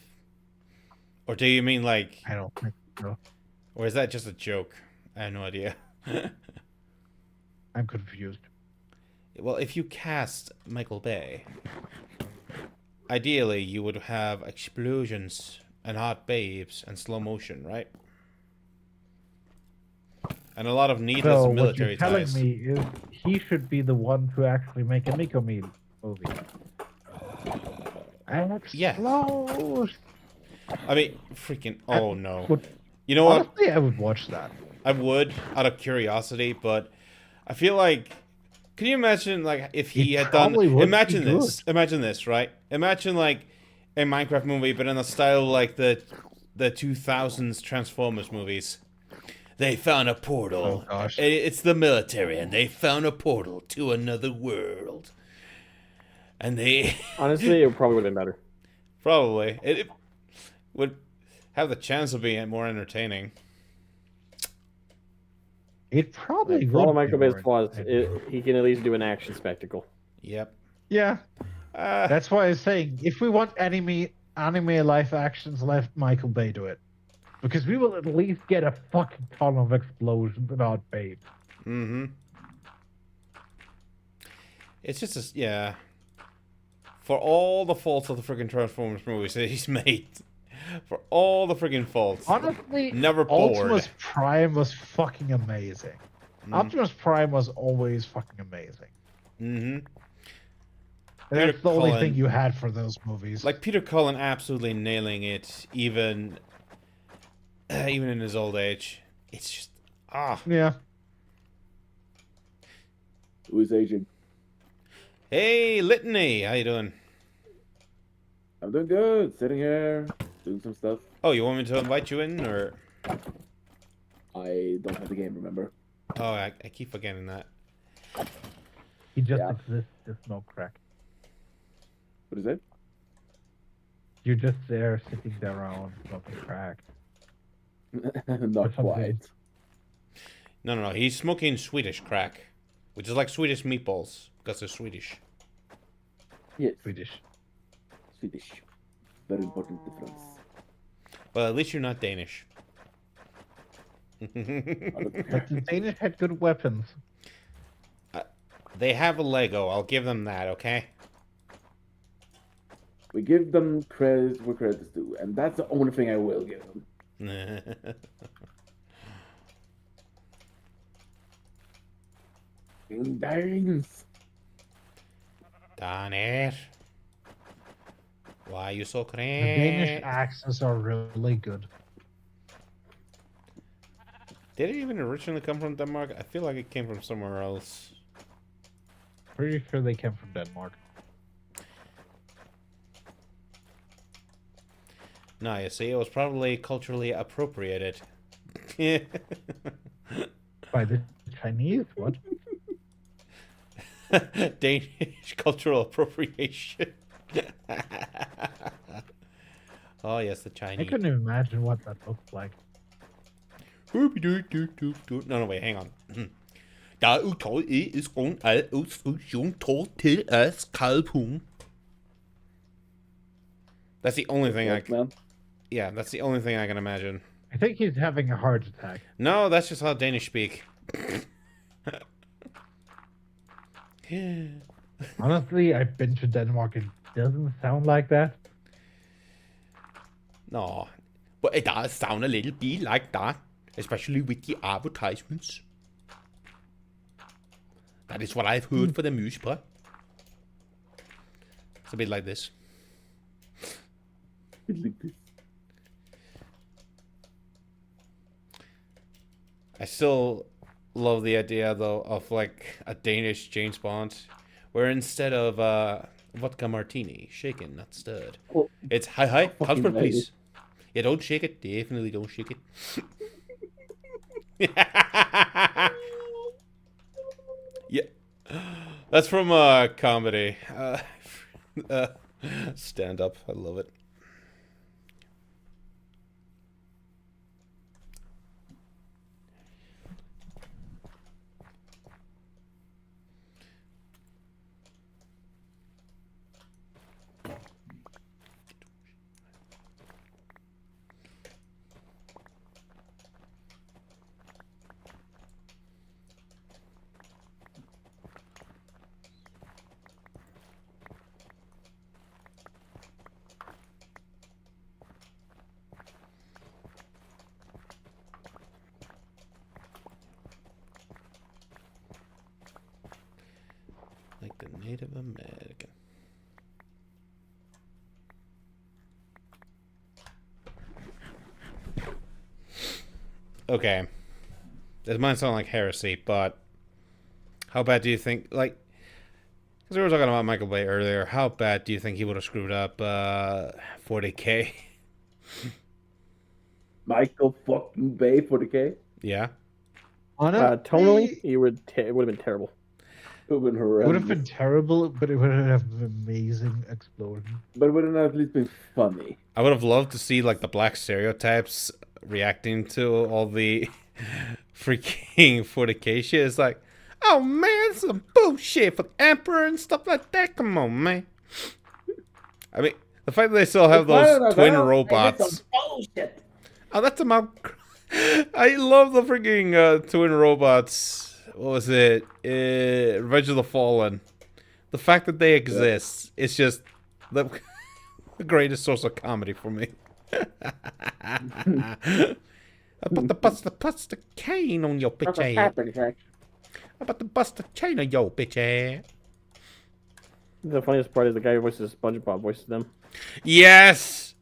Or do you mean like, I don't think so. or is that just a joke? I have no idea. I'm confused. Well, if you cast Michael Bay, ideally you would have explosions and hot babes and slow motion, right? And a lot of needless So what military you're telling ties. me is he should be the one to actually make a Mikami movie. Yeah. Explode. I mean, freaking, oh no. Would- You know what? Honestly, I would watch that. I would, out of curiosity, but I feel like, can you imagine, like, if he It had done, probably would imagine be imagine this, right? Imagine, like, a Minecraft movie, but in a style like the 2000s Transformers movies. They found a portal. Oh, gosh. It's the military, and they found a portal to another world. And they, Honestly, it probably would have been better. probably, it would have the chance of being more entertaining. It probably For all would. of Michael be Bay's more flaws, entertaining. he can at least do an action spectacle. Yep. Yeah, Uh, that's why I'm saying if we want anime live actions, let Michael Bay do it, because we will at least get a fucking ton of explosions without Babe. mm-hmm. It's just, yeah. For all the faults of the freaking Transformers movies that he's made, for all the freaking faults, Honestly, never bored. Optimus Prime was fucking amazing. Optimus Prime was always fucking amazing. Mm-hmm. And that's Peter the only Cullen- thing you had for those movies. Like Peter Cullen absolutely nailing it, even in his old age. It's just, yeah. Who is aging? Hey, Litany, how you doing? I'm doing good. Sitting here, doing some stuff. Oh, you want me to invite you in, or? I don't have the game, remember? Oh, I keep forgetting that. He just Yeah. exists. There's no crack. What is it? You're just there, sitting there around smoking crack. Not something. quite. No. He's smoking Swedish crack, which is like Swedish meatballs because they're Swedish. Yes, Swedish. Swedish. Very important difference. Well, at least you're not Danish. But the Danish had good weapons. They have a Lego. I'll give them that. Okay. We give them credit where credit is due, and that's the only thing I will give them. Dines. Darn it. Why are you so The Danish crazy? axes are really good. Did it even originally come from Denmark? I feel like it came from somewhere else. Pretty sure they came from Denmark. No, you see, it was probably culturally appropriated. By the Chinese? What? Danish cultural appropriation. Oh, yes, the I Chinese. couldn't imagine what that looked like. No, wait, hang on. Der udtryk is grund af udstruktion til at skalpung. That's the only thing Man. yeah, that's the only thing I can imagine. I think he's having a heart attack. No, that's just how Danish speak. Honestly, I've been to Denmark. It doesn't sound like that. No, but it does sound a little bit like that, especially with the advertisements. That is what I've heard for the music part. It's a bit like this. I still love the idea, though, of like a Danish James Bond, where instead of vodka martini, shaken, not stirred, Oh, it's hi, fucking Carlsberg, right. please. Yeah, don't shake it. Definitely don't shake it. Yeah, that's from comedy. Stand up. I love it. Like the Native American. Okay. This might sound like heresy, but how bad do you think, like, because we were talking about Michael Bay earlier, how bad do you think he would have screwed up 40K? Michael fucking Bay for the K. Yeah? Honestly, Tonally, it would have been terrible. It would have been it horrendous. would have been terrible, but it would have been an amazing explosion. But it would have at least been funny. I would have loved to see, like, the black stereotypes reacting to all the freaking 40K shit. It's like, oh man, some bullshit for the Emperor and stuff like that. Come on, man. I mean, the fact that they still have those twin robots. Bullshit. Oh, that's a I love the freaking twin robots. What was it? Revenge of the Fallen. The fact that they exist is just the greatest source of comedy for me. I put the cane on your bitch ass. I about to bust the chain on your bitch ass. The funniest part is the guy who voices SpongeBob voices them. Yes!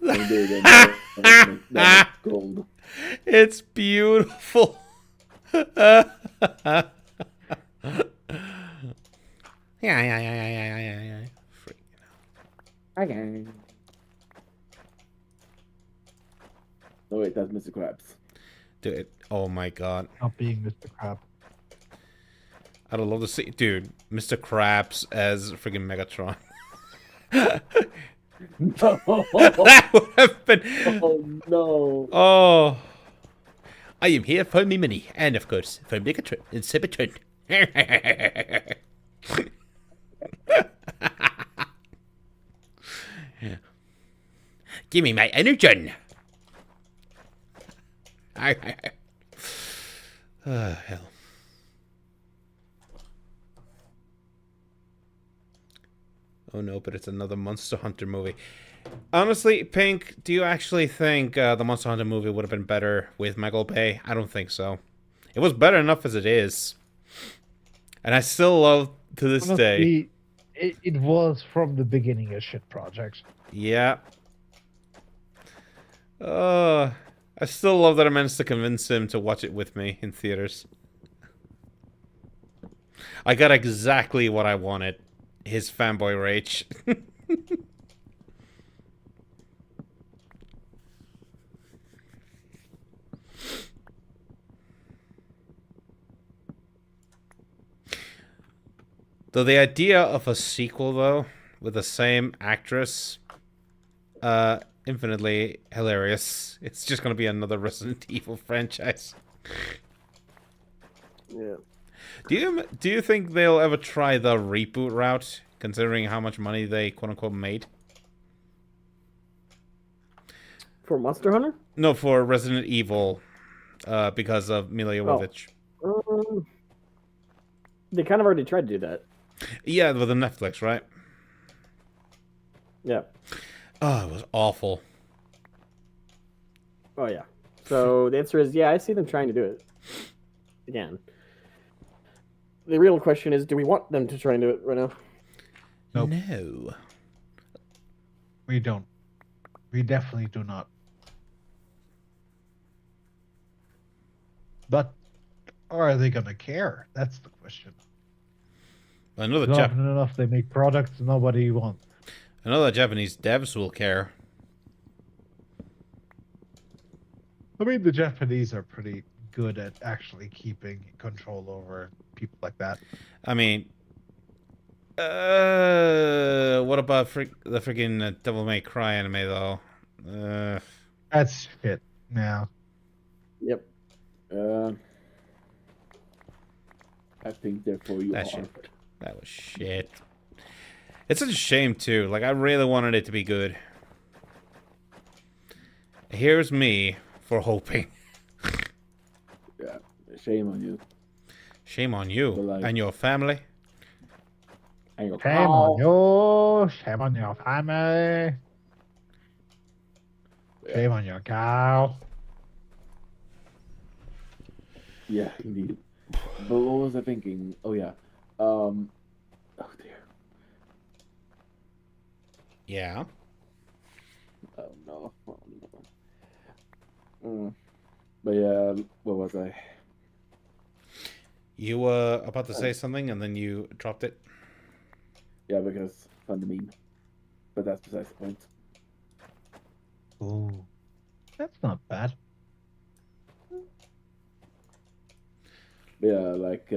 That was gold. It's beautiful. Yeah. Freak. Okay. Oh wait, that's Mr. Krabs. Dude, oh my god. Not being Mr. Crab. I'd love to see, dude, Mr. Krabs as freaking Megatron. No. That would have been. Oh no. Oh. I am here for me money, and of course, for Megatron and Cybertron. Give me my energon. Oh, hell. Oh no, but it's another Monster Hunter movie. Honestly, Pink, do you actually think the Monster Hunter movie would have been better with Michael Bay? I don't think so. It was better enough as it is. And I still love, to this day... Honestly, it was from the beginning a shit project. Yeah. I still love that I managed to convince him to watch it with me in theaters. I got exactly what I wanted. His fanboy rage. Though the idea of a sequel, though, with the same actress, infinitely hilarious. It's just gonna be another Resident Evil franchise. Yeah. Do you think they'll ever try the reboot route, considering how much money they quote unquote made? For Monster Hunter? No, for Resident Evil, because of Mila Jovovich. They kind of already tried to do that. Yeah, with the Netflix, right? Yeah. Oh, it was awful. Oh yeah. So the answer is yeah. I see them trying to do it again. The real question is, do we want them to try and do it right now? Nope. No. We don't. We definitely do not. But are they gonna care? That's the question. Another Often enough, they make products nobody wants. Another Japanese devs will care. I mean, the Japanese are pretty good at actually keeping control over people like that. I mean, what about the freaking Devil May Cry anime though? That's shit. Now, Yep. I think therefore you That are. shit. That was shit. It's such a shame too. Like I really wanted it to be good. Here's me for hoping. Yeah, shame on you. Shame on you But, like- and your family. And your shame on you. Shame on your family. Shame on your cow. Yeah, indeed. But what was I thinking? Oh yeah. Oh dear. Yeah. Oh no. Oh no. But yeah, what was I? You were about to say something and then you dropped it. Yeah, because found the meme. But that's besides the point. Ooh, that's not bad. But yeah, like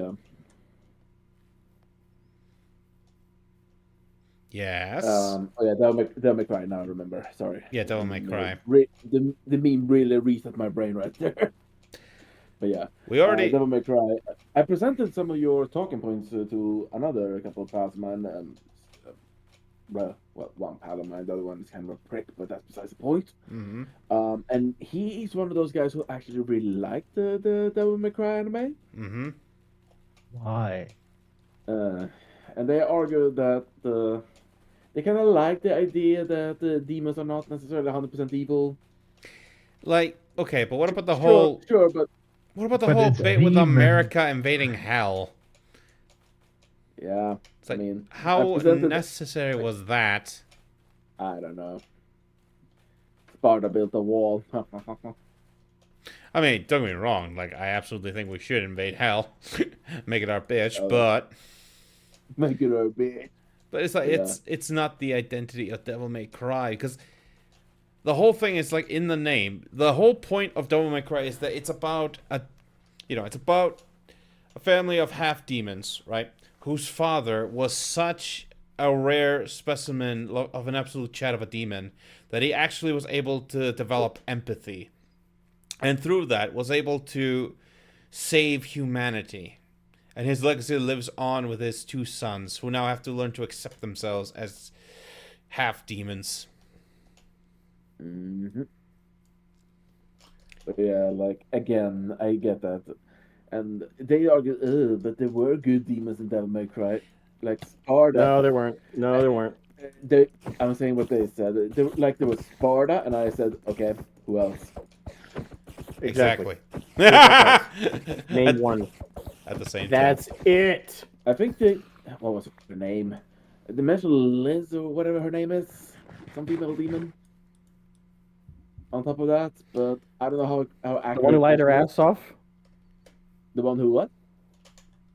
Yes. oh yeah, Devil May Cry. Now I remember. Sorry. Yeah, Devil May Cry. The meme really reset my brain right there. But yeah, We already. Devil May Cry. I presented some of your talking points to another couple of pals of mine. Well, one pal of mine, the other one is kind of a prick, but that's besides the point. Mhm. And he's one of those guys who actually really liked the Devil May Cry anime. Mhm. Why? And they argue that they kind of like the idea that the demons are not necessarily 100% evil. Like, okay, but what about the whole? Sure, but What about the But whole it's bit with demon. America invading hell? yeah, It's like, I mean, how I presented- necessary was that? I don't know. Sparta built a wall. I mean, don't get me wrong. Like, I absolutely think we should invade hell, make it our bitch. Oh. But Make it a bit. it's like Yeah. it's not the identity of Devil May Cry, because the whole thing is like in the name. The whole point of Devil May Cry is that it's about it's about a family of half demons, right? Whose father was such a rare specimen of an absolute chat of a demon, that he actually was able to develop empathy. And through that was able to save humanity. And his legacy lives on with his 2 sons, who now have to learn to accept themselves as half demons. Mm-hmm. But yeah, like, again, I get that. And they argue, but there were good demons in Devil May Cry. Like Sparta. No, there weren't. No, there weren't. I'm saying what they said. There was Sparta, and I said, okay, who else? Exactly. Name one. At the same That's time. it. I think what was her name? They mentioned Liz or whatever her name is. Some female demon. On top of that, but I don't know how accurate. The one who lied her this was. ass off? The one who what?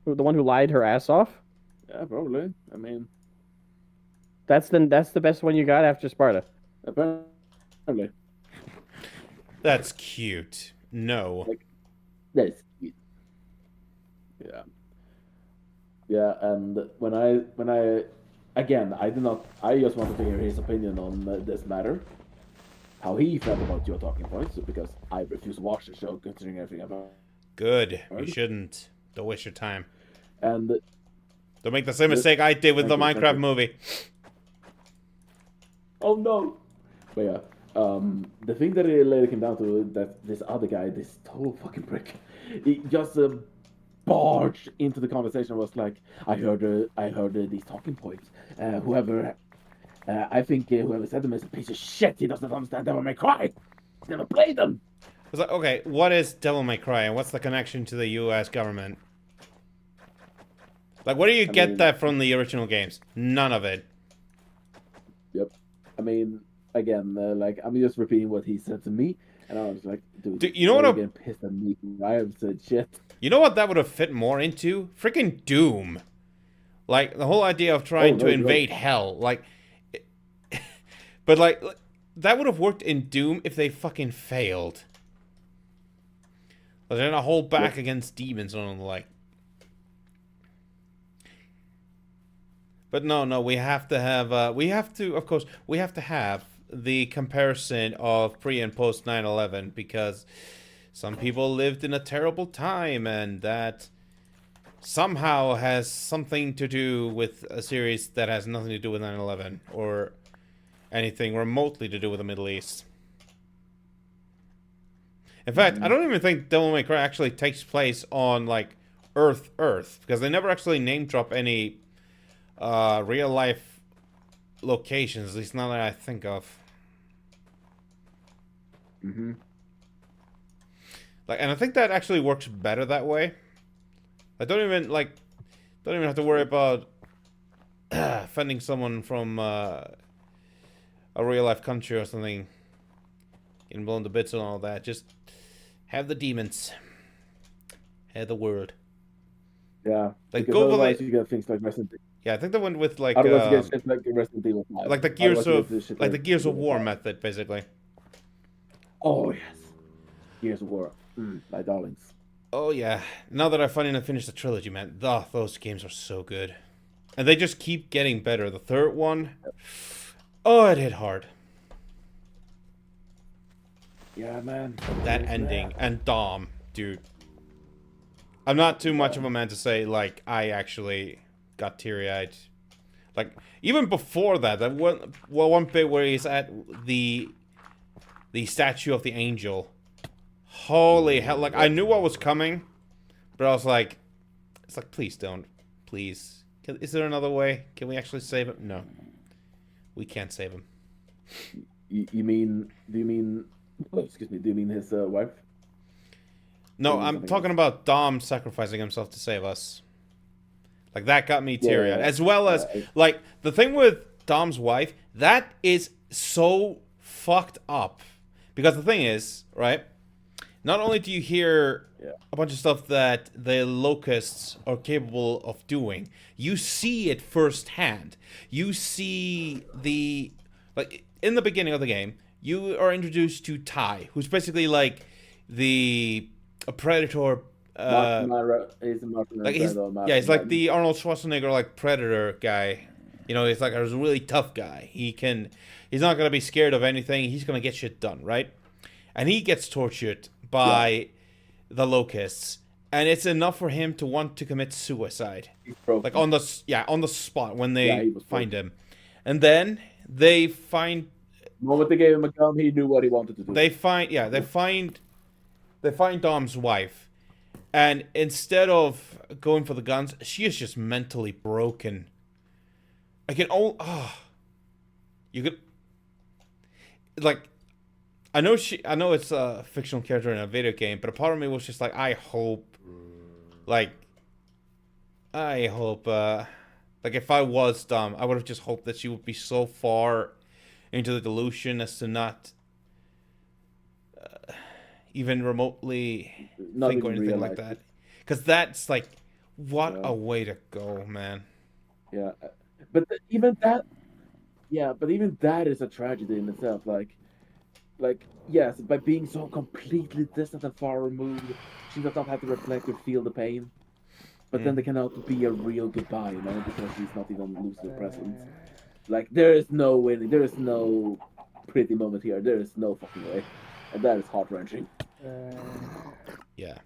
The one who lied her ass off? Yeah, probably. I mean, That's the best one you got after Sparta. apparently. That's cute. No. That's cute. Yeah. Yeah, and when I again, I just wanted to hear his opinion on this matter. How he felt about your talking points, because I refuse to watch the show considering everything about. Good. You shouldn't. Don't waste your time. And Don't make the same mistake I did with the Thank you, Minecraft thank you. movie. oh no. But yeah, the thing that it later came down to that this other guy, this total fucking prick, he just barged into the conversation. And was like, I heard these talking points. I think whoever said them is a piece of shit. He doesn't understand Devil May Cry. He's never played them. It's like, okay, what is Devil May Cry and what's the connection to the US government? Like, where do you get mean- that from the original games? None of it. Yep. I mean, again, like, I'm just repeating what he said to me, and I was like, dude, You know what why are a- you getting pissed at me? I have said shit. You know what that would have fit more into? Freaking Doom. Like, the whole idea of trying to no, invade hell. Like, but like, that would have worked in Doom if they fucking failed. But they're gonna hold back against demons and all the like. But no, we have to have, of course, we have to have the comparison of pre and post 9/11 because some people lived in a terrible time and that somehow has something to do with a series that has nothing to do with 9/11 or anything remotely to do with the Middle East. In fact, I don't even think Devil May Cry actually takes place on, like, Earth, because they never actually name drop any real life locations, at least not that I think of. Mm-hmm. Like, and I think that actually works better that way. I don't even have to worry about fending someone from a real life country or something, getting blown to bits and all that. Just have the demons, have the world. Yeah. Like, Because go for otherwise the- you get things like Resident Evil. Yeah, I think they went with like Otherwise you get shit like Resident Evil 5. like the Gears of War method, basically. Oh yes. Gears of War. My darlings. Oh yeah. Now that I finally finished the trilogy, man, those games are so good, and they just keep getting better. The third one, oh, it hit hard. Yeah, man. That ending and Dom, dude. I'm not too much of a man to say like I actually got teary-eyed. Like even before that one bit where he's at the statue of the angel. Holy hell! Like I knew what was coming, but I was like, it's like please don't, please. Is there another way? Can we actually save him? No, we can't save him. You mean? Do you mean? Oh, excuse me. Do you mean his wife? No, Maybe I'm something talking about Dom sacrificing himself to save us. Like, that got me teary-eyed. Yeah. As well as, like, the thing with Dom's wife, that is so fucked up. Because the thing is, right, not only do you hear a bunch of stuff that the Locusts are capable of doing, you see it firsthand. You see like, in the beginning of the game, you are introduced to Ty, who's basically, like, a predator. He's a Martin Like he's like the Arnold Schwarzenegger like predator guy. You know, he's like a really tough guy. He's not gonna be scared of anything. He's gonna get shit done, right? And he gets tortured by the locusts, and it's enough for him to want to commit suicide, He's broken. like on the spot when Yeah, they he was find him, and then they find The moment they gave him a gun, he knew what he wanted to do. they find Dom's wife, and instead of going for the guns, she is just mentally broken. I can only you could like I know it's a fictional character in a video game, but a part of me was just like I hope like if I was Dom, I would have just hoped that she would be so far into the delusion as to not even remotely Not think or even anything like realize that. Because that's like, what Yeah. a way to go, man. Yeah, but even that, yeah, but even that is a tragedy in itself. Like yes, by being so completely distant and far removed, she does not have to reflect or feel the pain. But then there cannot be a real goodbye, you know, because she's not even lucid presence. Like there is no winning, there is no pretty moment here. There is no fucking way, and that is heart wrenching. Yeah.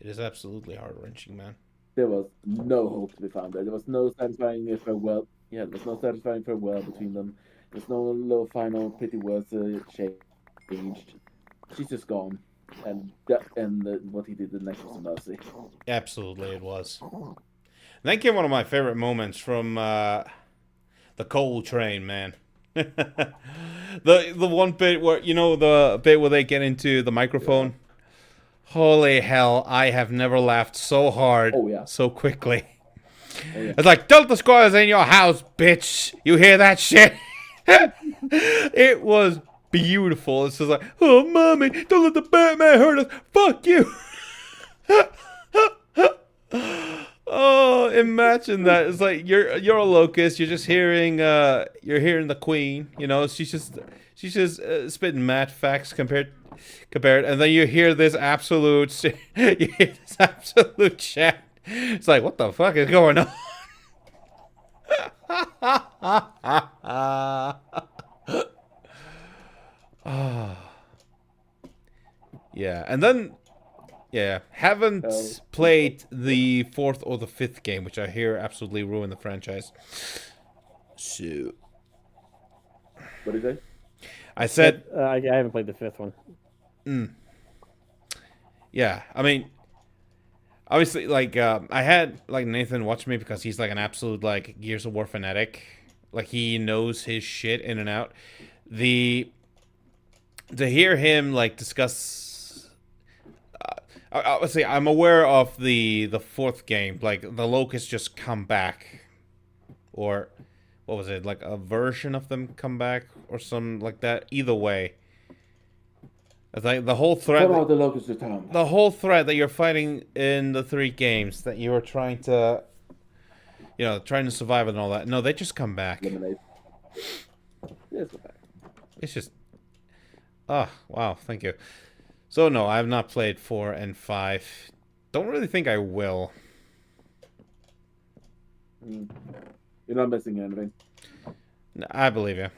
It is absolutely heart-wrenching, man. There was no hope to be found there. There was no satisfying farewell. Yeah, there was no satisfying farewell between them. There's no little final pretty words changed. She's just gone, and what he did the next was a mercy. Absolutely, it was. And then came one of my favorite moments from the coal train, man. the one bit where, you know, the bit where they get into the microphone. Holy hell, I have never laughed so hard, Oh, yeah. so quickly. Oh, yeah. It's like, Delta Squad is in your house, bitch. You hear that shit? It was beautiful. It's just like, oh, mommy, don't let the Batman hurt us. Fuck you. Oh, imagine that. It's like you're a locust. You're just hearing the queen. You know, she's just spitting mad facts compared, and then you hear this absolute chat. It's like, what the fuck is going on? Yeah, and then haven't played the 4th or the 5th game, which I hear absolutely ruined the franchise. So What did you say? I said, I haven't played the 5th one. yeah, I mean, obviously, like, I had, like, Nathan watch me because he's, like, an absolute, like, Gears of War fanatic. Like, he knows his shit in and out. To hear him, like, discuss... obviously, I'm aware of the 4th game. Like, the locusts just come back. Or, what was it? Like, a version of them come back? Or something like that. Either way. It's like the whole threat... Follow the locust return. The whole threat that you're fighting in the 3 games, that you are trying to, you know, trying to survive and all that. No, they just come back. Eliminate. Yes, okay. It's just, wow, thank you. So no, I have not played 4 and 5. Don't really think I will. You're not missing anything. I believe you.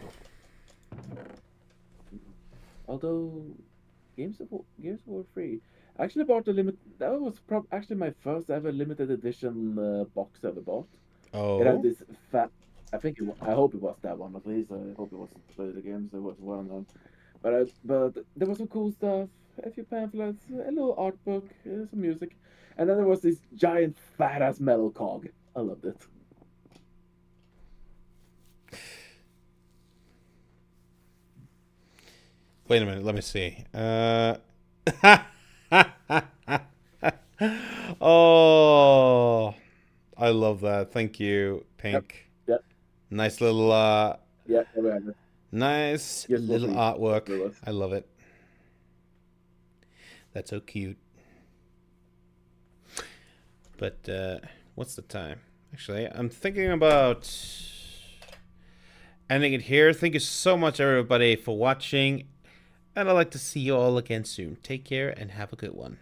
Although Games of War 3, I actually bought the limit. That was actually my first ever limited edition box I ever bought. Oh, It had this fat. I hope it was that one at least. I hope it wasn't played again, so it was well known. But there was some cool stuff, a few pamphlets, a little art book, some music, and then there was this giant fat ass metal cog. I loved it. wait a minute, let me see. Oh, I love that. Thank you, Pink. Yep. Nice little, Yeah, whatever. nice Yes, little lovely. artwork. It was. I love it. That's so cute. But, what's the time? Actually, I'm thinking about ending it here. Thank you so much, everybody, for watching. And I'd like to see you all again soon. Take care and have a good one.